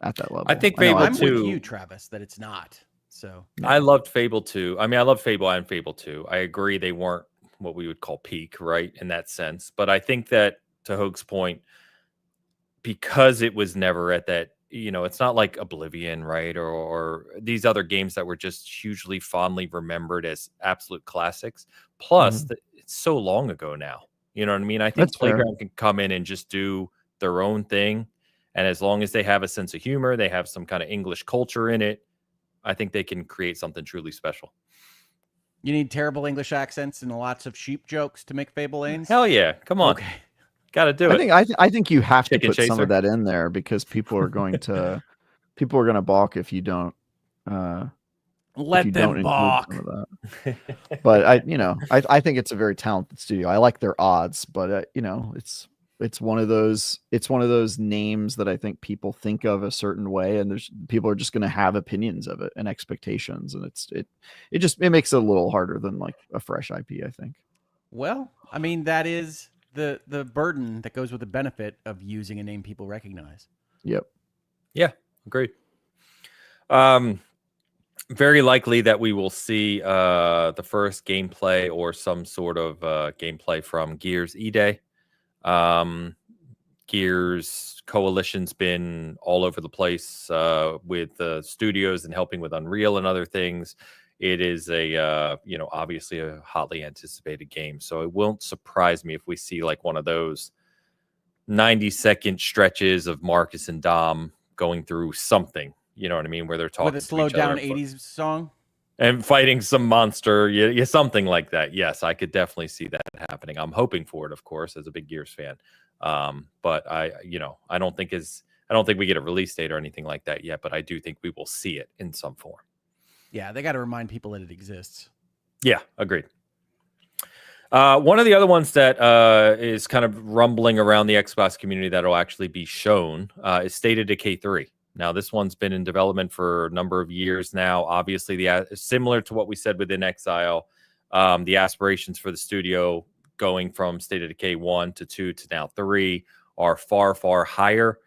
at that level. I think Fable I'm 2, with you, Travis, that it's not. So I loved Fable 2. I mean, I love Fable and Fable 2. I agree they weren't what we would call peak, right, in that sense. But I think that, to Hoag's point, because it was never at that, it's not like Oblivion, right, or these other games that were just hugely fondly remembered as absolute classics. Plus, it's so long ago now. You know what I mean? I think That's Playground can come in and just do their own thing. And as long as they have a sense of humor, they have some kind of English culture in it, I think they can create something truly special. You need terrible English accents and lots of sheep jokes to make Fable Lanes? Hell yeah. Come on. Okay. Got to do it. I think you have Chicken to put some chaser. of that in there because people are going to balk if you don't let them balk. Some of that. But I think it's a very talented studio. I like their odds, but it's one of those names that I think people think of a certain way, and people are just going to have opinions of it and expectations, and it makes it a little harder than like a fresh IP, I think. Well, I mean, that is the burden that goes with the benefit of using a name people recognize. Yep. Yeah, agreed. Very likely that we will see the first gameplay or some sort of gameplay from Gears E-Day. Gears Coalition's been all over the place with the studios and helping with Unreal and other things. It is obviously a hotly anticipated game. So it won't surprise me if we see like one of those 90-second stretches of Marcus and Dom going through something, you know what I mean? Where they're talking with a slowed down 80s song and fighting some monster. Yeah, something like that. Yes, I could definitely see that happening. I'm hoping for it, of course, as a big Gears fan. But I don't think we get a release date or anything like that yet, but I do think we will see it in some form. Yeah, they got to remind people that it exists. Yeah, agreed. One of the other ones that is kind of rumbling around the Xbox community that will actually be shown is State of Decay 3. Now, this one's been in development for a number of years now. Obviously, similar to what we said within Exile, the aspirations for the studio going from State of Decay 1 to 2 to now 3 are far, far higher.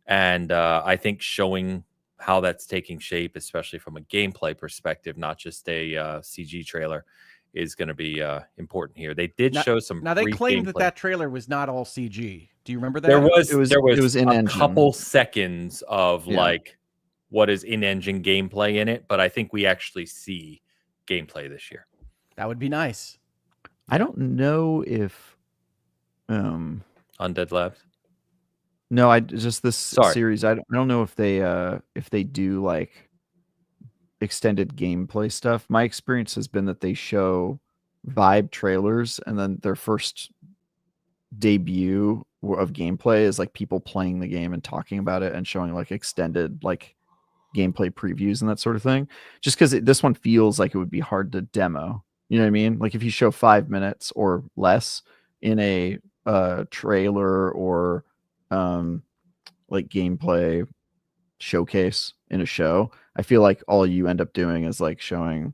And I think showing how that's taking shape, especially from a gameplay perspective, not just a CG trailer, is going to be important here. They did show some. Now they claimed gameplay. that trailer was not all CG. Do you remember that? There was in a engine. couple seconds of like what is in-engine gameplay in it, but I think we actually see gameplay this year. That would be nice. I don't know if Undead Labs. No, this series. I don't know if they do like extended gameplay stuff. My experience has been that they show vibe trailers, and then their first debut of gameplay is like people playing the game and talking about it and showing like extended like gameplay previews and that sort of thing. Just because this one feels like it would be hard to demo. You know what I mean? Like if you show 5 minutes or less in a trailer or like gameplay showcase in a show, I feel like all you end up doing is like showing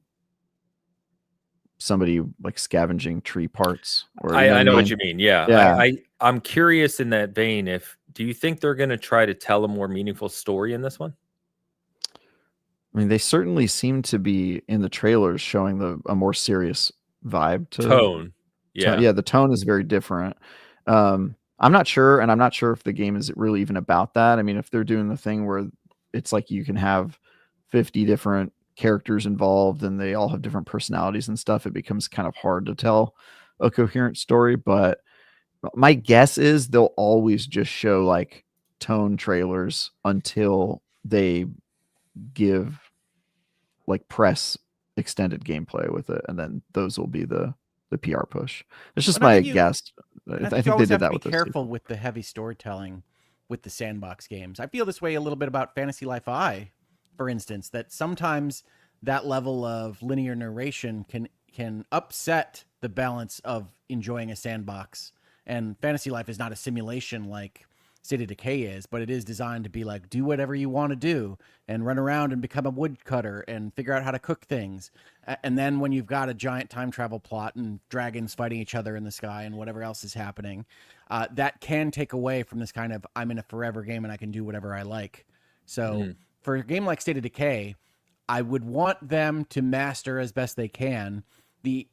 somebody like scavenging tree parts. Or I know what you mean. Yeah. I'm curious in that vein. Do you think they're going to try to tell a more meaningful story in this one? I mean, they certainly seem to be in the trailers showing a more serious vibe to tone. Yeah. The tone is very different. I'm not sure, and I'm not sure if the game is really even about that. I mean, if they're doing the thing where it's like you can have 50 different characters involved and they all have different personalities and stuff, it becomes kind of hard to tell a coherent story. But my guess is they'll always just show like tone trailers until they give like press extended gameplay with it, and then those will be the PR push. It's just my guess. I think you always they did have that to be with careful with the heavy storytelling with the sandbox games. I feel this way a little bit about Fantasy Life I, for instance, that sometimes that level of linear narration can upset the balance of enjoying a sandbox. And Fantasy Life is not a simulation like State of Decay is, but it is designed to be like, do whatever you want to do and run around and become a woodcutter and figure out how to cook things. And then when you've got a giant time travel plot and dragons fighting each other in the sky and whatever else is happening, that can take away from this kind of, I'm in a forever game and I can do whatever I like. So for a game like State of Decay, I would want them to master as best they can the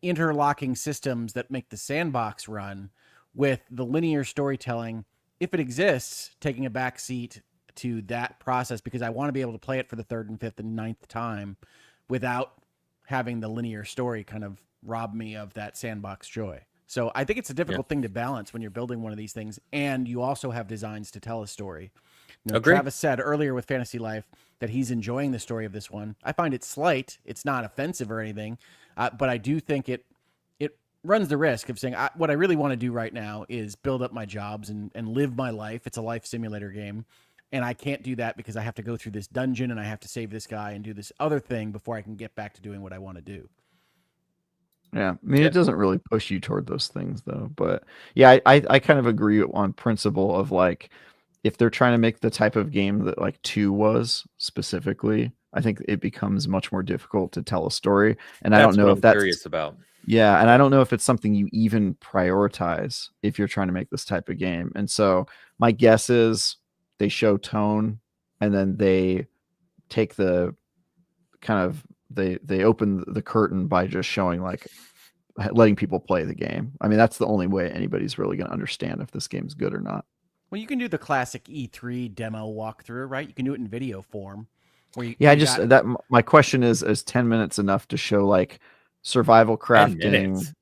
interlocking systems that make the sandbox run with the linear storytelling, if it exists, taking a back seat to that process, because I want to be able to play it for the 3rd and 5th and 9th time without having the linear story kind of rob me of that sandbox joy. So I think it's a difficult thing to balance when you're building one of these things, and you also have designs to tell a story. You know, Travis said earlier with Fantasy Life that he's enjoying the story of this one. I find it slight. It's not offensive or anything, but I do think it runs the risk of saying, what I really want to do right now is build up my jobs and live my life. It's a life simulator game. And I can't do that because I have to go through this dungeon and I have to save this guy and do this other thing before I can get back to doing what I want to do. Yeah. I mean, it doesn't really push you toward those things though. But yeah, I kind of agree on principle of like, if they're trying to make the type of game that like 2 was specifically, I think it becomes much more difficult to tell a story. And I don't know if that's curious about. Yeah, and I don't know if it's something you even prioritize if you're trying to make this type of game. And so my guess is they show tone and then they take the kind of they open the curtain by just showing like letting people play the game. I mean, that's the only way anybody's really going to understand if this game's good or not. Well, you can do the classic E3 demo walkthrough, right? You can do it in video form. Where my question is 10 minutes enough to show like survival crafting,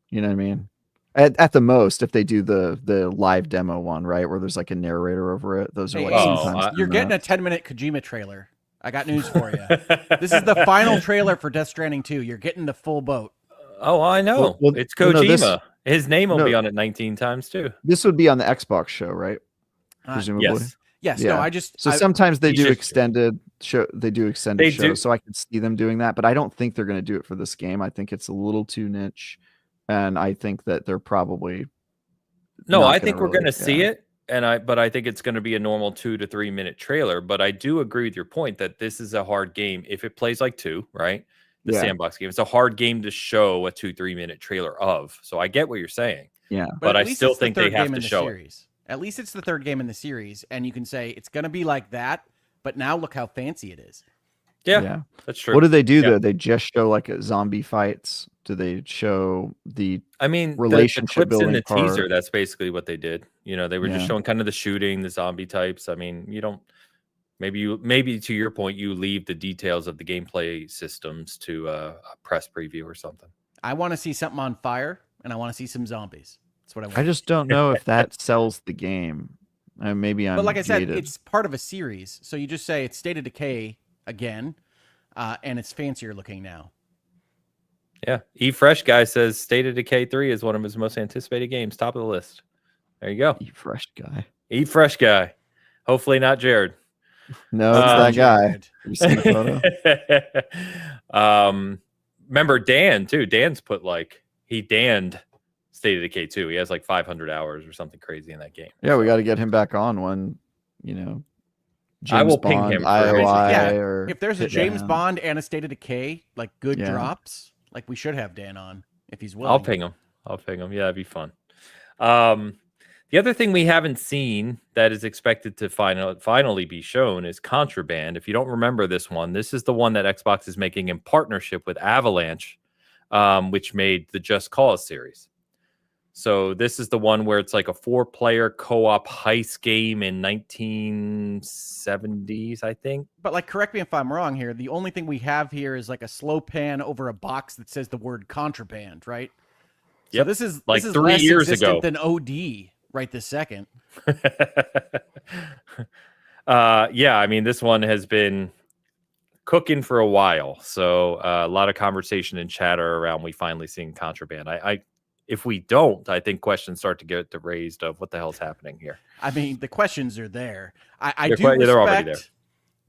you know what I mean? At the most, if they do the live demo one, right, where there's like a narrator over it, those are like sometimes you're getting a 10-minute Kojima trailer. I got news for you. This is the final trailer for Death Stranding 2. You're getting the full boat. Oh, I know. Well, it's Kojima. His name will be on it 19 times too. This would be on the Xbox show, right? Presumably. Yes. Yeah. No, sometimes they do extended show. They do extended shows, so I can see them doing that. But I don't think they're going to do it for this game. I think it's a little too niche, and I think that they're probably. No, I think we're going to see it, but I think it's going to be a normal 2 to 3 minute trailer. But I do agree with your point that this is a hard game if it plays like 2, right? The sandbox game. It's a hard game to show a 2-3 minute trailer of. So I get what you're saying. Yeah, but I still think they have to show it. At least it's the 3rd game in the series, and you can say it's going to be like that, but now look how fancy it is. Yeah, that's true. What do they do though? They just show like zombie fights. Do they show relationship the clips in the part? teaser? That's basically what they did. You know, they were just showing kind of the shooting, the zombie types. I mean, you don't. Maybe to your point, you leave the details of the gameplay systems to a press preview or something. I want to see something on fire, and I want to see some zombies. That's what I want. I just don't know if that sells the game. Maybe I'm. But like I said, it's part of a series, so you just say it's State of Decay again, and it's fancier looking now. Yeah, Fresh guy says State of Decay 3 is one of his most anticipated games, top of the list. There you go. Fresh guy. Hopefully not Jared. No, it's that guy. You see the photo? Remember Dan too? Dan's put he Danned State of Decay 2. He has like 500 hours or something crazy in that game. Yeah, we got to get him back on when, James I will ping him. Or if there's a James Bond and a State of Decay, like good drops, like we should have Dan on if he's willing. I'll ping him. Yeah, that'd be fun. The other thing we haven't seen that is expected to finally be shown is Contraband. If you don't remember this one, this is the one that Xbox is making in partnership with Avalanche, which made the Just Cause series. So this is the one where it's like a 4-player co-op heist game in 1970s, I think. But like, correct me if I'm wrong here. The only thing we have here is like a slow pan over a box that says the word contraband, right? Yep. So this is like this is 3 less years existent ago than OD right this second. Yeah, I mean, this one has been cooking for a while. So a lot of conversation and chatter around we finally seeing contraband. If we don't, I think questions start to get raised of what the hell's happening here. I mean, the questions are there. I They're do quite- they're already there. respect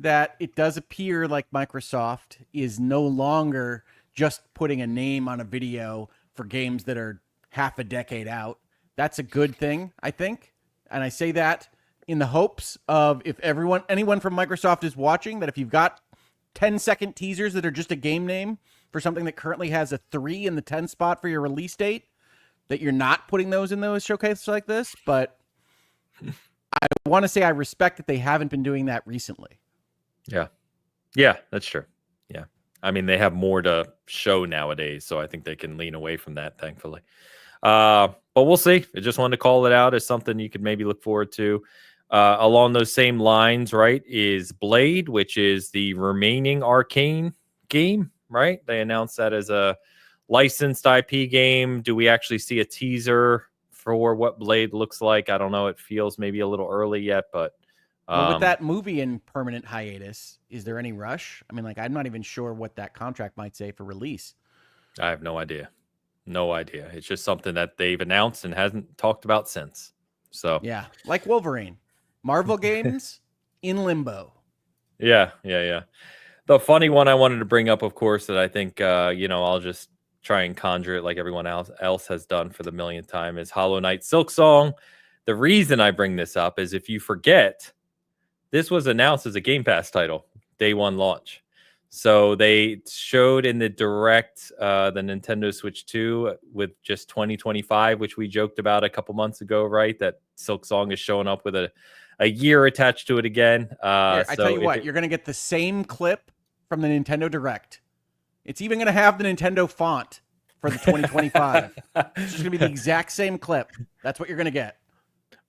that it does appear like Microsoft is no longer just putting a name on a video for games that are half a decade out. That's a good thing, I think. And I say that in the hopes of, if anyone from Microsoft is watching, that if you've got 10-second teasers that are just a game name for something that currently has a 3 in the 10 spot for your release date, that you're not putting those in those showcases like this. But I want to say I respect that they haven't been doing that recently. Yeah, that's true. Yeah, I mean, they have more to show nowadays, so I think they can lean away from that, thankfully. But we'll see. I just wanted to call it out as something you could maybe look forward to. Along those same lines, right, is Blade, which is the remaining Arcane game, right? They announced that as a licensed IP game. Do we actually see a teaser for what Blade looks like? I don't know. It feels maybe a little early yet, but well, with that movie in permanent hiatus, is there any rush? I mean, like, I'm not even sure what that contract might say for release. I have no idea. No idea. It's just something that they've announced and hasn't talked about since. So yeah, like Wolverine. Marvel games in limbo. Yeah. The funny one I wanted to bring up, of course, that I think, I'll just try and conjure it like everyone else has done for the millionth time, is Hollow Knight Silksong. The reason I bring this up is, if you forget, this was announced as a Game Pass title, day one launch. So they showed in the direct the Nintendo Switch 2 with just 2025, which we joked about a couple months ago, right? That Silksong is showing up with a year attached to it again. Here, I tell you what, you're going to get the same clip from the Nintendo Direct. It's even going to have the Nintendo font for the 2025. It's just going to be the exact same clip. That's what you're going to get.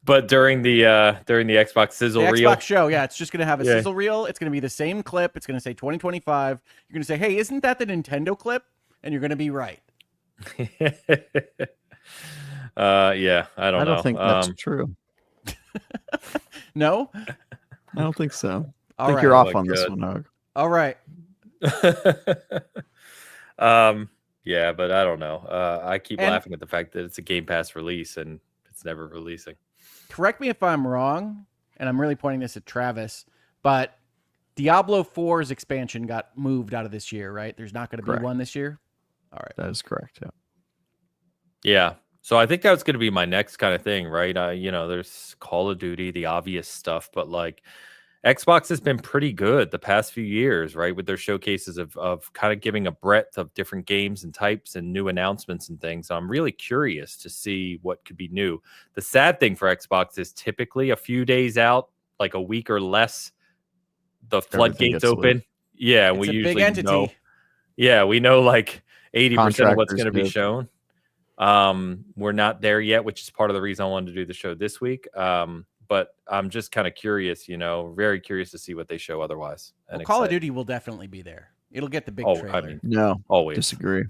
But during the Xbox sizzle reel, Xbox show, yeah, it's just going to have a sizzle reel. It's going to be the same clip. It's going to say 2025. You're going to say, "Hey, isn't that the Nintendo clip?" And you're going to be right. Yeah, I don't think that's true. No, I don't think so. All I think right. you're off on this one, Hug. All right. Yeah, but I don't know. I keep laughing at the fact that it's a Game Pass release and it's never releasing. Correct me if I'm wrong, and I'm really pointing this at Travis, but Diablo 4's expansion got moved out of this year, right? There's not going to be one this year? All right. That is correct, yeah. Yeah. So I think that's going to be my next kind of thing, right? There's Call of Duty, the obvious stuff, but like Xbox has been pretty good the past few years, right? With their showcases of kind of giving a breadth of different games and types and new announcements and things. So I'm really curious to see what could be new. The sad thing for Xbox is typically a few days out, like a week or less, the floodgates open. Loose. Yeah, it's we a usually big entity. know. Yeah, we know like 80% of what's going to be shown. We're not there yet, which is part of the reason I wanted to do the show this week. But I'm just kind of curious, very curious to see what they show otherwise. Well, Call of Duty will definitely be there. It'll get the big trailer. I mean, no, always disagree.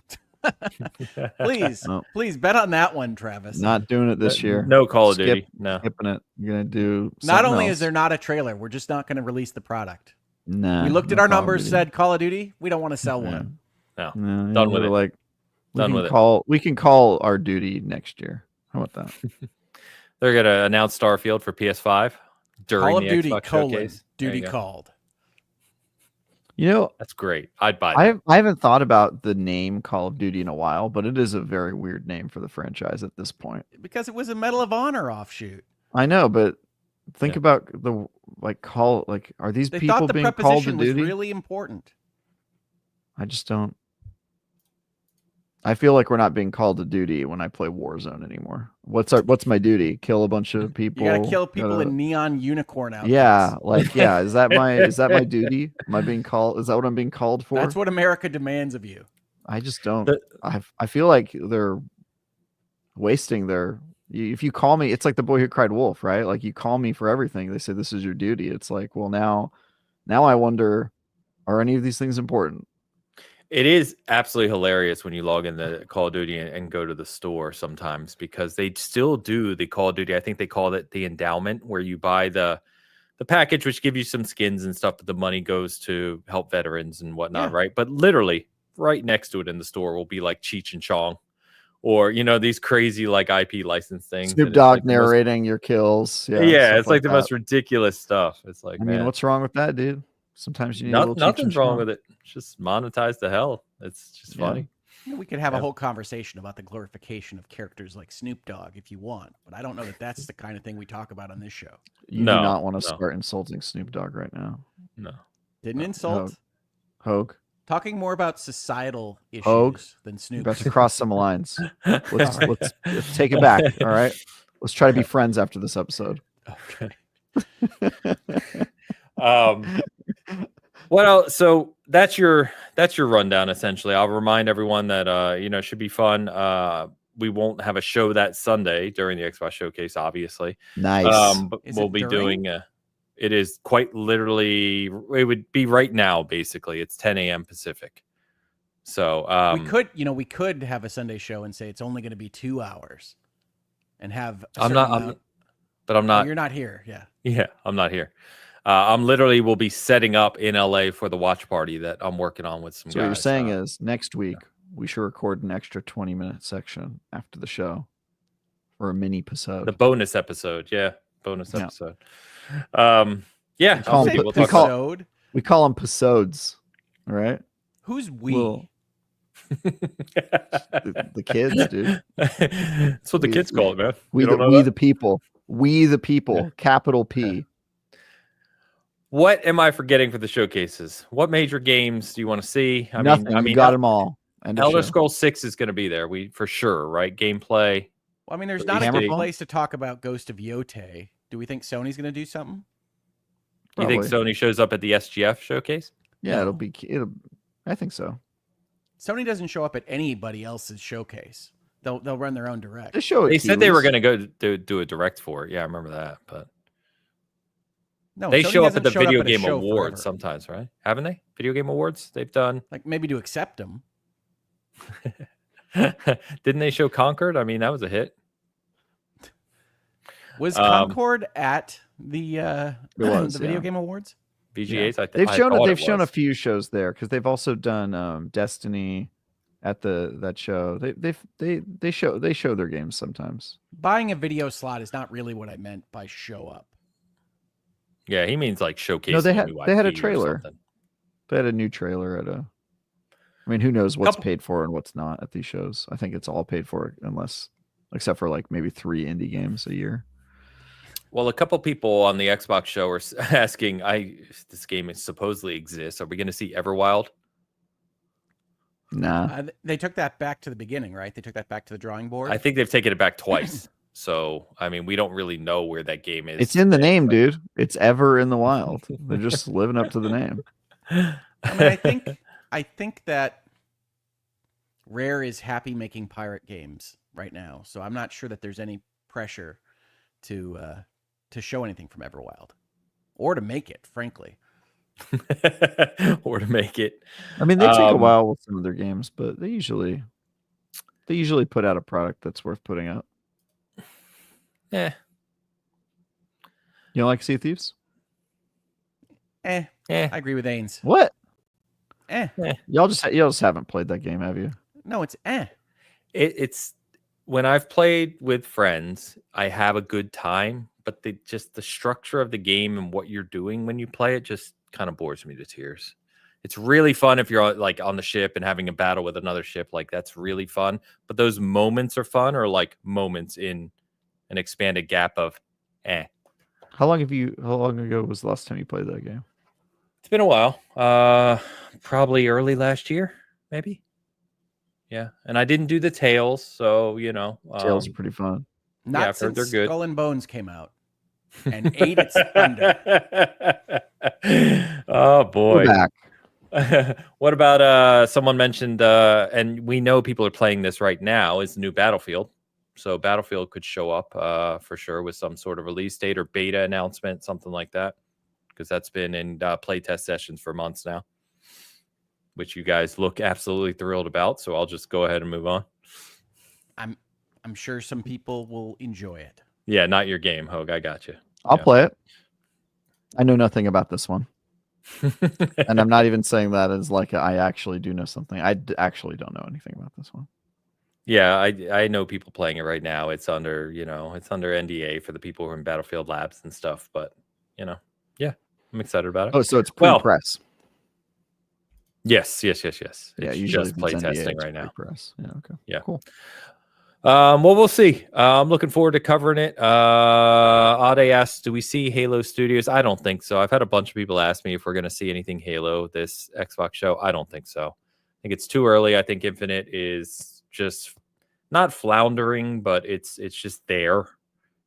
Please bet on that one, Travis. Not doing it this year. No Call of Duty. No, skipping it. You're gonna do. Not only else. Is there not a trailer, we're just not going to release the product. Nah, we looked at our numbers, said Call of Duty. We don't want to sell one. No, done with it. Like, done with it. We can call our duty next year. How about that? They're gonna announce Starfield for PS5 during Call of the Duty Xbox showcase. Duty called. That's great. I'd buy that. I haven't thought about the name Call of Duty in a while, but it is a very weird name for the franchise at this point. Because it was a Medal of Honor offshoot. I know, but think about the are these people being called to duty? Was really important. I just don't. I feel like we're not being called to duty when I play Warzone anymore. What's my duty? Kill a bunch of people. You gotta kill people in neon unicorn outfits. Yeah, is that my duty? Am I being called? Is that what I'm being called for? That's what America demands of you. I just don't. I feel like they're wasting their. If you call me, it's like the boy who cried wolf, right? Like you call me for everything. They say this is your duty. It's like, well, now I wonder, are any of these things important? It is absolutely hilarious when you log into Call of Duty and go to the store sometimes, because they still do the Call of Duty. I think they call it the endowment, where you buy the package, which gives you some skins and stuff, but the money goes to help veterans and whatnot, Yeah. right? But literally right next to it in the store will be like Cheech and Chong, or these crazy like IP license things. Snoop and Dogg like narrating your kills. yeah, Stuff it's like the that. most ridiculous stuff. It's like, I mean, man, what's wrong with that, dude? Sometimes you need a little Cheech and nothing's wrong Chong. with it. It's just monetize the hell. It's just funny. We could have a whole conversation about the glorification of characters like Snoop Dogg if you want, but I don't know that that's the kind of thing we talk about on this show. You do not want to start insulting Snoop Dogg right now. No. Didn't insult. Hogue. Talking more about societal issues than Snoop. You're about to cross some lines. Let's take it back. All right. Let's try to be friends after this episode. Okay. What else? So that's your rundown essentially. I'll remind everyone that should be fun. We won't have a show that Sunday during the Xbox Showcase, obviously. Nice. But we'll be doing it is quite literally, it would be right now, basically. It's 10 a.m. Pacific. So we could have a Sunday show and say it's only going to be 2 hours and have I'm not. Oh, you're not here. Yeah, I'm not here. I'm literally will be setting up in LA for the watch party that I'm working on with some guys. So what you're saying is next week we should record an extra 20-minute section after the show for a mini episode. The bonus episode, bonus episode. We call them episodes. All right. Who's we? The kids, dude. That's what the kids call it, man. We the people. We the people. Capital P. What am I forgetting for the showcases? What major games do you want to see? Nothing. I mean, got them all. Elder Scrolls 6 is going to be there. We for sure, right? Gameplay. Well, I mean, there's not a good place to talk about Ghost of Yotei. Do we think Sony's going to do something? You think Sony shows up at the SGF showcase? Yeah, it'll. I think so. Sony doesn't show up at anybody else's showcase. They'll run their own direct. They said they were going to go do a direct for it. Yeah, I remember that. But no, they Sony show up at the showed Video up at Game Awards sometimes, right? Haven't they? Video Game Awards? They've done like maybe to accept them. Didn't they show Concord? I mean, that was a hit. Was Concord at the Video Game Awards? VGAs. Yeah. They've shown a few shows there because they've also done Destiny at that show. They show their games sometimes. Buying a video slot is not really what I meant by show up. Yeah, he means like showcase. No, they had a trailer. They had a new trailer at a. I mean, who knows what's paid for and what's not at these shows? I think it's all paid for, except for like maybe 3 indie games a year. Well, a couple people on the Xbox show are asking, this game supposedly exists. Are we going to see Everwild? Nah. They took that back to the beginning, right? They took that back to the drawing board. I think they've taken it back twice. So, I mean, we don't really know where that game is. It's in the name, dude. It's Ever in the Wild. They're just living up to the name. I mean, I think that Rare is happy making pirate games right now. So I'm not sure that there's any pressure to show anything from Everwild or to make it, frankly. Or to make it. I mean, they take a while with some of their games, but they usually put out a product that's worth putting out. Yeah. You don't like Sea of Thieves? I agree with Ains. What? Y'all just haven't played that game, have you? No, it's It's when I've played with friends, I have a good time, but the structure of the game and what you're doing when you play it just kind of bores me to tears. It's really fun if you're like on the ship and having a battle with another ship, like that's really fun. But those moments are fun, or like moments in an expanded gap of How long ago was the last time you played that game? It's been a while. Probably early last year, maybe. Yeah, and I didn't do the Tales, so Tales are pretty fun. Not since they're good. Skull and Bones came out and ate its thunder. Oh boy! We're back. What about someone mentioned, and we know people are playing this right now, is the new Battlefield. So Battlefield could show up for sure with some sort of release date or beta announcement, something like that, because that's been in playtest sessions for months now, which you guys look absolutely thrilled about. So I'll just go ahead and move on. I'm sure some people will enjoy it. Yeah, not your game, Hogue. I got you. I'll play it. I know nothing about this one. And I'm not even saying that as like I actually do know something. I actually don't know anything about this one. Yeah, I know people playing it right now. It's under, it's under NDA for the people who are in Battlefield Labs and stuff. But, yeah, I'm excited about it. Oh, so it's pre-press. Yes. Yeah, It's usually just play testing right now. Pre-press. Yeah, okay. Yeah. Cool. Well, we'll see. I'm looking forward to covering it. Ade asks, do we see Halo Studios? I don't think so. I've had a bunch of people ask me if we're going to see anything Halo this Xbox show. I don't think so. I think it's too early. I think Infinite is just not floundering, but it's just there.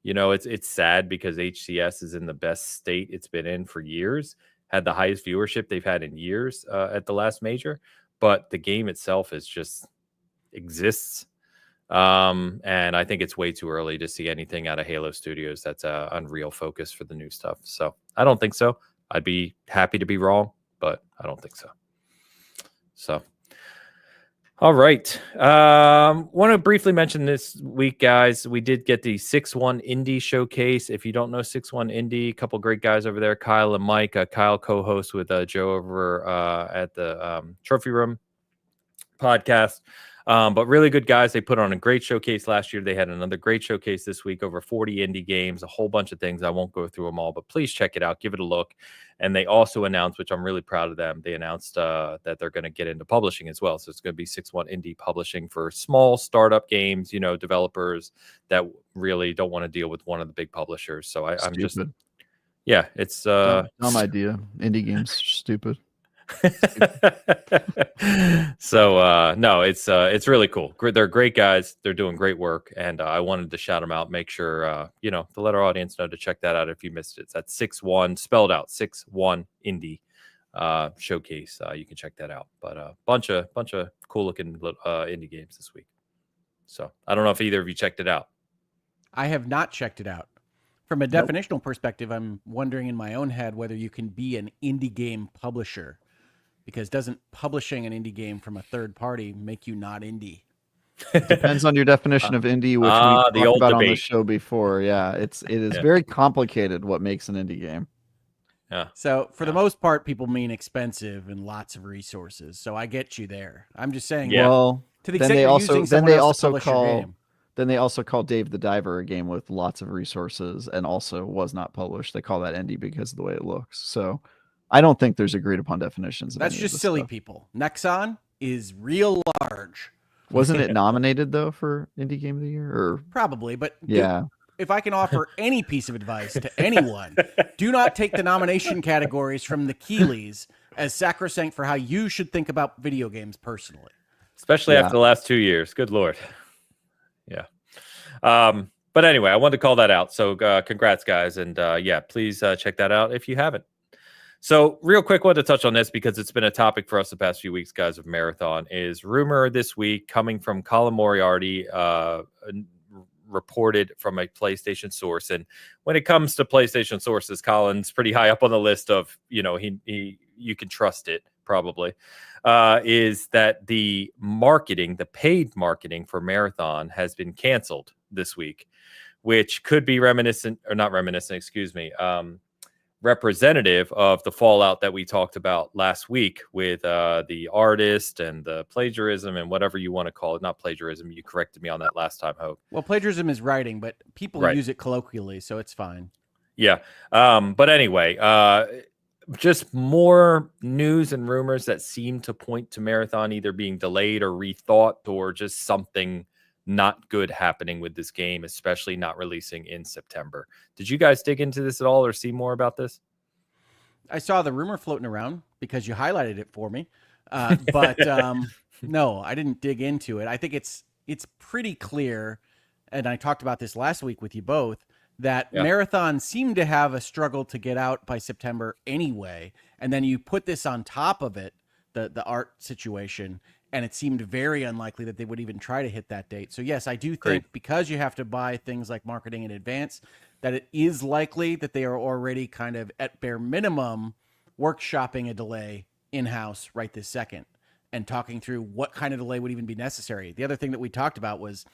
It's sad because HCS is in the best state it's been in for years. Had the highest viewership they've had in years at the last major, but the game itself is just exists. And I think it's way too early to see anything out of Halo Studios that's Unreal focus for the new stuff. So I don't think so. I'd be happy to be wrong, but I don't think so. So, all right. Want to briefly mention this week, guys. We did get the 6-1 Indie Showcase. If you don't know 6-1 Indie, a couple great guys over there, Kyle and Mike. Kyle co-host with Joe over at the Trophy Room podcast. But really good guys. They put on a great showcase last year. They had another great showcase this week, over 40 indie games, a whole bunch of things. I won't go through them all, but please check it out. Give it a look. And they also announced, which I'm really proud of them, they announced that they're going to get into publishing as well. So it's going to be 6-1 indie publishing for small startup games, developers that really don't want to deal with one of the big publishers. So I'm just, it's dumb idea. Indie games, stupid. So no, it's really cool. They're great guys. They're doing great work, and I wanted to shout them out. Make sure to let our audience know to check that out if you missed it. It's at 6-1 spelled out 6-1 Indie Showcase. You can check that out. But bunch of cool looking indie games this week. So I don't know if either of you checked it out. I have not checked it out. From a definitional perspective, I'm wondering in my own head whether you can be an indie game publisher. Because doesn't publishing an indie game from a third party make you not indie? Depends on your definition of indie, which we talked about on the show before. Yeah, it is very complicated what makes an indie game. Yeah. So for the most part, people mean expensive and lots of resources. So I get you there. I'm just saying. Yeah. Well, to the extent you're using someone else to publish your game. Then they also call Dave the Diver a game with lots of resources and also was not published. They call that indie because of the way it looks. So I don't think there's agreed upon definitions. That's just silly people. Nexon is real large. Wasn't it nominated though for Indie Game of the Year? Or probably, but yeah. If I can offer any piece of advice to anyone, do not take the nomination categories from the Keeleys as sacrosanct for how you should think about video games personally. Especially after the last 2 years. Good Lord. Yeah. But anyway, I wanted to call that out. So congrats, guys. And please check that out if you haven't. So real quick, wanted to touch on this because it's been a topic for us the past few weeks, guys, of Marathon. Is rumor this week coming from Colin Moriarty, reported from a PlayStation source. And when it comes to PlayStation sources, Colin's pretty high up on the list of, you can trust it probably, is that the paid marketing for Marathon has been canceled this week, which could be representative of the fallout that we talked about last week with the artist and the plagiarism and whatever you want to call it. Not plagiarism. You corrected me on that last time, Hope. Well, plagiarism is writing, but people use it colloquially, so it's fine. Yeah. But anyway, just more news and rumors that seem to point to Marathon either being delayed or rethought or just something not good happening with this game, especially not releasing in September. Did you guys dig into this at all or see more about this? I saw the rumor floating around because you highlighted it for me. But no, I didn't dig into it. I think it's pretty clear, and I talked about this last week with you both, that Marathon seemed to have a struggle to get out by September anyway. And then you put this on top of it, the art situation, and it seemed very unlikely that they would even try to hit that date. So yes, I do think because you have to buy things like marketing in advance, that it is likely that they are already kind of at bare minimum workshopping a delay in-house right this second and talking through what kind of delay would even be necessary. The other thing that we talked about was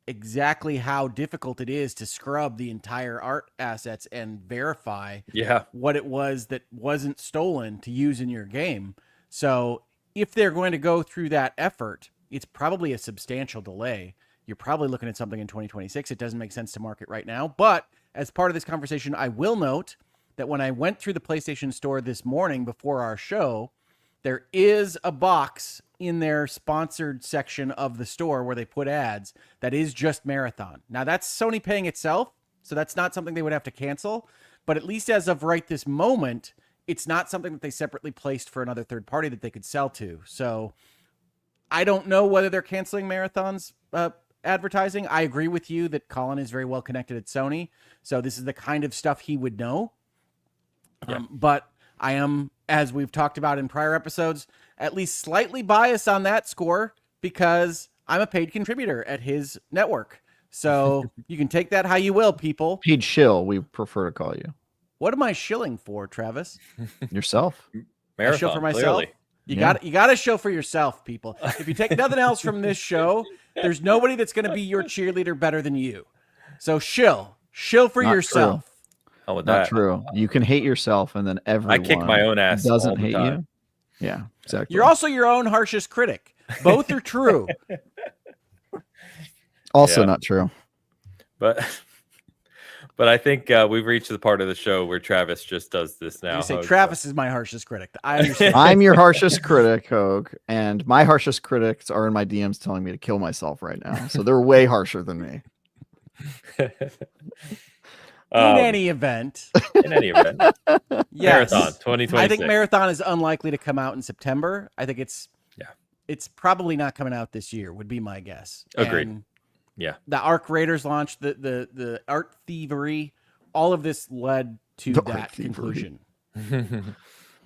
exactly how difficult it is to scrub the entire art assets and verify what it was that wasn't stolen to use in your game. So if they're going to go through that effort, it's probably a substantial delay. You're probably looking at something in 2026. It doesn't make sense to market right now. But as part of this conversation, I will note that when I went through the PlayStation Store this morning before our show, there is a box in their sponsored section of the store where they put ads that is just Marathon. Now, that's Sony paying itself, so that's not something they would have to cancel. But at least as of right this moment, it's not something that they separately placed for another third party that they could sell to. So I don't know whether they're canceling Marathon's advertising. I agree with you that Colin is very well connected at Sony, so this is the kind of stuff he would know. But I am, as we've talked about in prior episodes, at least slightly biased on that score because I'm a paid contributor at his network. So you can take that how you will, people. Paid shill, we prefer to call you. What am I shilling for, Travis? Yourself. Marathon, I shill for myself. Clearly. You got to show for yourself, people. If you take nothing else from this show, there's nobody that's going to be your cheerleader better than you. So shill for Not yourself. True. How would Not that? true. You can hate yourself, and then everyone I kick my own ass. doesn't all the hate time. you. Yeah, exactly. You're also your own harshest critic. Both are true. Also not true. But I think we've reached the part of the show where Travis just does this now. You say Travis is my harshest critic. I understand. I'm your harshest critic, Hogue, and my harshest critics are in my DMs telling me to kill myself right now. So they're way harsher than me. In any event. Yes. Marathon 2026. I think Marathon is unlikely to come out in September. I think it's probably not coming out this year, would be my guess. Agreed. And yeah. The Arc Raiders launch, the art thievery, all of this led to that conclusion.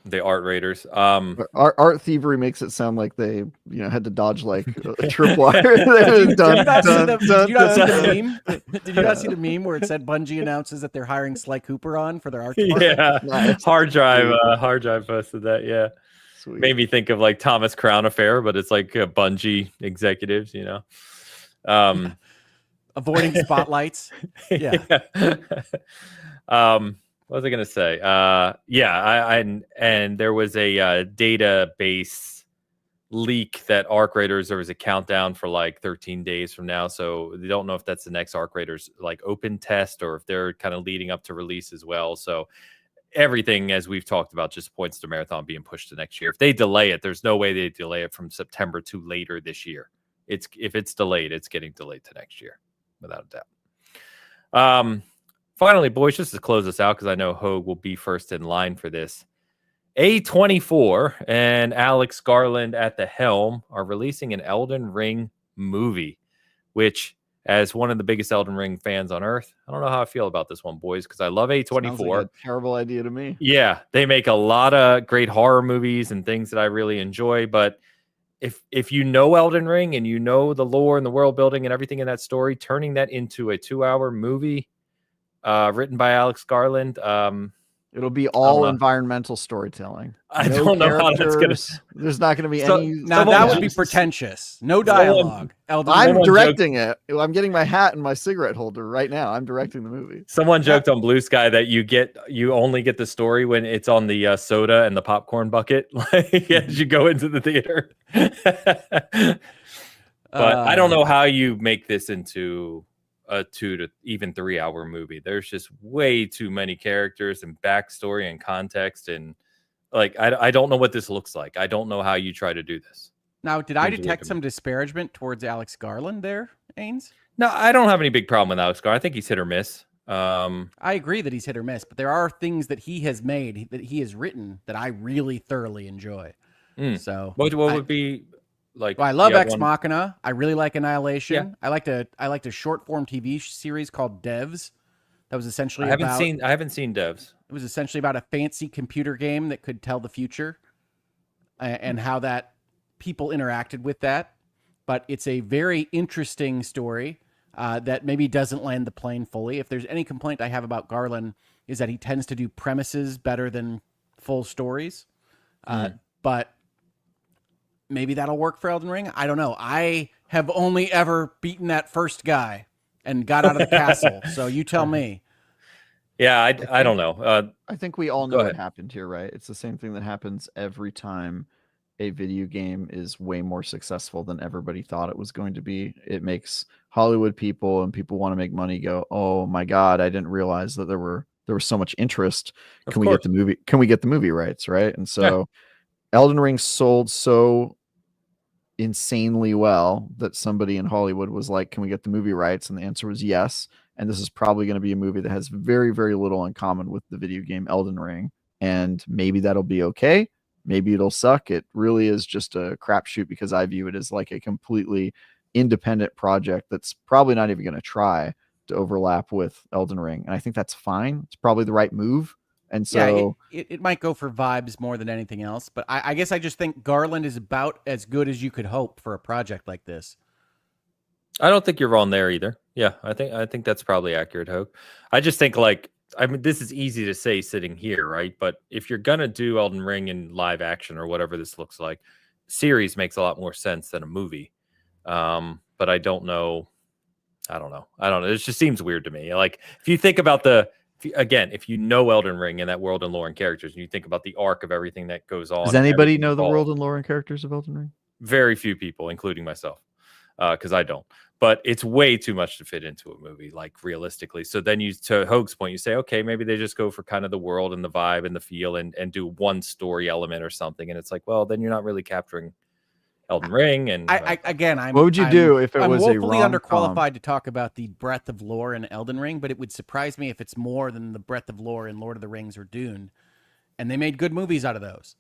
The Art Raiders. Art thievery makes it sound like they, had to dodge like a tripwire. Did you not see the meme? Did you not see the meme where it said Bungie announces that they're hiring Sly Cooper on for their art department? Yeah, Nice. Hard Drive posted that. Yeah, Sweet. made me think of like Thomas Crown Affair, but it's like Bungie executives. Avoiding spotlights. Yeah. What was I gonna say? And there was a database leak that Arc Raiders, there was a countdown for like 13 days from now. So they don't know if that's the next Arc Raiders like open test or if they're kind of leading up to release as well. So everything, as we've talked about, just points to Marathon being pushed to next year. If they delay it, there's no way they delay it from September to later this year. If it's delayed, it's getting delayed to next year, without a doubt. Finally, boys, just to close this out, because I know Hogue will be first in line for this. A24 and Alex Garland at the helm are releasing an Elden Ring movie, which, as one of the biggest Elden Ring fans on earth, I don't know how I feel about this one, boys, because I love A24. Sounds like a terrible idea to me. Yeah, they make a lot of great horror movies and things that I really enjoy, but if you know Elden Ring and you know the lore and the world building and everything in that story, turning that into a 2-hour movie written by Alex Garland, it'll be all environmental storytelling. I don't know how that's gonna. There's not going to be any. Now that would be pretentious. No dialogue. I'm directing it. I'm getting my hat and my cigarette holder right now. I'm directing the movie. Someone joked on Blue Sky that you only get the story when it's on the soda and the popcorn bucket, like as you go into the theater. But I don't know how you make this into a 2 to even 3 hour movie. There's just way too many characters and backstory and context, and like I don't know what this looks like. I don't know how you try to do this. Now, did I detect some disparagement towards Alex Garland there, Ains? No, I don't have any big problem with Alex Garland. I think he's hit or miss. I agree that he's hit or miss, but there are things that he has made, that he has written, that I really thoroughly enjoy. So what would be like? Well, I love Ex Machina. I really like Annihilation. Yeah. I liked a short form TV series called Devs. That was essentially I haven't seen Devs. It was essentially about a fancy computer game that could tell the future, and how that people interacted with that, but it's a very interesting story that maybe doesn't land the plane fully. If there's any complaint I have about Garland, is that he tends to do premises better than full stories. But maybe that'll work for Elden Ring. I don't know. I have only ever beaten that first guy and got out of the castle. So you tell me. Yeah, I don't know. I think we all know Go what ahead. happened here, right? It's the same thing that happens every time a video game is way more successful than everybody thought it was going to be. It makes Hollywood people and people want to make money go, "Oh my God, I didn't realize that there was so much interest. Of Can we course. get the movie? Can we get the movie rights?" Right? And so Yeah. Elden Ring sold so insanely well that somebody in Hollywood was like, "Can we get the movie rights?" And the answer was yes. And this is probably going to be a movie that has very, very little in common with the video game Elden Ring. And maybe that'll be okay. Maybe it'll suck. It really is just a crapshoot because I view it as like a completely independent project that's probably not even going to try to overlap with Elden Ring. And I think that's fine. It's probably the right move. And so it might go for vibes more than anything else. But I guess I just think Garland is about as good as you could hope for a project like this. I don't think you're wrong there either. Yeah, I think that's probably accurate, Hope. I just think this is easy to say sitting here, right? But if you're gonna do Elden Ring in live action or whatever this looks like, series makes a lot more sense than a movie. But I don't know. I don't know. It just seems weird to me. Like if you think about if you know Elden Ring and that world and lore and characters, and you think about the arc of everything that goes on. Does anybody know the world and lore and characters of Elden Ring? Very few people, including myself, because I don't. But it's way too much to fit into a movie, like realistically. So then to Hoag's point, you say, okay, maybe they just go for kind of the world and the vibe and the feel and do one story element or something. And it's like, well, then you're not really capturing Elden Ring. And what would you do if it was woefully a underqualified to talk about the breadth of lore in Elden Ring, but it would surprise me if it's more than the breadth of lore in Lord of the Rings or Dune. And they made good movies out of those.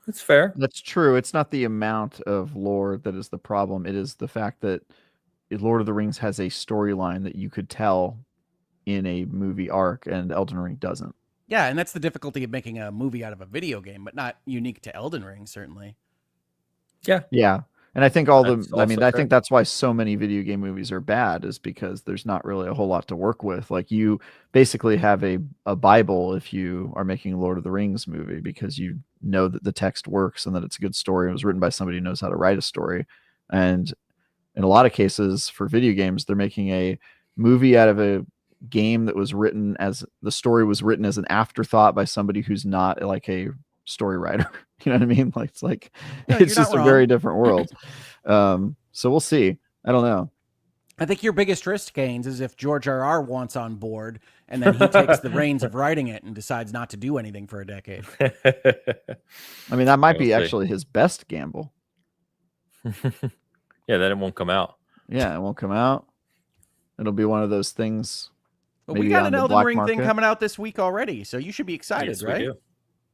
That's fair. That's true. It's not the amount of lore that is the problem. It is the fact that Lord of the Rings has a storyline that you could tell in a movie arc, and Elden Ring doesn't. Yeah, and that's the difficulty of making a movie out of a video game, but not unique to Elden Ring, certainly. Yeah. Yeah. And I think I think that's why so many video game movies are bad, is because there's not really a whole lot to work with. Like you basically have a Bible if you are making a Lord of the Rings movie, because you know that the text works and that it's a good story. It was written by somebody who knows how to write a story. And in a lot of cases for video games, they're making a movie out of a game that was written as the story was written as an afterthought by somebody who's not like a story writer. You know what I mean? Like it's just a very different world. So we'll see. I don't know. I think your biggest risk, Gaines, is if George R.R. wants on board and then he takes the reins of writing it and decides not to do anything for a decade. I mean, that might be actually his best gamble. Yeah, then it won't come out. Yeah, it won't come out. It'll be one of those things. But we got an Elden Ring thing coming out this week already, so you should be excited, right? We do.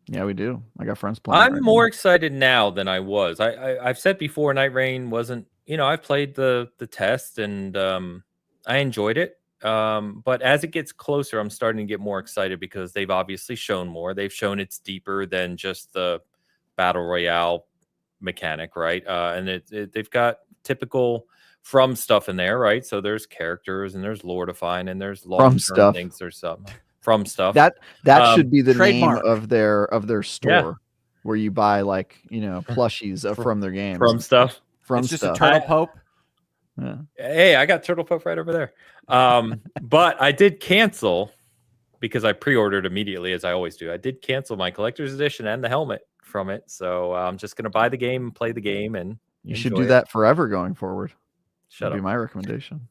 Yeah, we do. I got friends playing. I'm more excited now than I was. I've said before, Night Rain wasn't. I played the test and I enjoyed it. But as it gets closer, I'm starting to get more excited because they've obviously shown more. They've shown it's deeper than just the battle royale mechanic, right? And they've got typical From stuff in there, right? So there's characters and there's lore defined and there's long-term things or something. From stuff that should be the trademark name of their store, where you buy plushies from their games. From stuff. It's just a Turtle Pope. Yeah. Hey, I got Turtle Pope right over there. But I did cancel because I pre-ordered immediately, as I always do. I did cancel my collector's edition and the helmet from it, so I'm just gonna buy the game and play the game, and you should do that forever going forward. That'd be my recommendation.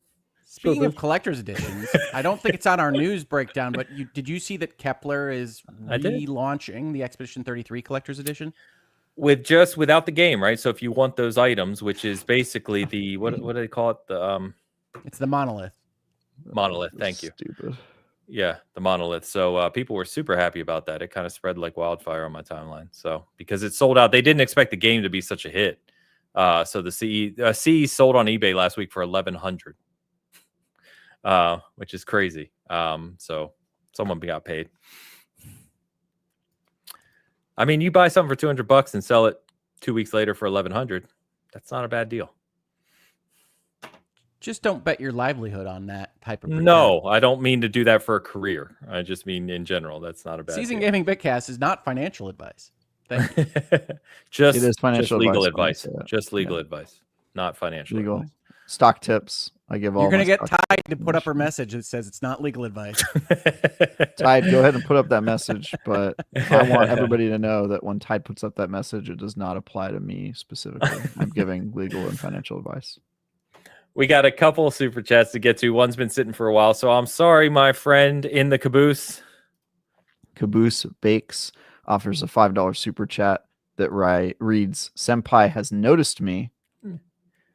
Speaking of collector's editions, I don't think it's on our news breakdown, but did you see that Kepler is relaunching the Expedition 33 collector's edition? Without the game, right? So if you want those items, which is basically the what do they call it? It's the monolith. Monolith. Thank you. Stupid. Yeah, the monolith. So people were super happy about that. It kind of spread like wildfire on my timeline. So because it sold out, they didn't expect the game to be such a hit. So the CE sold on eBay last week for $1,100. Which is crazy. So someone got paid. I mean, you buy something for $200 and sell it 2 weeks later for $1,100. That's not a bad deal. Just don't bet your livelihood on that type of return. No, I don't mean to do that for a career. I just mean in general. That's not a bad Season deal. Gaming Bitcast is not financial advice. Thank you. Just, It is financial legal advice. advice. Just legal advice, not financial Legal. advice. Stock tips. I give all. You're going to my get stock Tide to put up her information. message that says it's not legal advice. Tide, go ahead and put up that message, but I want everybody to know that when Tide puts up that message, it does not apply to me specifically. I'm giving legal and financial advice. We got a couple of super chats to get to. One's been sitting for a while, so I'm sorry, my friend in the caboose. Caboose Bakes offers a $5 super chat that reads, "Senpai has noticed me."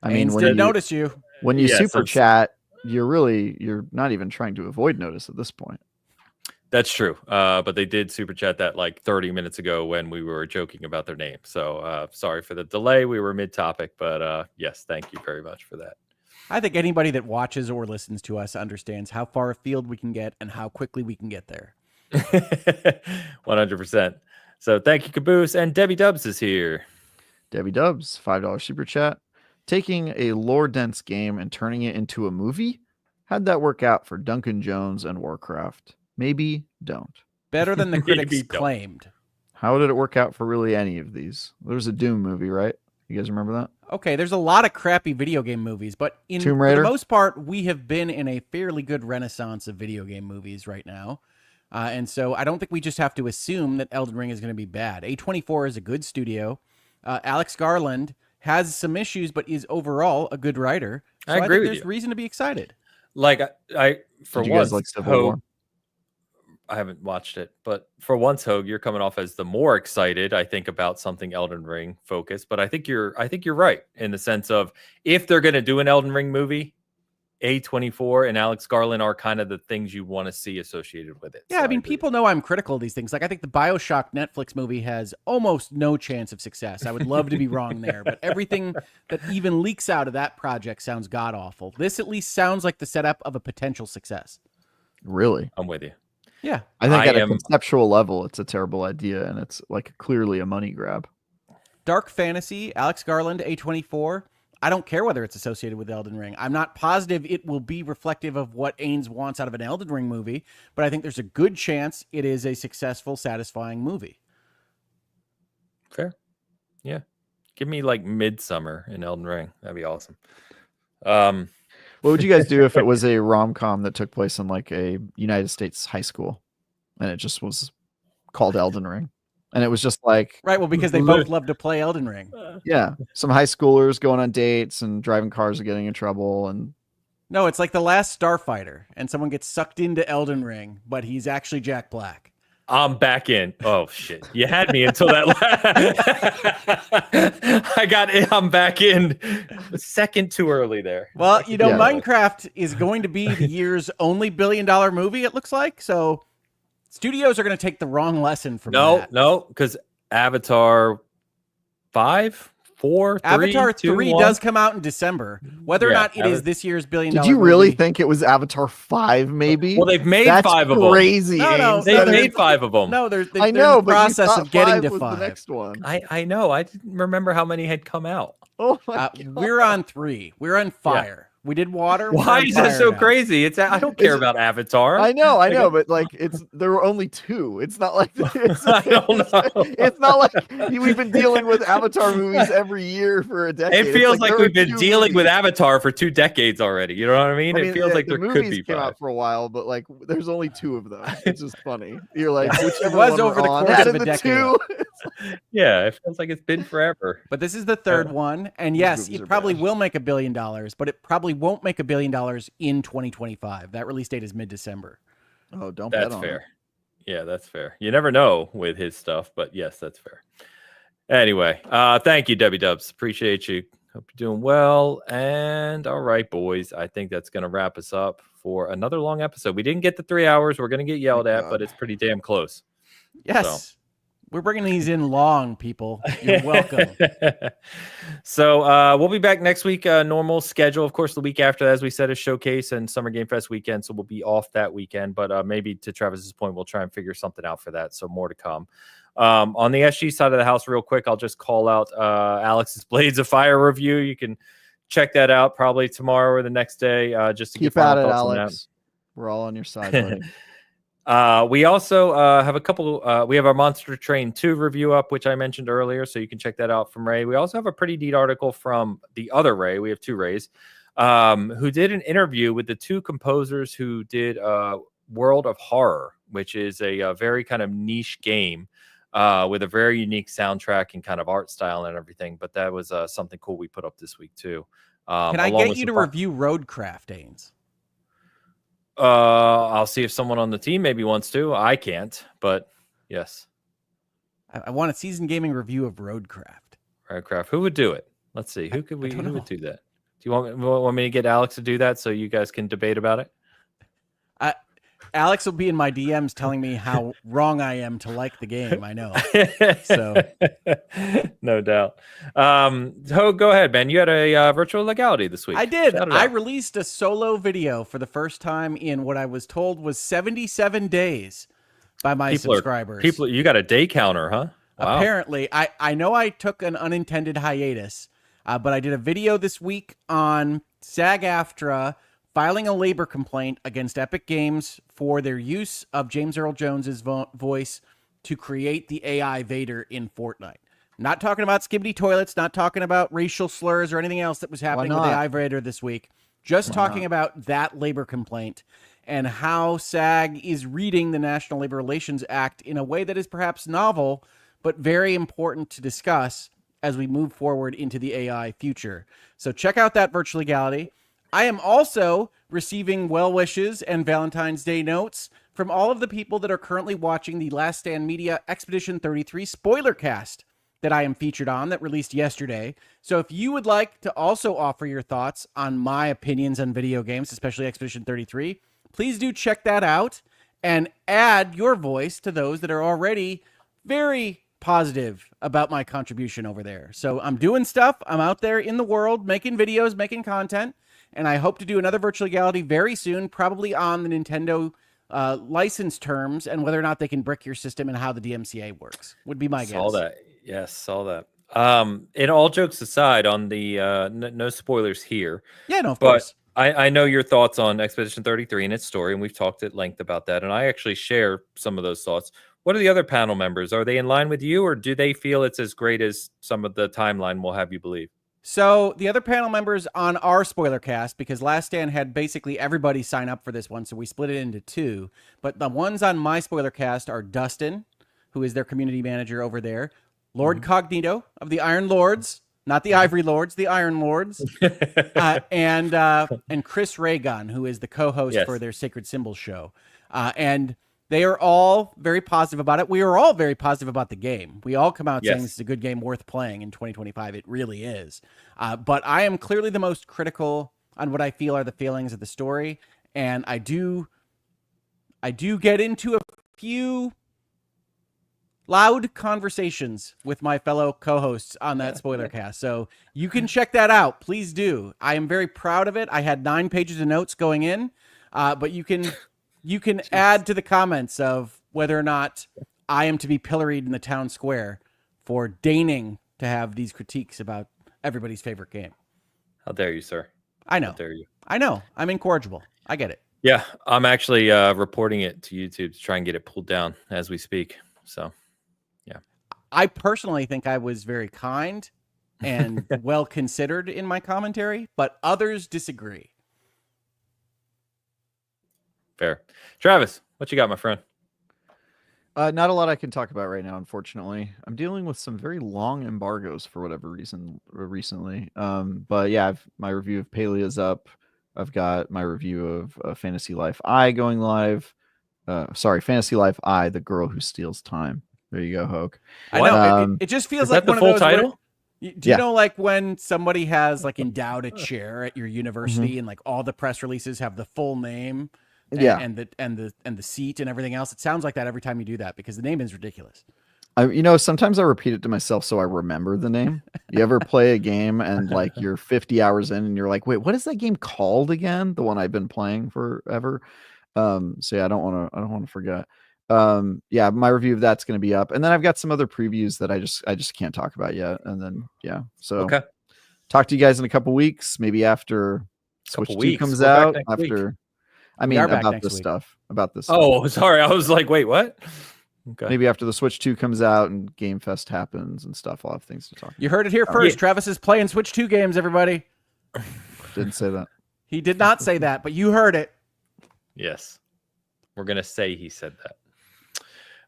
I mean, when did you notice you. when you Yes, super chat, you're not even trying to avoid notice at this point. That's true. But they did super chat that like 30 minutes ago when we were joking about their name. So sorry for the delay. We were mid-topic, but yes, thank you very much for that. I think anybody that watches or listens to us understands how far afield we can get and how quickly we can get there. 100%. So thank you, Caboose. And Debbie Dubs is here. Debbie Dubs, $5 super chat. Taking a lore-dense game and turning it into a movie? How'd that work out for Duncan Jones and Warcraft? Maybe don't. Better than the critics Maybe don't. claimed. How did it work out for really any of these? There's a Doom movie, right? You guys remember that? Okay, there's a lot of crappy video game movies, but Tomb for Raider? the most part, we have been in a fairly good renaissance of video game movies right now. And so I don't think we just have to assume that Elden Ring is going to be bad. A24 is a good studio. Alex Garland has some issues, but is overall a good writer. So I agree think with there's you. reason to be excited. Like I for Did you once, guys like Civil Hogue, War? I haven't watched it, but for once, Hogue, you're coming off as the more excited, I think, about something Elden Ring focused. But I think you're right in the sense of if they're going to do an Elden Ring movie, A24 and Alex Garland are kind of the things you want to see associated with it. Yeah, So I mean, agree. people know I'm critical of these things. Like, I think the BioShock Netflix movie has almost no chance of success. I would love to be wrong there, but everything that even leaks out of that project sounds god-awful. This at least sounds like the setup of a potential success. Really? I'm with you. Yeah. I think at a am- conceptual level, it's a terrible idea, and it's like clearly a money grab. Dark Fantasy, Alex Garland, A24. I don't care whether it's associated with Elden Ring. I'm not positive it will be reflective of what Ains wants out of an Elden Ring movie, but I think there's a good chance it is a successful, satisfying movie. Fair. Yeah. Give me like Midsummer in Elden Ring. That'd be awesome. What would you guys do if it was a rom-com that took place in like a United States high school and it just was called Elden Ring? And it was just like, Right, well, because they both love to play Elden Ring. yeah, some high schoolers going on dates and driving cars and getting in trouble. And No, it's like The Last Starfighter, and someone gets sucked into Elden Ring, but he's actually Jack Black. I'm back in. Oh shit! You had me until that. I'm back in a second too early there. Well, you know, Yeah. Minecraft is going to be the year's only billion-dollar movie, it looks like. So studios are going to take the wrong lesson from that. No, because Avatar 5, 4, 3, Avatar 2, 3 1. does come out in December. Whether or Yeah, not it is this year's billion-dollar did you really movie, think it was Avatar 5? Maybe. Well, they've made That's 5 of them. crazy. No, no, Ames. They've no, made 5 of them. No, they're I in know, the but process you thought of getting 5 to was 5. the next one. I know. I didn't remember how many had come out. Oh my God. We're on 3. We're on fire. We did water. we're Why on is that fire so now. crazy? I don't care about Avatar. I know, but like there were only 2. It's not like I don't know. It's not like we've been dealing with Avatar movies every year for a decade. It It's feels like there we've are been 2 dealing with movies. Avatar for 2 decades already. You know what I mean? I mean, It feels like the there could movies be came 5. out for a while, but like there's only 2 of them. It's just funny. You're like, whichever was one over we're the on, course out of a the decade. 2. Yeah, it feels like it's been forever. But this is the third one, and yes, movies it are probably bad. will make $1 billion, but it probably won't make $1 billion in 2025. That release date is mid-December. Oh, don't That's bet on fair. it. Yeah, that's fair. You never know with his stuff, but yes, that's fair. Anyway, thank you, Debbie Dubs. Appreciate you. Hope you're doing well. And all right, boys, I think that's going to wrap us up for another long episode. We didn't get the 3 hours. We're going to get yelled at, God. but it's pretty damn close. Yes. We're bringing these in long, people. You're welcome. So we'll be back next week. Normal schedule, of course. The week after, as we said, is Showcase and Summer Game Fest weekend. So we'll be off that weekend. But maybe to Travis's point, we'll try and figure something out for that. So more to come. On the SG side of the house, real quick, I'll just call out Alex's Blades of Fire review. You can check that out probably tomorrow or the next day. Just to Keep get at final it, thoughts on that. Alex. We're all on your side, buddy. We also have a couple. We have our Monster Train 2 review up, which I mentioned earlier, so you can check that out from Ray. We also have a pretty neat article from the other Ray. We have two Rays who did an interview with the two composers who did World of Horror, which is a very kind of niche game with a very unique soundtrack and kind of art style and everything. But that was something cool we put up this week too. Can I get you to review Roadcraft, Ains? I'll see if someone on the team maybe wants to. I can't, but yes. I want a seasoned gaming review of Roadcraft. Roadcraft. Who would do it? Let's see. Who would do that? Do you want me to get Alex to do that so you guys can debate about it? Alex will be in my DMs telling me how wrong I am to like the game. I know. So, no doubt. Go ahead, Ben. You had a virtual legality this week. I did. I released a solo video for the first time in what I was told was 77 days by my subscribers. You got a day counter, huh? Wow. Apparently, I know I took an unintended hiatus, but I did a video this week on SAG-AFTRA filing a labor complaint against Epic Games for their use of James Earl Jones's voice to create the AI Vader in Fortnite. Not talking about skibbity toilets, not talking about racial slurs or anything else that was happening with AI Vader this week. Just talking about that labor complaint and how SAG is reading the National Labor Relations Act in a way that is perhaps novel, but very important to discuss as we move forward into the AI future. So check out that virtual legality. I am also receiving well wishes and Valentine's Day notes from all of the people that are currently watching the Last Stand Media Expedition 33 spoiler cast that I am featured on that released yesterday. So if you would like to also offer your thoughts on my opinions on video games, especially Expedition 33, please do check that out and add your voice to those that are already very positive about my contribution over there. So I'm doing stuff. I'm out there in the world making videos, making content. And I hope to do another virtual legality very soon, probably on the Nintendo license terms and whether or not they can brick your system and how the DMCA works would be my guess. Saw that. Yes, saw that. And all jokes aside, on the no spoilers here. Yeah, no, of course. I know your thoughts on Expedition 33 and its story, and we've talked at length about that. And I actually share some of those thoughts. What are the other panel members? Are they in line with you, or do they feel it's as great as some of the timeline will have you believe? So the other panel members on our spoiler cast, because Last Stand had basically everybody sign up for this one, so we split it into two. But the ones on my spoiler cast are Dustin, who is their community manager over there, Lord Cognito of the Iron Lords, not the Ivory Lords, the Iron Lords, and Chris Raygon, who is the co-host for their Sacred Symbols show. And they are all very positive about it. We are all very positive about the game. We all come out saying this is a good game worth playing in 2025. It really is. But I am clearly the most critical on what I feel are the failings of the story. And I do get into a few loud conversations with my fellow co-hosts on that spoiler cast. So you can check that out. Please do. I am very proud of it. I had 9 pages of notes going in, but you can add to the comments of whether or not I am to be pilloried in the town square for deigning to have these critiques about everybody's favorite game. How dare you, sir? I know. How dare you? I know. I'm incorrigible. I get it. Yeah, I'm actually reporting it to YouTube to try and get it pulled down as we speak. So, yeah. I personally think I was very kind and well considered in my commentary, but others disagree. Fair. Travis, what you got, my friend? Not a lot I can talk about right now, unfortunately. I'm dealing with some very long embargoes for whatever reason recently. But yeah, my review of Palea's up. I've got my review of Fantasy Life I going live. Fantasy Life I, the girl who steals time. There you go, Hoke. I know. It just feels like one of those. Is that the full title? Do you know, like when somebody has like endowed a chair at your university and like all the press releases have the full name? And the seat and everything else. It sounds like that every time you do that because the name is ridiculous. Sometimes I repeat it to myself so I remember the name. You ever play a game and like you're 50 hours in and you're like, wait, what is that game called again? The one I've been playing forever. So yeah, I don't want to forget. Yeah, my review of that's going to be up, and then I've got some other previews that I just can't talk about yet. And then yeah, so Okay. Talk to you guys in a couple weeks, maybe after Switch 2 comes out. After, I mean, about this stuff. Oh, sorry, I was like, wait, what? Okay. Maybe after the Switch 2 comes out and GameFest happens and stuff, I'll have things to talk about. You heard it here first. Yeah. Travis is playing Switch 2 games, everybody. Didn't say that. He did not say that, but you heard it. Yes. We're going to say he said that.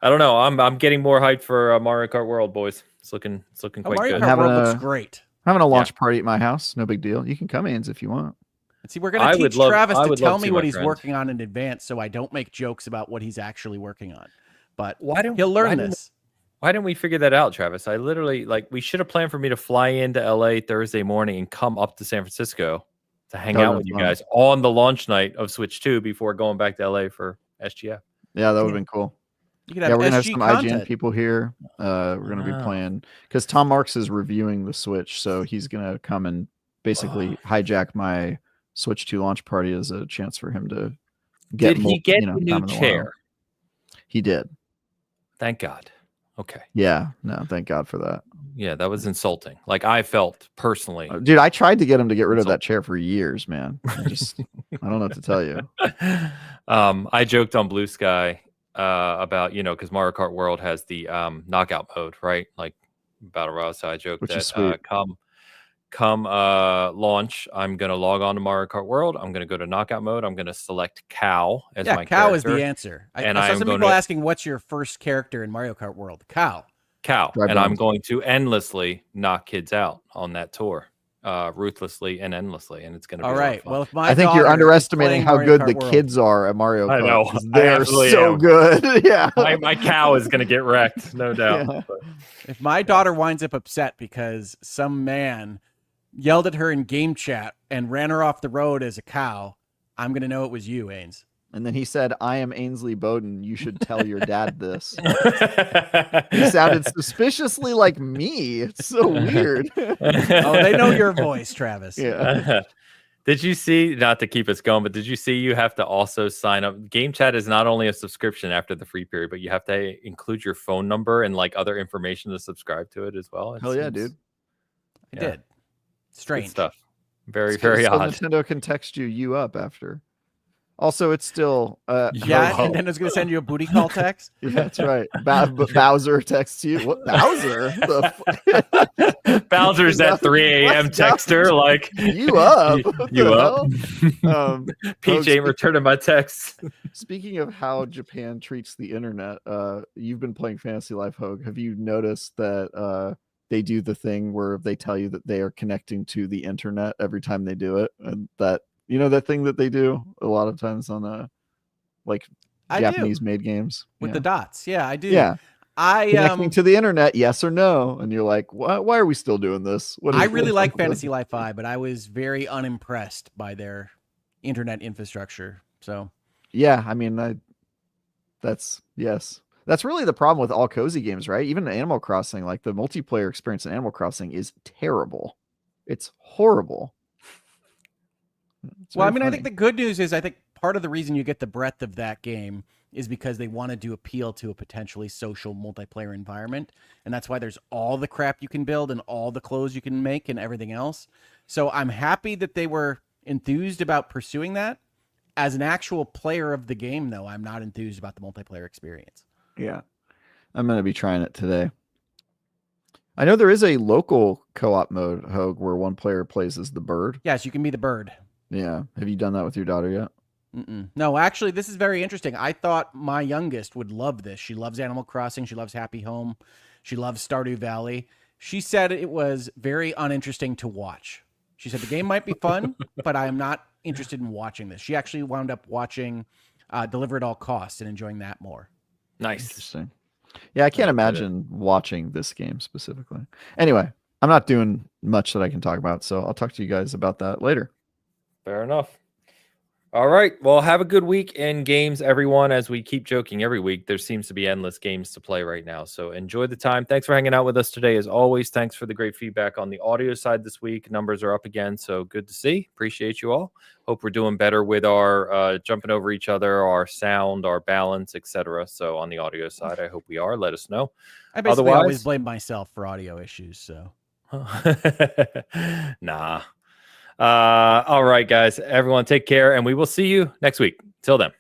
I don't know. I'm getting more hyped for Mario Kart World, boys. It's looking quite Mario good. Kart World looks great. Having a launch party at my house. No big deal. You can come in if you want. See, we're going to teach Travis to tell me what he's working on in advance so I don't make jokes about what he's actually working on. But he'll learn this. Why didn't we figure that out, Travis? I literally, we should have planned for me to fly into LA Thursday morning and come up to San Francisco to hang out with you guys on the launch night of Switch 2 before going back to LA for SGF. Yeah, that would have been cool. You could have we're going to have SG some content. IGN people here. We're going to be playing because Tom Marks is reviewing the Switch, so he's going to come and basically hijack my Switch 2 launch party as a chance for him to get. Did he get a new chair? He did. Thank God. Okay. Yeah. No, thank God for that. Yeah, that was insulting. Like I felt personally. Dude, I tried to get him to get rid of that chair for years, man. I don't know what to tell you. I joked on Blue Sky about, because Mario Kart World has the knockout mode, right? Like Battle Royale. So I joked that come launch, I'm going to log on to Mario Kart World. I'm going to go to knockout mode. I'm going to select Cow as my character. Cow is the answer. I saw some people asking, what's your first character in Mario Kart World? Cow. And I'm going to endlessly knock kids out on that tour, ruthlessly and endlessly. And it's going to be all right. Well, if I think you're underestimating how good the kids are at Mario Kart. I know. They're so good. Yeah. My cow is going to get wrecked, no doubt. Yeah. If my daughter winds up upset because some man yelled at her in game chat and ran her off the road as a cow, I'm going to know it was you, Ains. And then he said, I am Ainsley Bowden. You should tell your dad this. He sounded suspiciously like me. It's so weird. Oh, they know your voice, Travis. Yeah. Did you see, not to keep us going, but did you see you have to also sign up? Game Chat is not only a subscription after the free period, but you have to include your phone number and other information to subscribe to it as well. Hell yeah, dude. I did. Strange stuff. Very, very odd. Nintendo can text you up after. Also, it's still Nintendo's going to send you a booty call text. Yeah, that's right. Bowser texts you. What Bowser? Bowser's that 3 a.m. texter. Like you up? You up? Peach ain't returning my texts. Speaking of how Japan treats the internet, you've been playing Fantasy Life, Hogue. Have you noticed that they do the thing where they tell you that they are connecting to the internet every time they do it, and that that thing that they do a lot of times on Japanese made games with the dots? Yeah, I do. Yeah, connecting to the internet, yes or no, and you're like, why are we still doing this? I really like Fantasy Life 5, but I was very unimpressed by their internet infrastructure. So yeah, I mean, that's really the problem with all cozy games, right? Even Animal Crossing, like the multiplayer experience in Animal Crossing is terrible. It's horrible. Well, I mean, I think the good news is I think part of the reason you get the breadth of that game is because they wanted to appeal to a potentially social multiplayer environment. And that's why there's all the crap you can build and all the clothes you can make and everything else. So I'm happy that they were enthused about pursuing that. As an actual player of the game, though, I'm not enthused about the multiplayer experience. Yeah, I'm going to be trying it today. I know there is a local co-op mode, Hogue, where one player plays as the bird. Yes, you can be the bird. Yeah. Have you done that with your daughter yet? No, actually, this is very interesting. I thought my youngest would love this. She loves Animal Crossing. She loves Happy Home. She loves Stardew Valley. She said it was very uninteresting to watch. She said the game might be fun, but I am not interested in watching this. She actually wound up watching Deliver at All Costs and enjoying that more. Nice. Interesting. Yeah, I can't imagine watching this game specifically. Anyway, I'm not doing much that I can talk about, so I'll talk to you guys about that later. Fair enough. All right. Well, have a good week in games, everyone. As we keep joking every week, there seems to be endless games to play right now. So enjoy the time. Thanks for hanging out with us today. As always, thanks for the great feedback on the audio side this week. Numbers are up again. So good to see. Appreciate you all. Hope we're doing better with our jumping over each other, our sound, our balance, etc. So on the audio side, I hope we are. Let us know. I basically always blame myself for audio issues. So nah. All right, guys. Everyone take care, and we will see you next week. Till then.